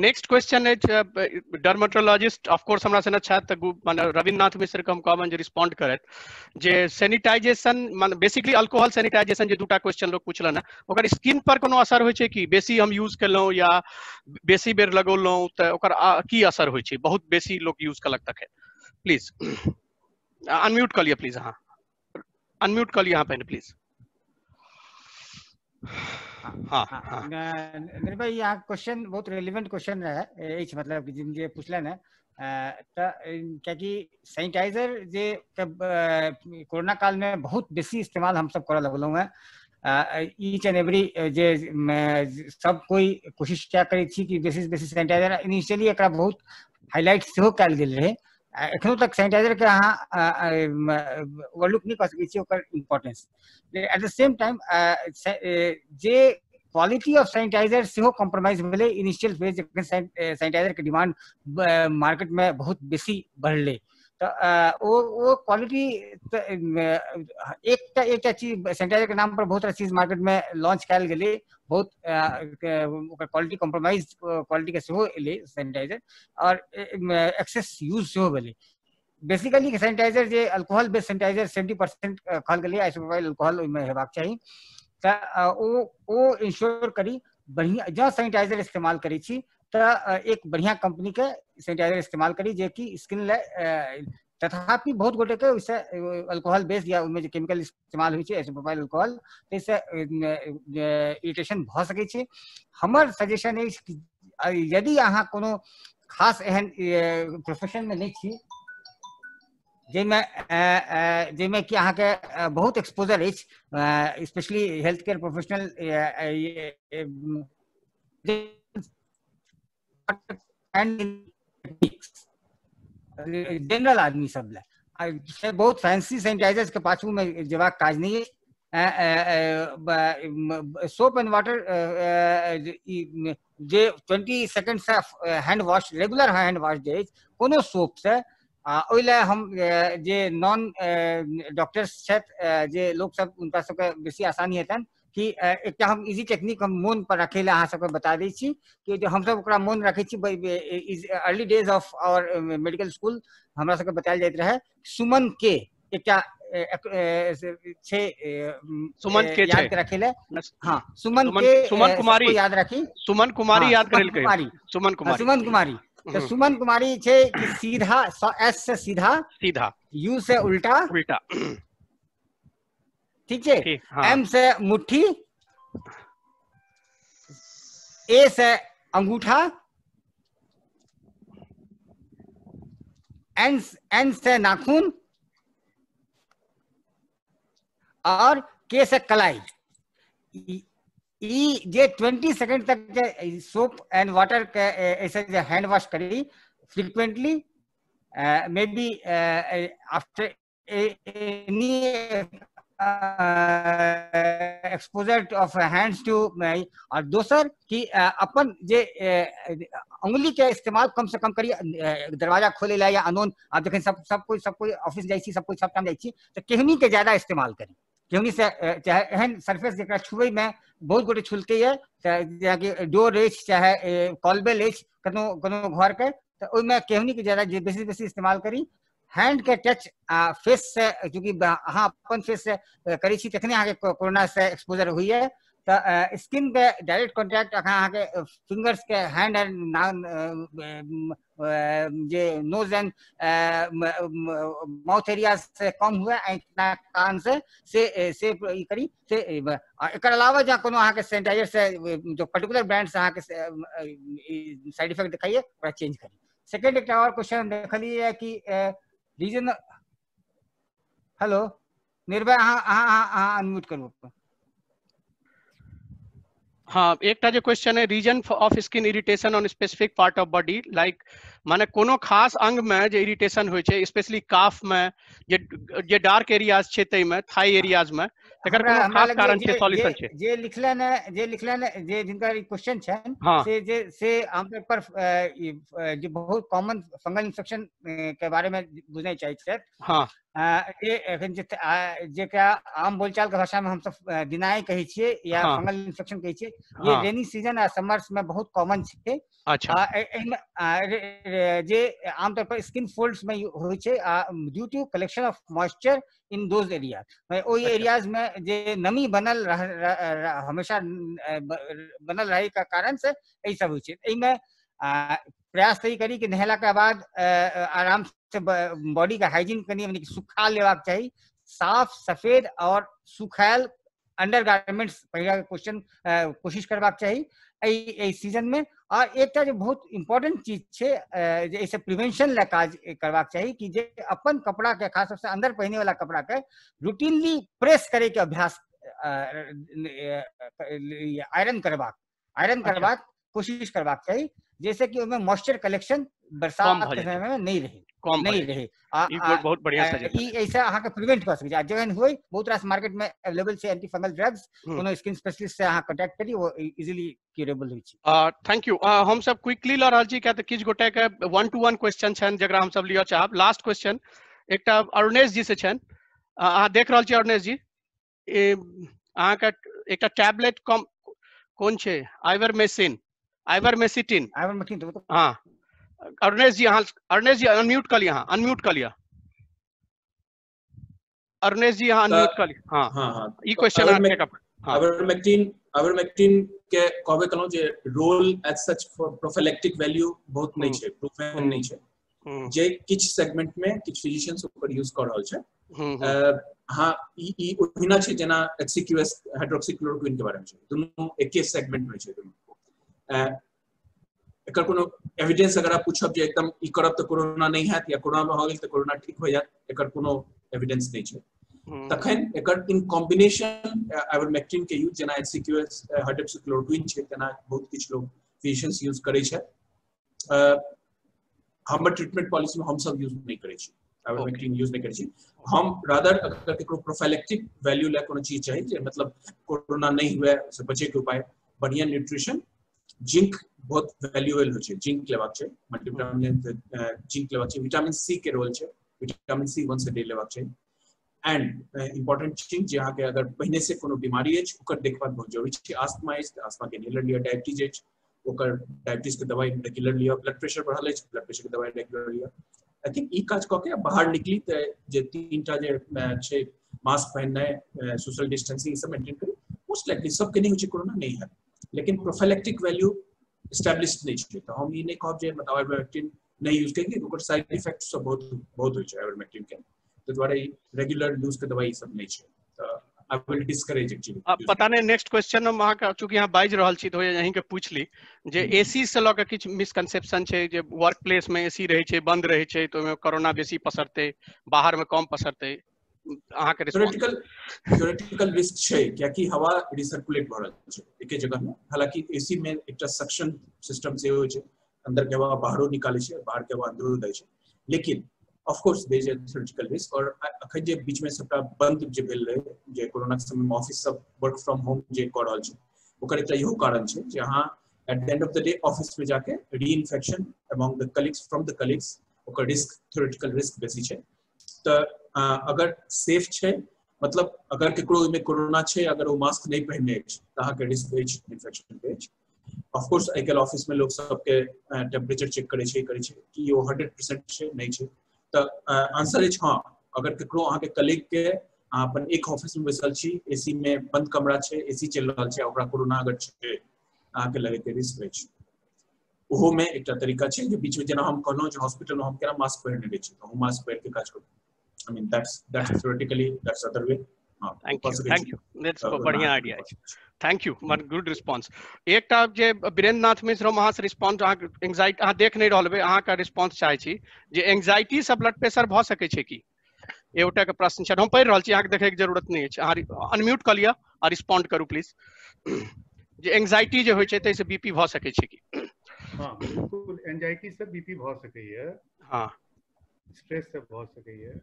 Next question is dermatologist of course हमरा से छात्र रविन्द्रनाथ मिश्र के हम कहबन जे रिस्पोंड करत जे सैनिटाइजेशन मान बेसिकली अल्कोहल सैनिटाइजेशन जे दूटा क्वेश्चन लोग पूछलन है ओकर स्किन पर कोनो असर होय छै कि बेसी हम यूज केलौ या बेसी बेर लगौलौ त ओकर की असर होय छै बहुत बेसी लोग यूज कलक तक है प्लीज अनम्यूट कर लिया प्लीज। हाँ अनम्यूट कर लिया यहाँ पे प्लीज। हाँ हाँ मेरे भाई यहाँ क्वेश्चन बहुत रेलिवेंट क्वेश्चन है मतलब जिन जे पूछलन है क्या कि सैनिटाइजर जे कोरोना काल में बहुत बेसी इस्तेमाल हम सब करे लगल हैं। ईच एंड एवरी जे सब कोई कोशिश क्या करे छी कि बेसी सैनिटाइजर इनिशियली एक बहुत हाईलाइट सेहो कल गेल रहे। एखनो तक सैनिटाइजर के अहाँ ओवरलुक नहीं कर सकै छी ओकर importance. At the same time जे क्वालिटी ऑफ सैनिटाइजर सेहो कॉम्प्रोमाइज भेले इनिशियल फेज जखन सैनिटाइजर के डिमांड मार्केट में बहुत बेसी बढ़ले तो वो क्वालिटी एक चीज सैनिटाइजर के नाम पर बहुत सारा चीज मार्केट में लॉन्च कल गेले बहुत क्वालिटी कॉम्प्रोमाइज क्वालिटी के सेहो एले सैनिटाइजर और एक्सेस यूज सेहो भेले। बेसिकली सैनिटाइजर जे अल्कोहल बेस्ड सैनिटाइजर 70% कहल गेले आइसोप्रोपाइल अल्कोहल ओइमे हेबाक चाही ओ इंश्योर करी बढ़िया जो सैनिटाइजर इस्तेमाल करी छी तो एक बढ़िया कंपनी के सैनिटाइजर इस्तेमाल करी जे कि स्किन ले तथापि बहुत गोटे के उससे अल्कोहल बेस्ड या उनमें जो केमिकल इस्तेमाल हुई आइसोप्रोपाइल अल्कोहल इससे इरिटेशन भ सकै छै। हमर सजेशन है कि यदि अहाँ कोनो खास एहन प्रोफेशन में नहीं छी जेमे कि अहाँ के बहुत एक्सपोजर है specially health care professional general आदमी सब ले बहुत फैंसी सैनिटाइजर्स के पाछू में जेबाक काज नहीं है। सोप एंड वाटर जे 20 सेकंड से hand wash regular hand wash जे कोनो सोप से ओइले हम जे नॉन डॉक्टर्स जे लोग सब उनका सबके बेसी आसानी हेतन कि एक हम इजी टेक्निक हम मोन पर रखे ला अहाँ सबके बता दै छी कि जो हम सब ओकरा मोन रखे छी early days of our medical school हमरा सबके बतायल जाइत रहे सुमन के एकटा छे सुमन के याद रखे ले। हाँ सुमन कुमारी याद रखी सुमन कुमारी याद करे ले सुमन कुमारी तो सुमन कुमारी छे कि सीधा एस से सीधा यू से उल्टा ठीक है। हाँ। एम से मुट्ठी ए से अंगूठा एन से नाखून और के से कलाई। जे 20 सेकंड तक के सोप एंड वाटर के ऐसे हैंड वॉश करी frequently maybe after any exposure of hands to और दोसर कि अपन जे उंगली के इस्तेमाल कम से कम करी दरवाजा खोले ला या अनोन आप देखें सब कोई ऑफिस जाई छी सब कोई सब टाइम जाई छी तो केहनी के ज्यादा इस्तेमाल करी केहनी से चाहे एहन सरफेस जरा छुबे में बहुत गोटे छुलके है चाहे डोर अछि चाहे कॉलबेल अछि कोनो घर के तो ओइमे केहनी के ज्यादा बेसी इस्तेमाल करी। हैंड के टच फेस से चूंकि हाँ अपन फेस से करी छी तखने अहाँ के कोरोना से एक्सपोजर हुई है तो स्किन के डायरेक्ट कांटेक्ट अहाँ के फिंगर्स के हैंड एंड जे नोज एंड माउथ एरिया से कम हुआ कान से ई करी से एकर अलावा जहाँ कोनो अहाँ के सैनिटाइजर से जो पर्टिकुलर ब्रांड से अहाँ के साइड इफेक्ट दिखाइए ओकरा चेंज करी। सेकंड एक और क्वेश्चन देखलिए कि रीजन हेलो निर्भय हाँ अनम्यूट करू। हाँ एक जो क्वेश्चन है reason of skin irritation on specific part of body like माने कोनो खास अंग में जो इरिटेशन होय छै स्पेशली काफ में जे डार्क एरियाज छै तै में थाई एरियाज में तकर कोनो खास कारण छै सॉल्यूशन छै जे लिखलन जे जिनका क्वेश्चन छै हाँ। से आमतौर पर जो बहुत कॉमन फंगल इन्फेक्शन के बारे में बुझना चाहै छै। हाँ जेकरा आम बोलचाल के भाषा में हम सब डिनाई कहै छियै या हाँ। फंगल इन्फेक्शन कहै छियै ये रेनी सीजन आ समर्स में बहुत कॉमन छै। अच्छा जे आमतौर पर स्किन फोल्ड्स में होय छै due to collection of moisture in those areas ओई एरियाज में जे नमी बनल हमेशा बनल रहे का कारण से ऐ सब होय छै। एमे प्रयास सही करी कि नहला के बाद आराम से बॉडी का हाइजीन करनी, यानी सुखा लेवाक चाहिए, साफ सफेद और सुखायल अंडर गारमेंट्स पहिरा क्वेश्चन कोशिश करवाक चाहिए सीजन में। और एक जो बहुत इम्पोर्टेंट चीज है जैसे प्रिवेंशन ला काज करवाक चाहिए कि जे अपन कपड़ा के खास से अंदर पहने वाला कपड़ा के रूटीनली प्रेस करे के अभ्यास आयरन करवाक कोशिश करवाक चाहिए, जैसे कि उसमें मॉइस्चर कलेक्शन बरसात के समय में नहीं रहे। बहुत बढ़िया सजेशन ऐसा अहाँ के प्रिवेंट कर सके। जगह होई बहुत रास मार्केट में अवेलेबल छै एंटी फंगल ड्रग्स, कोनो स्किन स्पेशलिस्ट से अहाँ कांटेक्ट करी, वो इजीली क्यूरेबल होई छै। Thank you. हम सब क्विकली ल रहल छी, क्या त किछ गोटे के 1-to-1 क्वेश्चन छन जकरा हम सब लियो चाहब। लास्ट क्वेश्चन एकटा अरुणेश जी से छन। अहाँ देख रहल छी अरुणेश जी, अहाँ के एकटा टैबलेट कोन छै, आइवरमेक्टिन। हाँ अरुणेश जी अनम्यूट कर लिया, अनम्यूट कर लिया अरुणेश जी, हाँ अनम्यूट कर लिया। हाँ हाँ ई क्वेश्चन आइवरमेक्टिन के कहबे कलौ जे role as such for prophylactic value बहुत नहीं छै, प्रूफन नहीं छै, जे किछ सेगमेंट में किछ फिजिशियंस ओकर यूज कर रहल छै। हाँ ई ओहिना छै जेना HCQS हाइड्रोक्सीक्लोरोक्विन के बारे में छै, दोनों एके सेगमेंट में छै। दोनों एकर कोनो एविडेंस अगर आप पूछब जे एकदम ई करब त कोरोना नहीं हैत या कोरोना में हो गेल त कोरोना ठीक हो जात, एकर कोनो एविडेंस नहीं छै। तखन एकर इन कॉम्बिनेशन आइवरमेक्टिन के यूज जेना HCQS हाइड्रोक्सीक्लोरोक्विन छै तेना बहुत किछ लोग फिजिशियंस यूज करै छै। हमर ट्रीटमेंट पॉलिसी में हम सब यूज नहीं करै छी, आइवरमेक्टिन यूज नहीं करै छी। हम रादर अगर केकरो प्रोफिलैक्टिक वैल्यू ला कोनो चीज चाहिए जे मतलब कोरोना नहीं हुए से बचे के उपाय, बढ़िया न्यूट्रिशन, जिंक बहुत वैल्यूएबल होय छै, जिंक लेबाक छै, मल्टीविटामिन जिंक लेबाक छै, विटामिन सी के रोल छै, vitamin C once a day लेबाक छै। एंड इंपोर्टेंट चीज जे अहाँ के अगर पहले से कोनो बीमारी अछि ओकर देखभाल बहुत जरूरी छै। आस्थमा अछि त आस्थमा के रेगुलर लिया, डायबिटीज अछि ओकर डायबिटीज के दवाई रेगुलर लिया, ब्लड प्रेशर बढ़ल अछि ब्लड प्रेशर के दवाई रेगुलर लिया। आई थिंक ई काज क के बाहर निकली त जे तीनटा जे छै मास्क पहननाइ, सोशल डिस्टेंसिंग सब मेंटेन करी, मोस्ट लाइकली सब के नहीं होय छै, कोरोना नहीं है, लेकिन प्रोफिलैक्टिक वैल्यू एस्टैब्लिश्ड नहीं छै। तो हम ई नहीं कहब जे मतलब आइवरमेक्टिन नहीं यूज करेंगे, ओकर साइड इफेक्ट सब बहुत होय छै आइवरमेक्टिन के, तो द्वारा रेगुलर यूज के दवाई सब नहीं छै। तो आई विल डिस्करेज एक्चुअली। पता नहीं नेक्स्ट क्वेश्चन हम अहाँ के चूंकि यहाँ बाइज रहल छी तो यहीं के पूछ ली जे एसी से लऽ के किछ मिसकंसेप्शन छै जे वर्क प्लेस में एसी रहे छै, बंद रहे छै तो ओमे कोरोना बेसी पसरते, बाहर में कम पसरते, अहाँ के थ्योरेटिकल रिस्क छै कियाकि हवा रिसर्कुलेट भ रहल छै एके जगह में। हालांकि एसी में एकटा सक्शन सिस्टम से होय छै, अंदर के हवा बाहरो निकाले छै, बाहर के हवा अंदरो दै छै, लेकिन of course there is a theoretical risk. और अखन जे बीच में सबटा बंद जे भेल रहे जे कोरोना के समय में ऑफिस सब वर्क फ्रॉम होम जे क रहल छै ओकर एकटा इहो कारण छै जे अहाँ at the end of the day office में जाके reinfection among the colleagues from the colleagues ओकर रिस्क, थ्योरेटिकल रिस्क बेसी छै। त अगर सेफ छै मतलब अगर केकरो में कोरोना छै अगर वो मास्क नहीं पहनने त अहाँ के रिस्क अछि इन्फेक्शन के अछि। ऑफ कोर्स आइकाल ऑफिस में लोग सबके टेम्परेचर चेक करे छै कि वो 100% छै नहीं छै। तो आंसर इज हाँ, अगर केकरो अहाँ के कलीग के अपन एक ऑफिस में बैसल छी, एसी में बंद कमरा छै, एसी चल रहल छै, ओकरा कोरोना अगर छै अहाँ के लगे के रिस्क अछि, ओहो में एकटा तरीका छै जे बीच में जेना हम कहलहुं जे हॉस्पिटल में हम केना मास्क पहिरने रहै छी, तो हम मास्क पहिर के काज करू। I mean that's theoretically that's other way. Thank you. That's a बढ़िया आइडिया है। Thank you, one good response. एकटा जे वीरेंद्र नाथ मिश्र हम अहाँ से रिस्पांस, अहाँ एंजाइटी अहाँ देख नहीं रहल बे, अहाँ का रिस्पांस चाहे छी जे एंजाइटी से ब्लड प्रेशर भ सके छै कि, एटा के प्रश्न छै, हम पढ़ि रहल छी, अहाँ के देखे के जरूरत नहीं है, अहाँ अनम्यूट कर लिया आ रिस्पोंड करू प्लीज। जे एंजाइटी जे होय छै तै से बीपी भ सके छै कि? हां बिल्कुल, एंजाइटी से बीपी भ सके है। हां, स्ट्रेस से भ सके है,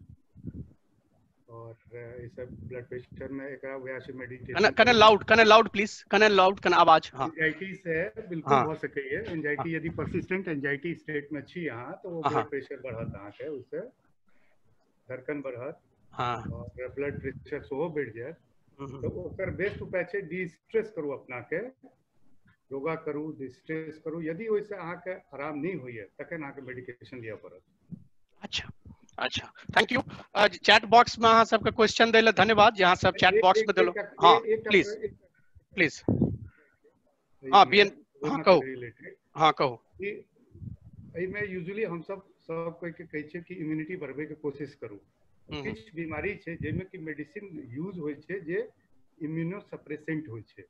और ये सब ब्लड प्रेशर में एकरा वजह से मेडिटेशन कने लाउड प्लीज, कने लाउड, कने आवाज। हां, एंजाइटी से बिल्कुल हो सके है। एंजाइटी यदि परसिस्टेंट एंजाइटी स्टेट में छी अहाँ तो वो ब्लड प्रेशर बढ़त अहाँ के, उससे धड़कन बढ़त, हां, और ब्लड प्रेशर सेहो बढ़ जाए। तो ओकर बेस्ट उपाय छै डिस्ट्रेस करू अपना के, योगा करू, डिस्ट्रेस करू। यदि ओइसे अहाँ के आराम नहीं होइए तखन अहाँ के मेडिकेशन लिया पड़त। अच्छा अच्छा, थैंक यू। चैट बॉक्स में अहाँ सबके क्वेश्चन दै ले धन्यवाद, जहाँ सब चैट बॉक्स में देलो। हाँ प्लीज प्लीज। हाँ बीएन, हाँ कहो, हाँ कहो। कि में यूजुअली हम सब कोई के कहै छै कि इम्यूनिटी बढ़ावे के कोशिश करू। किछ बीमारी छै जेमे कि मेडिसिन यूज होय छै जे इम्यूनो सप्रेसेंट होय छै,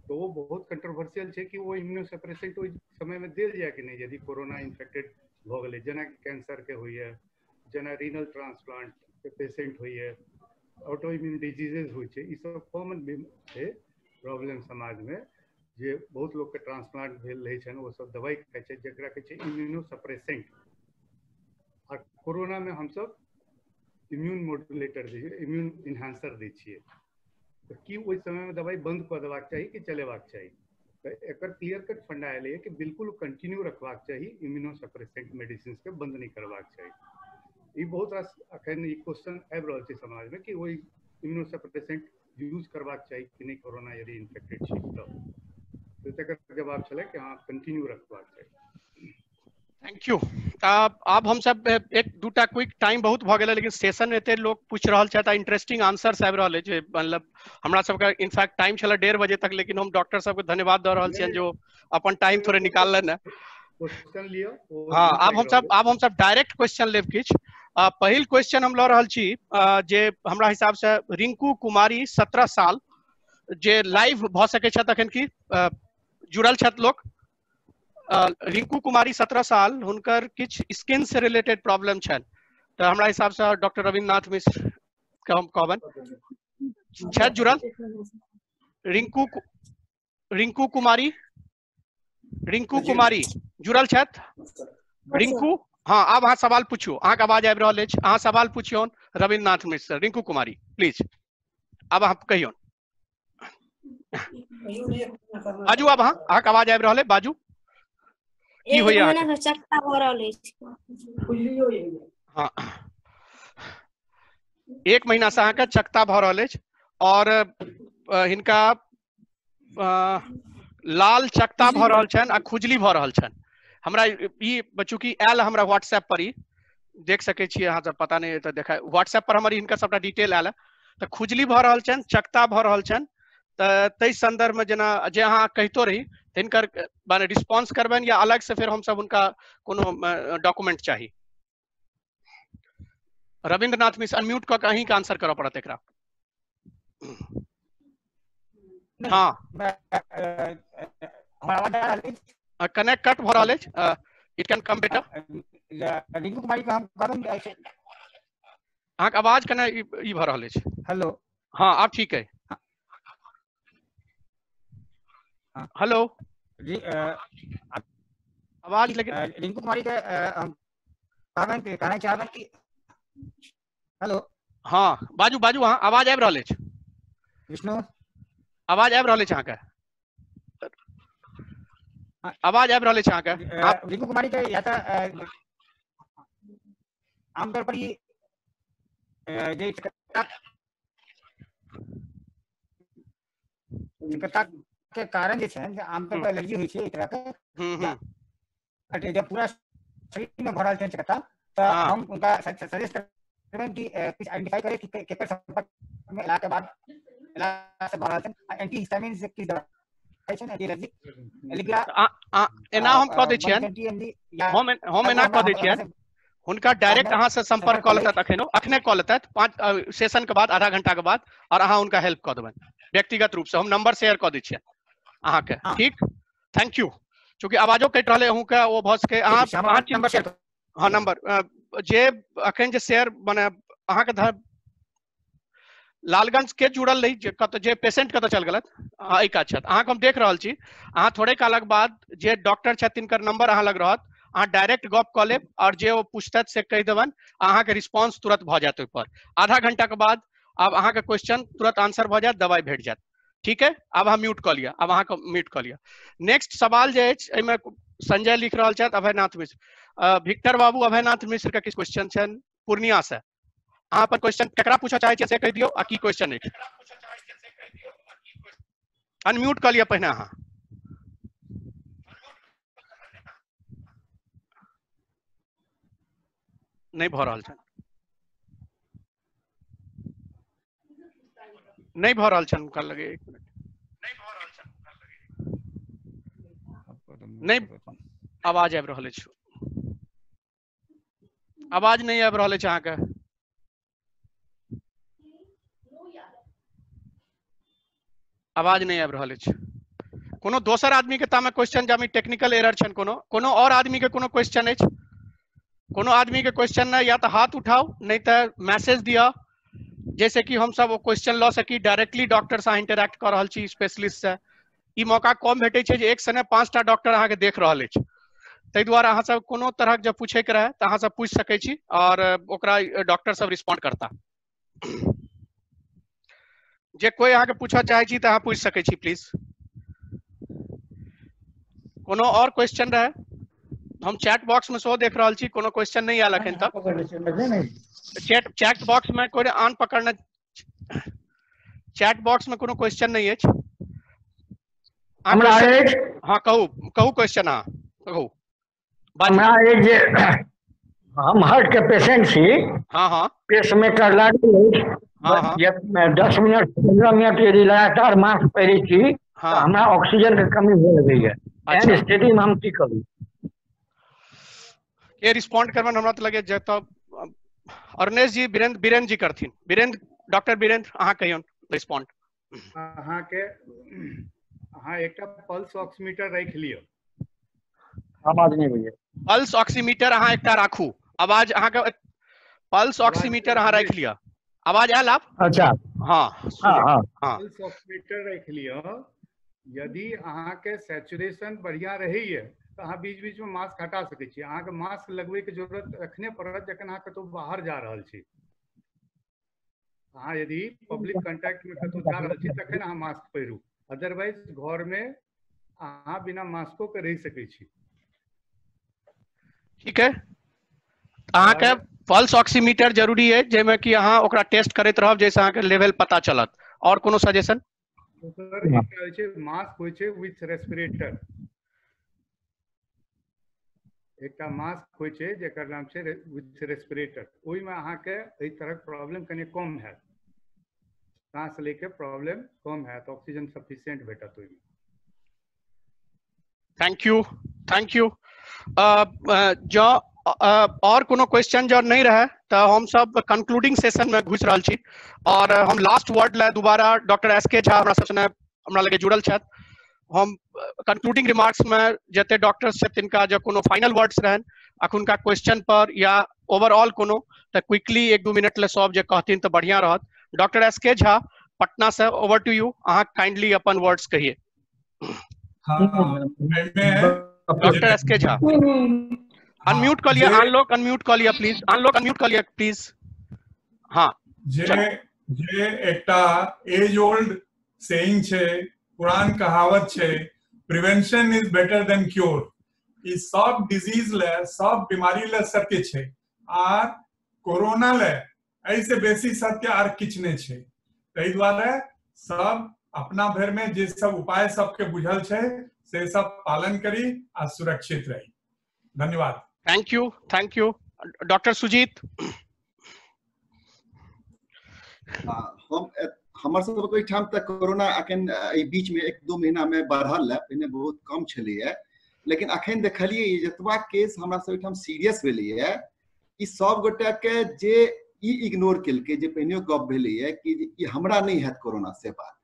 तो वो बहुत कंट्रोवर्शियल छै कि वो इम्यूनो सप्रेसेंट ओइ समय में देल जाय कि नहीं, यदि कोरोना इन्फेक्टेड भ गेलै, जेना कि कैंसर के होइए, जेना रीनल ट्रांसप्लांट के पेशेंट होइए, ऑटो इम्यून डिजीजेज होय छै, ई सब कॉमन छै प्रॉब्लम समाज में, जे बहुत लोग के ट्रांसप्लांट भेल रहै छै, वो सब दवाई खाइ छै जेकरा कहै छै इम्यूनो सप्रेसेंट। आ कोरोना में हम सब इम्यून मॉड्यूलेटर दै छियै, इम्यून इन्हांसर दै छियै, तो की ओइ समय में दवाई बंद कर देबाक चाही कि चलेबाक चाही? तो एकर क्लियर कट फंडा एलै कि बिल्कुल कंटिन्यू रखबाक चाही, इम्यूनो सप्रेसेंट मेडिसिन के बंद नहीं करबाक चाही। ई बहुत रास अखन ई क्वेश्चन आबि रहल छै समाज में कि ओइ इम्यूनो सप्रेसेंट यूज करबाक चाही कि नहीं कोरोना यदि इन्फेक्टेड छी तो तकर जवाब छलै कि हाँ कंटिन्यू रखबाक चाही। Thank you. अब हम सब एक दूटा क्विक टाइम बहुत भ गेलै, लेकिन सेशन एते लोग पूछ रहल छै, इंटरेस्टिंग आंसर्स आबि रहल छै, मतलब हमरा सबका इनफैक्ट टाइम छला 1:30 बजे तक, लेकिन हम डॉक्टर साहब के धन्यवाद दे रहल छियनि जो अपन टाइम थोड़े निकाललनि। क्वेश्चन लियो। हाँ, अब हम सब डायरेक्ट क्वेश्चन लेब। किछ पहिल क्वेश्चन हम ल रहल छी, जे हमरा हिसाब से रिंकू कुमारी 17 साल जे लाइव भ सकै छै तखन की जुड़ल छथि लोग। रिंकू कुमारी 17 साल, हुनकर किछ स्किन से रिलेटेड प्रॉब्लम छनि, तो हमरा हिसाब से डॉक्टर रविन्द्रनाथ मिश्र के हम कहबन छथि जुड़ल। रिंकू कुमारी जुड़ल छथि? रिंकू, हाँ, आब अहाँ सवाल पूछू, अहाँके आवाज आबि रहल अछि, अहाँ सवाल पूछियौन रविन्द्रनाथ मिश्र। रिंकू कुमारी प्लीज, अब अहाँ कहियौन, बाजू, अब अहाँके आवाज आबि रहल अछि, बाजू। की होइए अहाँके? चक्का भ रहल अछि। हाँ, 1 महीना से अहाँके चक्ता भ रहल अछि, और हिनका लाल चक्ता भ रहल छनि आ खुजली भ रहल छनि। हमरा ई चूंकि आयल हमरा व्हाट्सएप पर, ही देख सकै छियै अहाँ सब, पता नहीं तो देखा व्हाट्सएप पर हमर हिनका सबटा डिटेल आयल है, तो खुजली भ रहल छनि, चक्ता भ रहल छनि, तै संदर्भ में जेना जे अहाँ कहितो रही हिनकर माने रिस्पांस करबनि, या अलग से फिर हम सब उनका कोनो डॉक्यूमेंट चाहिए? रविन्द्रनाथ मिश्र अनम्यूट क के अहीं के आंसर करऽ पड़त एकरा। हाँ, कनेक्ट कट भ रहल अछि, it can come better. Rinku Kumari का हम कहबन अहाँके आवाज कने ई भ रहल अछि। हेलो, हाँ, अब ठीक है। हेलो, आवाज, लेकिन रिंकू कुमारी के हम कहना चाहबन कि हेलो, हाँ, बाजू बाजू, अहाँ आवाज आबि रहल अछि। विष्णु, आवाज आबि रहल अछि अहाँके, आवाज आबि रहल अछि अहाँके। रिंकू कुमारी के या त आमतौर पर ये जे चिकित्सा के कारण जे छै आमतौर पर एलर्जी होइ छै एक तरह के, जब पूरा शरीर में भरल छै चिकित्सा, तो हम उनका सजेस्ट करबेन कि कुछ आइडेंटिफाई करे कि केकर संपर्क में इलाज के बाद इलाज से भरल छै, एंटी हिस्टामिन से की दवा है छै एंटी एलर्जी एना हम कह दै छियनि, हम एना कह दै छियनि, हुनका डायरेक्ट अहाँ से संपर्क क लेतैथ, अखने क लेतैथ, 5 सेशन के बाद, आधा घंटा के बाद, और अहाँ उनका हेल्प क देबनि व्यक्तिगत रूप से। हम नंबर शेयर क दै छियनि अहाँके, ठीक? Thank you. चूंकि आवाजो कटि रहलै अहूँ के, ओ भ सके अहाँ नंबर शेयर, हाँ, नंबर जे अखन जे शेयर माने अहाँके लालगंज के जुड़ल रही, जे पेशेंट कतऽ चल गेलथ, एहि काज छथि अहाँके हम देख रहल छी। अहाँ थोड़े कालक बाद जे डॉक्टर छथि तिनकर नंबर अहाँ लग रहत, अहाँ डायरेक्ट गप कऽ लेब, और जे ओ पूछतथि से कहि देबनि, अहाँके रिस्पांस तुरंत भ जायत। ओहि पर आधा घंटा के बाद अब अहाँके क्वेश्चन तुरंत आंसर भ जायत, दवाई भेट जायत, ठीक है? अब अहाँ म्यूट कऽ लिअ, अब अहाँके म्यूट कऽ लिअ। नेक्स्ट सवाल जे अछि, एहिमे संजय लिख रहल छथि अभयनाथ मिश्र। भिक्टर बाबू अभयनाथ मिश्र के किछु क्वेश्चन छनि पूर्णिया से, अहाँ पर क्वेश्चन केकरा पूछऽ चाहै छियै से कहि दियौ, आ की क्वेश्चन अछि? अनम्यूट कऽ लिअ पहिने अहाँ। नहीं भ रहल छनि, नहीं भ रहल छनि, हुनका लगे 1 मिनट नहीं, आवाज आबि रहल अछि, आवाज नहीं आबि रहल अछि अहाँके। आवाज नहीं आबि रहल अछि। कोनो दोसर आदमी के तामे क्वेश्चन जामे टेक्निकल एरर छन, कोनो और आदमी के कोनो क्वेश्चन अछि? कोनो आदमी के क्वेश्चन ना, या तो हाथ उठाओ नहीं तो मैसेज दिया, जैसे कि हम सब क्वेश्चन ल सकी। डायरेक्टली डॉक्टर से इंटरेक्ट कर रहल छी, स्पेशलिस्ट से। ई मौका कम भेटै छै जे एक संगे 5टा डॉक्टर अहाँ के देख रहल अछि, ताहि दुआरे अहाँ सब कोनो तरह जब पूछे के रहे तो अहाँ सब पूछ सकै छी और ओकरा डॉक्टर सब रिस्पॉन्ड करता। जे कोई अहाँ के पूछा चाहे छी तो अहाँ पूछ सकै छी प्लीज। कोनो और क्वेश्चन रहे? हम चैट बॉक्स में सो देख रहल छी, कोनो क्वेश्चन नहीं आयल अखन तक। चैट बॉक्स में कोई आन पकड़ना, चैट बॉक्स में कोनो क्वेश्चन नहीं अछि। हाँ कहू क्वेश्चन, हाँ कहू। हमरा एक जे हम हार्ट के पेशेंट छी। हाँ हाँ। पेसमेकर लागल अछि। हाँ हाँ। 10 मिनट 15 मिनट यदि लगातार मास्क पहिरै छी हाँ। तो हमरा ऑक्सीजन के कमी हो लगैया। एहन स्थिति में हम की करू? ये रिस्पॉन्ड करबन हमरा तो लगे जे तो अरनेश जी, बीरेंद्र जी करथिन। बीरेंद्र, डॉक्टर बीरेंद्र अहाँ कहियौन रिस्पॉन्ड। अहाँ के अहाँ एकटा पल्स ऑक्सीमीटर राख लियो। आवाज नहीं होइए। पल्स ऑक्सीमीटर अहाँ एकटा राखू। आवाज अहाँ के पल्स ऑक्सीमीटर अहाँ राख लिया। आवाज आयल आप? अच्छा हाँ हाँ। पल्स ऑक्सीमीटर राख लियो। यदि अहाँ के सैचुरेशन बढ़िया रहैए तो अहाँ बीच बीच में मास्क हटा सकै छी। अहाँ के मास्क लगबै के जरूरत रखने पड़त जखन अहाँ कतौ बाहर जा रहल छी। अहाँ यदि पब्लिक कंटैक्ट में कतौ जा रहल छी तखन अहाँ मास्क पहिरू। अदरवाइज घर में अहाँ बिना मास्को के रह सकै छी। ठीक है। अहाँ के पल्स ऑक्सीमीटर जरूरी है, जेमे कि अहाँ ओकरा टेस्ट करैत रहब, जैसे अहाँ के लेवल पता चलत। और कोनो सजेशन? सर एकटा होइ छै मास्क होइ छै विथ रेस्पिरेटर। एकटा मास्क होइ छै जेकर नाम छै विथ रेस्पिरेटर। ओहि में अहाँ के एहि तरह प्रॉब्लम कने कम हैत, सांस ले के प्रॉब्लम कम हैत, ऑक्सीजन सफिशिएंट भेटत ओहि में। Thank you. जो और कोनो क्वेश्चन जो नहीं रहे तो हम सब कंक्लूडिंग सेशन में घुस रहल छी और हम लास्ट वर्ड ले दोबारा डॉक्टर एसके झा हमरा लगे जुड़ल छथि। हम कंक्लूडिंग रिमार्क्स में जते डॉक्टर्स छथि तिनका जो कोनो फाइनल वर्ड्स रहन अखुनका क्वेश्चन पर या ओवरऑल कोनो, तो क्विकली 1-2 मिनट ले सब जे कहथिन तो बढ़िया रहत। डॉक्टर एसके झा पटना से, ओवर टू यू। अहाँ काइंडली अपन वर्ड्स कहिए। डॉक्टर एसके झा अनम्यूट कर लिया, अनलॉक अनम्यूट कर लिया प्लीज, अनलॉक अनम्यूट कर लिया प्लीज। हाँ जे एकटा एज ओल्ड सेइंग छे, पुरान कहावत छे, prevention is better than cure. ई सब डिजीज ले, सब बीमारी ले सत्य छे, आर कोरोना ले ऐसे बेसी सत्य आर किछ नहीं छे। तै दुआरे सब अपना भर में जे सब उपाय सबके बुझल छे से सब पालन करी आ सुरक्षित रही। धन्यवाद। Thank you. डॉक्टर सुजीत। हम हमर सब कोई ठाम तक कोरोना अखन ए बीच में 1-2 महीना में बढ़ल है, पहले बहुत कम छलिए, लेकिन अखन देखलिए जतबा केस हमरा सब ठाम सीरियस भेलिए, ई सब गोटा के जे ई इग्नोर केलके जे पहिने गप भेलिए कि ई हमरा नहीं हैत कोरोना से बात।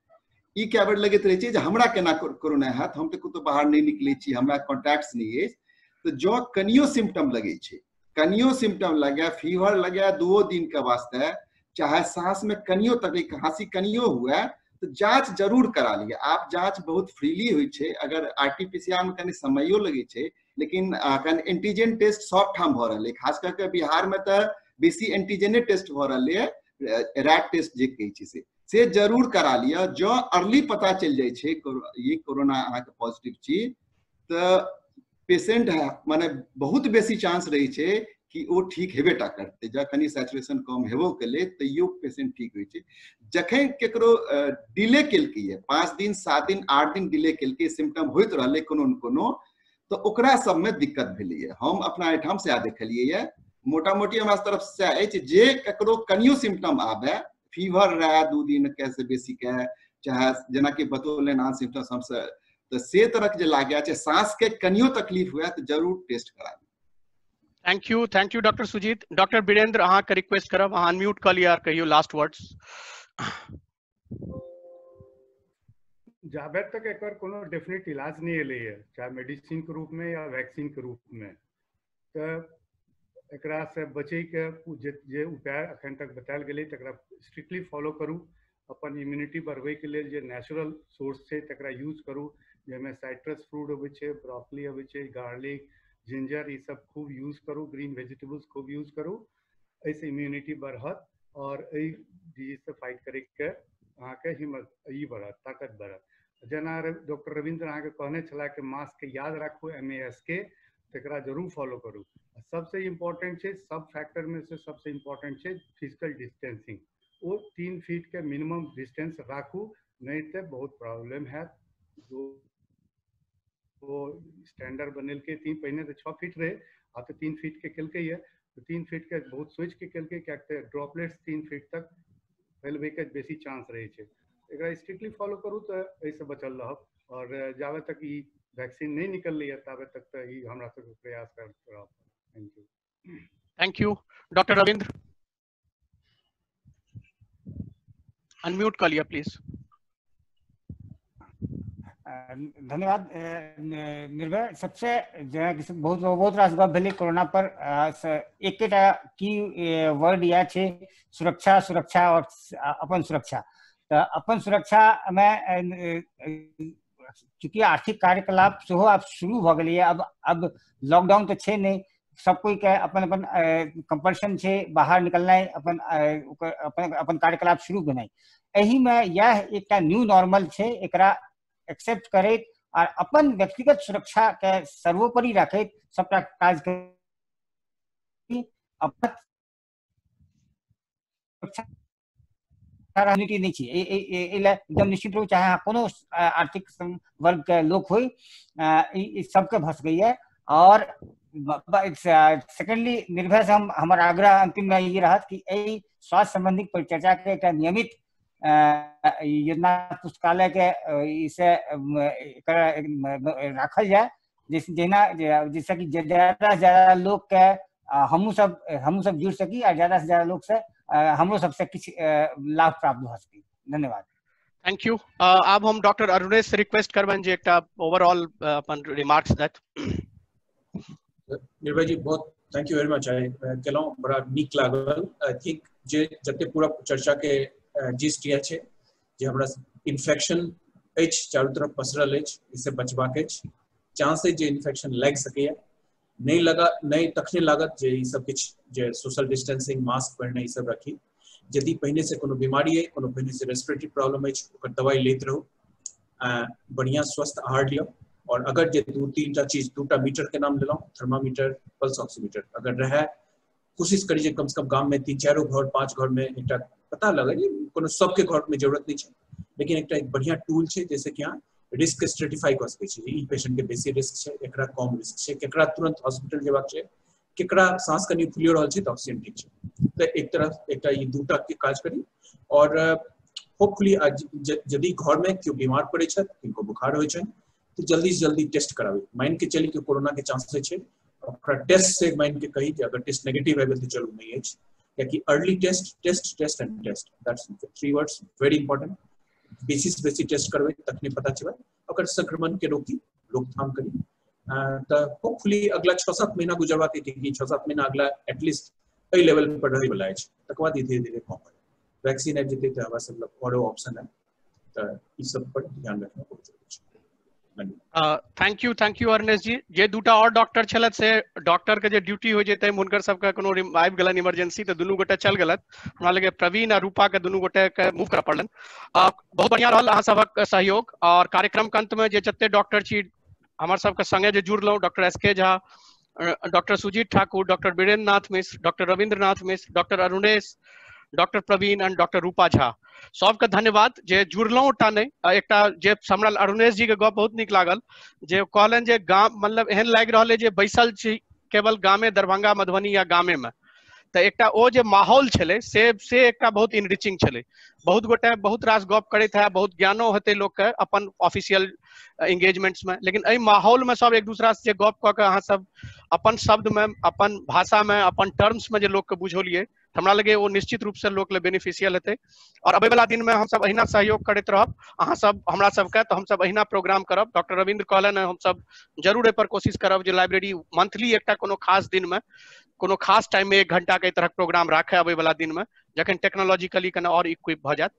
ई क्या बेर लगैत रहे छै जे हमरा केना कोरोना हैत, हम तो कतो बाहर नहीं निकले छी, हमरा कॉन्टैक्ट्स नहीं है। तो जो कनियो सिम्टम लगे छे, कनियो सिम्टम लगे, फीवर लगे 2 दिन के वास्ते, चाहे सांस में कनियो तकलीफ, खांसी कनियो हुआ, तो जांच जरूर करा लिया। आप जांच बहुत फ्रीली हुई छे। अगर आरटीपीसीआर में कनी समयो लगे छे, लेकिन एंटीजन टेस्ट सब ठाम भ रहले, खास करके बिहार में तो बेसी एंटीजने टेस्ट भ रहले, रैट टेस्ट जे कहे छे से जरूर करा लिया। जो अर्ली पता चल जाए छे ये कोरोना अहाँ के पॉजिटिव छी, तो पेशेंट है माने बहुत बेसी चांस रही छे कि वो ठीक हेबेटा करते। जखनी सैचुरेशन कम हेबो केले तैयो पेशेंट ठीक होय छे। जखन केकरो डिले केलकै 5 दिन 7 दिन 8 दिन डिले केलकै, सिम्टम होइत रहले कोनो न कोनो, तो ओकरा सब में दिक्कत भेलिए। हम अपना एठाम से देखलिए ये, मोटा मोटी हमरा तरफ से अछि जे केकरो कनियो सिम्टम आबे, फीवर रहे 2 दिन के से बेसी के, चाहे जना कि बतौले ना सिम्टम हमसे तो से तरह के लागे छै, सांस के कनियो तकलीफ हुआ तो जरूर टेस्ट कराबी। Thank you doctor Sujit. Doctor Virendra अहाँ के रिक्वेस्ट करब, अहाँ अनम्यूट कर लिया, कहियो लास्ट वर्ड्स। जाबे तक एक कोनो डेफिनेट इलाज नहीं एले है, चाहे मेडिसिन के रूप में या वैक्सीन के रूप में, तो एकरा से बचे के जे उपाय अखन तक बतायल गेलै तकरा स्ट्रिक्टली फॉलो करू। अपन इम्यूनिटी बढ़ावे के लिए जे नेचुरल सोर्स छै तकरा यूज करू, जेमे साइट्रस फ्रूट होवे छै, ब्रोकली होवे छै, गार्लिक, जिंजर, ये सब खूब यूज करू, ग्रीन वेजिटेबल्स खूब यूज करू, ऐसे इम्यूनिटी बढ़त और ए डिजीज से फाइट करे के अहाँ के हिम्मत ई बढ़त, ताकत बढ़त। जना डॉक्टर रविंद्र अहाँ के कहने छला कि मास्क के याद राखू, MASK, तकरा जरूर फॉलो करू। सबसे इम्पोर्टेंट छै, सब फैक्टर में से सबसे इम्पोर्टेंट छै फिजिकल डिस्टेंसिंग, वो 3 फीट के मिनिमम डिस्टेंस राखू, नहीं तो बहुत प्रॉब्लम है। जो वो स्टैंडर्ड बनल के 3 पहले तो 6 फीट रहे, अब तो 3 फीट के कल है, तो 3 फीट के बहुत सोच के कल के क्या ड्रॉपलेट्स 3 फीट तक फैलवे के बेसी चांस रहे छै। एकरा स्ट्रिक्टली फॉलो करू तो ऐसे बचल रहब, और जावे तक ई वैक्सीन नहीं निकल रही है तावे तक तो ई हमरा सब प्रयास करते रहब। Thank you doctor Ravindra, unmute कर लिया प्लीज। धन्यवाद निर्भय। सबसे बहुत बहुत रास गप भेलै कोरोना पर, एकेटा की वर्ड या छै सुरक्षा, सुरक्षा और अपन सुरक्षा। तो अपन सुरक्षा में चूंकि आर्थिक कार्यकलाप सेहो आब शुरू भ गेलै, अब लॉकडाउन तो छै नहीं, सब कोई के अपन अपन कंपल्शन छै बाहर निकलनाइ, अपन अपन अपन कार्यकलाप शुरू केनाइ। एही में यह एकटा न्यू नॉर्मल छै, एकरा एक्सेप्ट करैत और अपन व्यक्तिगत सुरक्षा के सर्वोपरि रखैत सबटा काज अपन राजनीति नहीं छै, एकदम निश्चित रूप चाहे कोनो आर्थिक वर्ग के लोग हो, सबके भस गई है। और सेकेंडली निर्भय से हमारा आग्रह अंतिम में ये रहा कि स्वास्थ्य संबंधी परिचर्चा के एक नियमित योजना पुस्तकालय के इसे रखल जाए, जिससे कि ज्यादा से ज्यादा लोग के हम सब जुड़ सकी और ज्यादा से ज्यादा लोग से हमरो सबसे कुछ लाभ प्राप्त हो सके। धन्यवाद। Thank you. अब हम डॉक्टर अरुणेश से रिक्वेस्ट करबन जे एकटा ओवरऑल अपन रिमार्क्स दैट। निर्भय जी बहुत थैंक यू वेरी मच। आई केलौ बड़ा नीक लागल। आई थिंक जे जते पूरा चर्चा के जिस्ट ये छै जे हमरा इन्फेक्शन एच चारों तरफ पसरल एच, इससे बचबाक एच, चांस है जे इन्फेक्शन लग सके, नहीं लगा नहीं तखने लागत जे ई सब किछ जे सोशल डिस्टेंसिंग, मास्क पहनना ई सब रखी। यदि पहले से कोनो बीमारी है, कोनो पहले से रेस्पिरेटरी प्रॉब्लम है, ओकर दवाई लेत रहो, बढ़िया स्वस्थ आहार लियो, और अगर जे 2-3टा चीज 2टा मीटर के नाम लेलो, थर्मामीटर, पल्स ऑक्सीमीटर अगर रहे, कोशिश करी जे कम से कम गांव में 3-4 घर 5 घर में एकटा पता लगे जे कोनो सबके घर में जरूरत नहीं है, लेकिन एक बढ़िया टूल है जैसे कि यहाँ रिस्क स्ट्रेटिफाई कर सके छी। ई पेशेंट के बेसी रिस्क है, एकरा कम रिस्क है, केकरा तुरंत हॉस्पिटल जेबाक छै, केकरा सांस कनी फुलियो रहल छै त ऑक्सीजन ठीक छै। तो एक तरफ एकटा ई 2टा के काज करी, और होपफुली यदि घर में क्यों बीमार पड़े छै, किनको बुखार होय छै, तो जल्दी से जल्दी टेस्ट कराबी। मान के चली कि कोरोना के चांसेस है, ओकरा टेस्ट से मान के कही कि अगर टेस्ट नेगेटिव है तो जरूर नहीं है, या कि early test test test and test, that's 3 words very important. बेसी टेस्ट करबे तखने पता चले, अगर संक्रमण के रोकथाम करी। तो होपफुली अगला 6-7 महीना गुजरवा के, क्योंकि 6-7 महीना अगला एटलीस्ट एहि लेवल पर रहे वाला है, तक बाद धीरे धीरे कम हो। वैक्सीन आबि जेतै तो हवा सब और ऑप्शन है, तो ई सब पर ध्यान रखना बहुत जरूरी है। थैंक यू अरुणेश जी। जे 2टा और डॉक्टर छलत से डॉक्टर के जे ड्यूटी हो जेते हुनकर सबके कोनो आबि गेलन इमरजेंसी, तो दुनू गोटे चल गेलत। हमरा लगे प्रवीण आ रूपा के दुनू गोटे के मूव करऽ पड़लन। बहुत बढ़िया रहल अहाँ सबक सहयोग, और कार्यक्रम के अंत में जे जते डॉक्टर छी हमर सबके संगे जे जुड़लौ, doctor SK Jha, doctor Sujit Thakur, doctor Virendra Nath Mishra, doctor Ravindra Nath Mishra, doctor Arunesh, doctor Praveen and doctor Rupa Jha, सबके धन्यवाद जे जुड़लौ। एकटा जे हमरा अरुणेश जी के गप बहुत नीक लागल, जे कहलन जे गाम मतलब एहन लागि रहल है जे बैसल छी केवल गामे दरभंगा मधुबनी या गामे में, तो एकटा ओ जे माहौल छले से एकटा बहुत इनरिचिंग छले। बहुत गोटे बहुत रास गप करैत है, बहुत ज्ञानो हेतै लोक के अपन ऑफिशियल एंगेजमेंट्स में, लेकिन एहि माहौल में सब एक दूसरा से गप कऽ के अहाँ सब अपन शब्द में, अपन भाषा में, अपन टर्म्स में जे लोक के बुझौलिए, हमरा लगे वो निश्चित रूप से लोक ले बेनिफिशियल हेतै। और अबै वाला दिन में हम सब अहिना सहयोग करैत रहब अहाँ सब हमरा सबके, तो हम सब अहिना प्रोग्राम करब। डॉक्टर रविंद्र कहलन हम सब जरूर एहि पर कोशिश करब जे लाइब्रेरी मंथली एकटा कोनो खास दिन में, कोनो खास टाइम में 1 घंटा के तरह प्रोग्राम राखे अबै वाला दिन में, जखन टेक्नोलॉजिकली कने और इक्विप भ जात।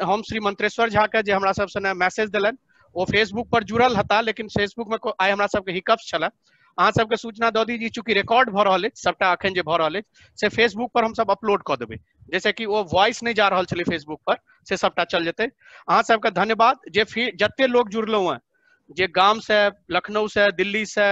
हम श्री मंत्रेश्वर झा के जे हमरा सब सने मैसेज देलन, वो फेसबुक पर जुड़ल हता, लेकिन फेसबुक में आइ हमरा सबके हिकअप्स छला। अहाँ सबके सूचना दऽ दी, चूंकि रिकॉर्ड भ रहल अछि सबटा अखन जे भ रहल अछि से फेसबुक पर हम सब अपलोड कऽ देबै, जैसे कि वो वॉइस नहीं जा रहल छलै फेसबुक पर, से सबटा चल जेतै। अहाँ सबके धन्यवाद जे जते लोग जुड़लौ हैं, जे गाम से, लखनऊ से, दिल्ली से,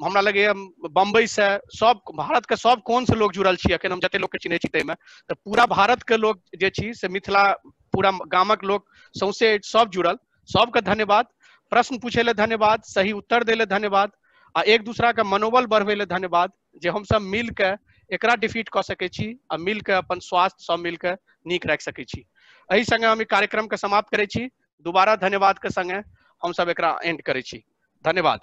हमरा लगे बम्बई से, सब भारत के सब कोन से लोग जुड़ल छी अखन हम जते लोग के चिन्है छी तैमे, तऽ पूरा भारत के लोग जे छी से मिथिला पूरा गामक लोग सौंसे सब जुड़ल, सबके धन्यवाद। प्रश्न पूछे ले धन्यवाद, सही उत्तर दे ले धन्यवाद, आ एक दूसरा के मनोबल बढ़वे ले धन्यवाद, जे हम सब मिल के एकरा डिफीट कऽ सकै छी आ मिल के अपन स्वास्थ्य सब मिल के नीक राखि सकै छी। एहि संगे हम ई कार्यक्रम के समाप्त करै छी। दोबारा धन्यवाद के संगे हम सब एकरा एंड करै छी। धन्यवाद।